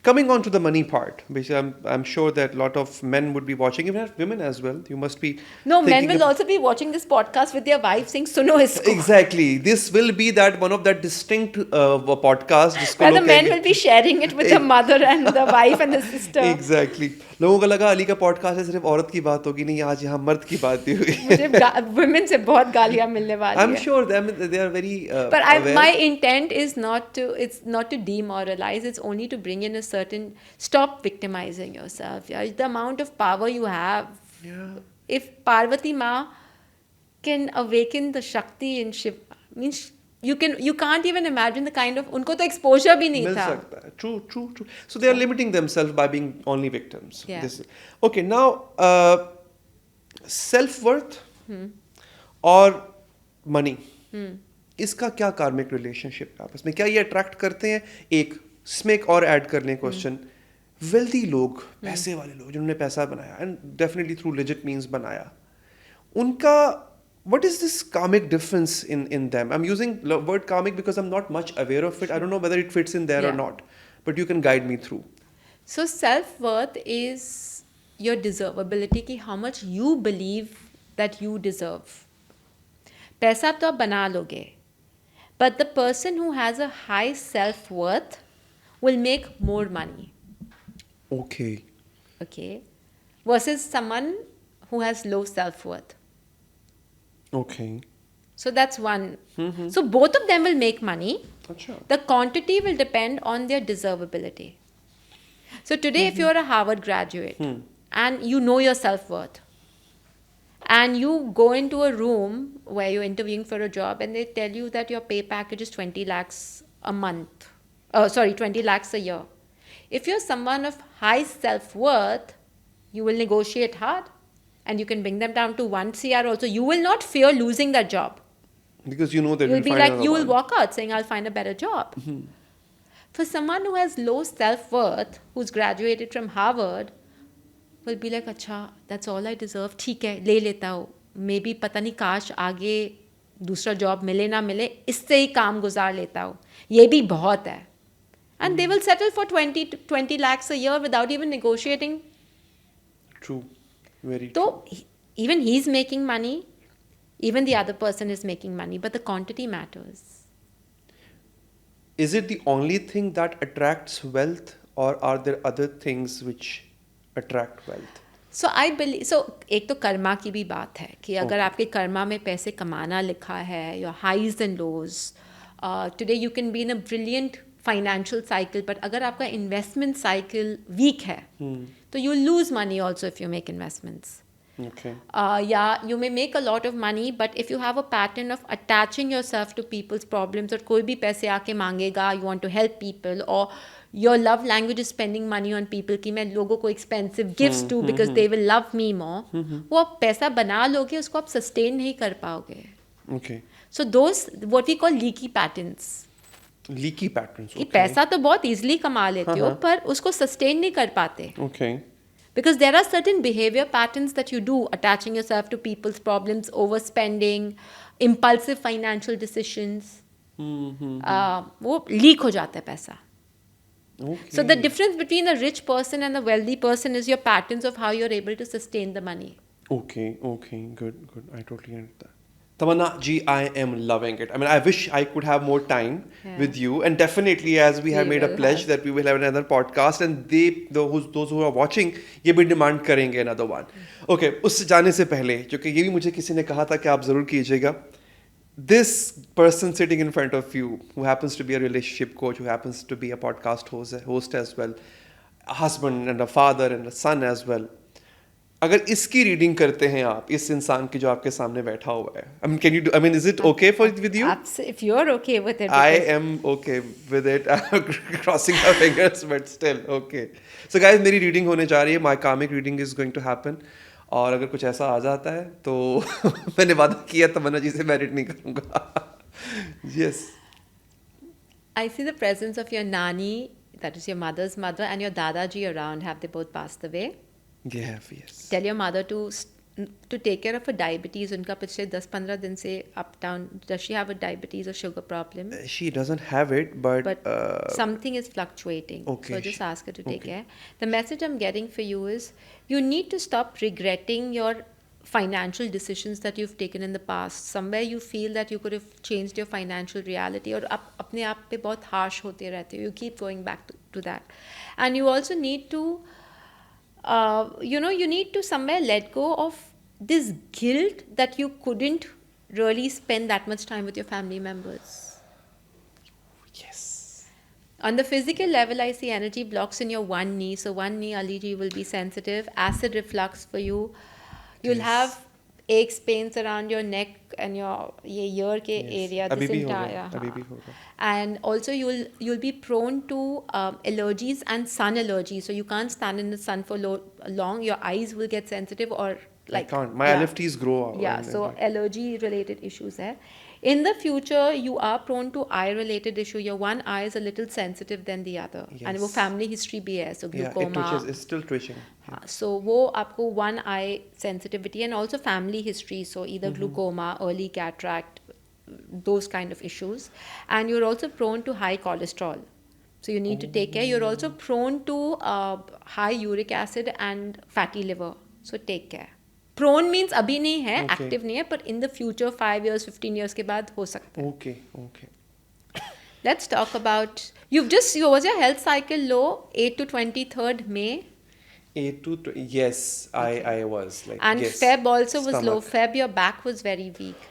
Coming on to the money part, basically, I'm sure that a lot of men would be watching, even women as well. You must be. No, men thinking will ab- also be watching this podcast with their wife saying, "Suno isko." Exactly. This will be one of that distinct podcast. जिसको Where the लोग men कहेंगे- will be sharing it with the mother and the wife and the sister. Exactly. लोगों को लगा अली का podcast है सिर्फ औरत की बात होगी नहीं आज यहाँ मर्द की बात भी हुई मुझे women से बहुत गालियाँ मिलने वाली I'm है. sure they are very But aware. my intent is not to demoralize. It's only to bring in a certain. Stop victimizing yourself. Yeah, the amount of power you have. Yeah. If Parvati Ma can awaken the Shakti in Shiva, means you can't even imagine the kind of उनको तो exposure भी नहीं मिल था. सकता है true so they are limiting themselves by being only victims. Yeah. Okay, now self worth और money इसका क्या कार्मिक रिलेशनशिप है आपस में क्या ये अट्रैक्ट करते हैं एक इसमें एक और ऐड कर लें क्वेश्चन वेल्दी लोग पैसे वाले लोग जिन्होंने पैसा बनाया and definitely through legit means बनाया उनका what is this karmic difference in them? I'm using word karmic because I'm not much aware of it. I don't know whether it fits in there or Yeah. not, but you can guide me through. So self-worth is your deservability कि how much you believe that you deserve. पैसा तो आप बना लोगे, but the person who has a high self-worth will make more money. Okay. Okay, versus someone who has low self-worth. Okay. So that's one. So both of them will make money. Acha. The quantity will depend on their deservability. So today, if you're a Harvard graduate and you know your self-worth, and you go into a room where you're interviewing for a job and they tell you that your pay package is 20 lakhs a month, 20 lakhs a year. If you're someone of high self-worth, you will negotiate hard and you can bring them down to 1 CR also. You will not fear losing that job. Because you know that You'll you'll be find like, another you will one. walk out saying, I'll find a better job. For someone who has low self-worth, who's graduated from Harvard, will be like, अच्छा, that's all I deserve, ठीक है, ले लेता हूँ. Maybe पता नहीं काश आगे दूसरा जॉब मिले ना मिले, इससे ही काम गुजार लेता हूँ. ये भी बहुत है. And they will settle for 20 lakhs a year without even negotiating. True. Very true. So even he's making money, even the other person is making money, but the quantity matters. Is it the only thing that attracts wealth, or are there other things which attract wealth? So I believe, so एक तो कर्मा की भी बात है कि अगर Okay. आपके कर्मा में पैसे कमाना लिखा है, your highs and lows, today you can be in a brilliant financial cycle, but अगर आपका investment cycle weak है, तो you lose money also if you make investments. Okay. Yeah, you may make a lot of money, but if you have a pattern of attaching yourself to people's problems, और कोई भी पैसे आके मांगेगा, you want to help people, or your love language is spending money on people कि मैं लोगों को expensive gifts दूँ because they will love me more, वो आप पैसा बना लोगे, उसको आप sustain नहीं कर पाओगे. Okay. So those, what we call leaky patterns. Leaky patterns. कि Okay. पैसा तो बहुत easily कमा लेते हो, पर उसको sustain नहीं कर पाते. Okay. Because there are certain behavior patterns that you do, attaching yourself to people's problems, overspending, impulsive financial decisions. वो leak हो जाता है पैसा. Okay. So the difference between a rich person and a wealthy person is your patterns of how you're able to sustain the money. Okay. Okay. Good. Good. I totally understand that. Tamanna ji, I am loving it. I mean, I wish I could have more time Yeah. with you, and definitely, as we have We made a will pledge have. that we will have another podcast, and those who are watching, ये भी demand करेंगे another one. Okay, उससे जाने से पहले, क्योंकि ये भी मुझे किसी ने कहा था कि आप जरूर कीजिएगा. This person sitting in front of you, who happens to be a relationship coach, who happens to be a podcast host as well, a husband and a father and a son as well. अगर इसकी reading करते हैं आप इस इंसान की जो आपके सामने बैठा हुआ है, I mean, can you do? I mean, is it okay for with you? If you're okay with it. I because- am okay with it. I'm crossing my fingers, but still okay. So guys, मेरी reading होने जा रही है. My karmic reading is going to happen. और अगर कुछ ऐसा आ जाता है तो मैंने वादा किया तमन्ना जी से मैरिड नहीं करूँगा. Yes. I see the presence of your nani, that is your mother's mother, and your dadaji around. Have they both passed away? Yeah, yes. Tell your mother to take care of her diabetes. उनका पिछले 10-15 दिन से up down. Does she have a diabetes or sugar problem? She doesn't have it, but Something is fluctuating. Okay. So just ask her to take Okay. care. The message I'm getting for you is you need to stop regretting your financial decisions that you've taken in the past. Somewhere you feel that you could have changed your financial reality, और आप अपने आप पे बहुत harsh होते रहते हो. You keep going back to that. And you also need to you need to somewhere let go of this guilt that you couldn't really spend that much time with your family members. yes. On the physical level, I see energy blocks in your one knee. So one knee, Aliji, will be sensitive. Acid reflux for you. You'll Yes. have aches, pains around your neck and your ये ear के Yes. area. अभी This भी होगा, entire. अभी हाँ. भी होगा. And also you'll be prone to allergies and sun allergies. So you can't stand in the sun for long. Your eyes will get sensitive, or like I can't. My LFTs grow out. yeah, so allergy related issues है. In the future, you are prone to eye related issue. Your one eye is a little sensitive than the other. And वो Yes. family history भी है. So Yeah, it glaucoma. twitches. It's still twitching. हाँ, so वो आपको one eye sensitivity and also family history. So either glaucoma, early cataract, those kind of issues. And you're also prone to high cholesterol. So you need to take care. You're also prone to high uric acid and fatty liver. So take care. Prone means अभी नहीं है, Okay. active नहीं है, but in the future 5 years, 15 years के बाद हो सकता है. Okay, okay. Let's talk about, was your health cycle low 8 to 23rd May? 8 to yes, I was like And yes. Feb also was low. Stomach. Feb, your back was very weak.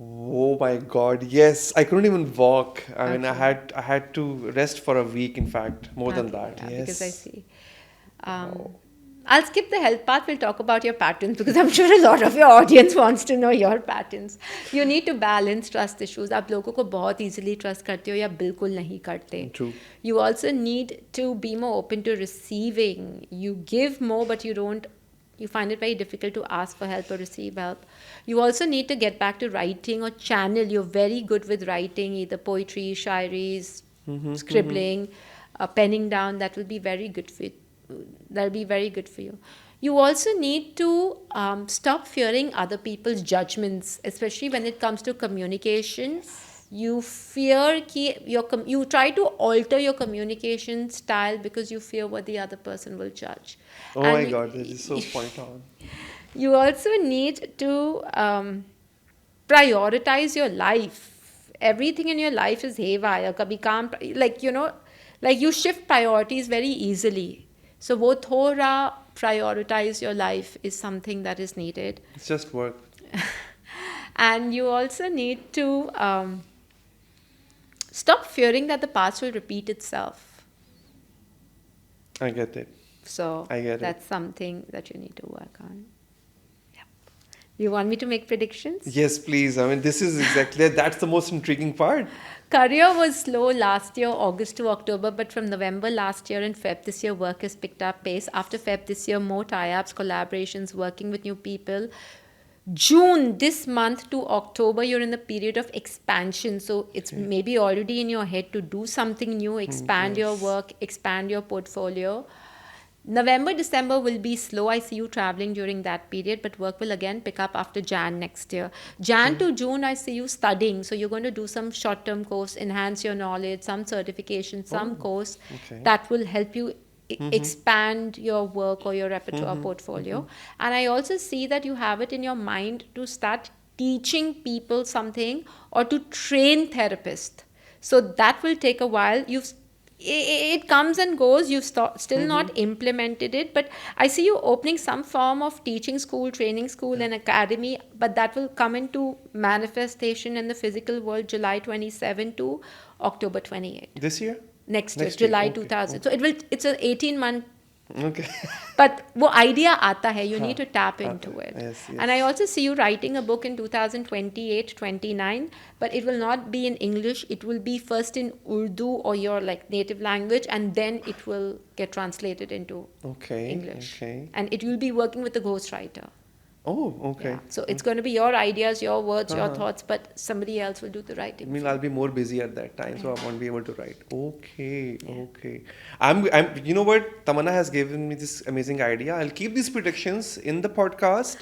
Oh my God! Yes, I couldn't even walk. I mean, Okay. I had to rest for a week. In fact, more than Okay, that. yeah, Yes. because I see. I'll skip the health part. We'll talk about your patterns because I'm sure a lot of your audience wants to know your patterns. You need to balance trust issues. आप लोगों को बहुत easily trust करते हो या बिल्कुल नहीं करते. True. You also need to be more open to receiving. You give more, but you don't You find it very difficult to ask for help or receive help. You also need to get back to writing or channel. You're very good with writing, either poetry, shairis, scribbling, penning down. That will be very good for you. That'll be very good for you. You also need to stop fearing other people's judgments, especially when it comes to communication. You fear you try to alter your communication style because you fear what the other person will judge. Oh And my you- God, this is so point on. You also need to prioritize your life. Everything in your life is haywire. Kabhi kaam, like you shift priorities very easily. So wo thoda prioritize your life is something that is needed. It's just work. And you also need to stop fearing that the past will repeat itself. I get it. So I get it. that's something that you need to work on. Yep. You want me to make predictions? Yes, please. I mean, this is exactly, that's the most intriguing part. Career was slow last year, August to October, but from November last year and Feb this year, work has picked up pace. After Feb this year, more tie-ups, collaborations, working with new people. June, this month to October, you're in the period of expansion. So it's maybe already in your head to do something new, expand your work, expand your portfolio. November, December will be slow. I see you traveling during that period, but work will again pick up after Jan next year. Jan to June, I see you studying. So you're going to do some short-term course, enhance your knowledge, some certification, some course okay. that will help you expand your work or your repertoire portfolio. And I also see that you have it in your mind to start teaching people something or to train therapists. So that will take a while. It comes and goes. You've still not implemented it, but I see you opening some form of teaching school, training school, and academy. But that will come into manifestation in the physical world July 27 to October 28. This year? Next year, Next year, July okay, 2000. So it's an 18-month. Okay. But वो idea आता है, you need to tap into it. Yes, yes. And I also see you writing a book in 2028, 29, but it will not be in English. It will be first in Urdu or your like native language, and then it will get translated into Okay. English. Okay. And it will be working with a ghostwriter. Oh, okay. Yeah. So it's going to be your ideas, your words, your thoughts, but somebody else will do the I writing. mean, I'll be more busy at that time, so I won't be able to write. Okay, okay. You know what? Tamanna has given me this amazing idea. I'll keep these predictions in the podcast,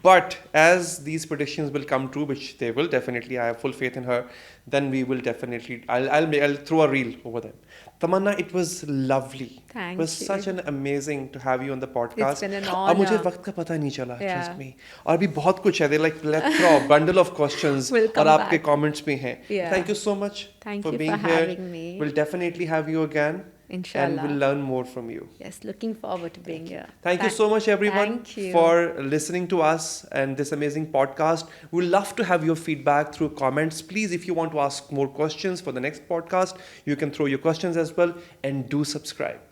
but as these predictions will come true, which they will definitely, I have full faith in her, then we will definitely, I'll throw a reel over them. Tamanna, it was lovely. Thank It was you. such an amazing to have you on the podcast. It's been an अब मुझे honor. वक्त का पता नहीं चला, Yeah. trust me. और भी बहुत कुछ है, they like plethora, bundle of questions We'll और come आपके back. comments भी हैं. Yeah. Thank you so much Thank for you being for here. having me. We'll definitely have you again. Inshallah. And we'll learn more from you. Yes, looking forward to being here. Thank you so much, everyone, Thank you. for listening to us and this amazing podcast. We'd love to have your feedback through comments. Please, if you want to ask more questions for the next podcast, you can throw your questions as well, and do subscribe.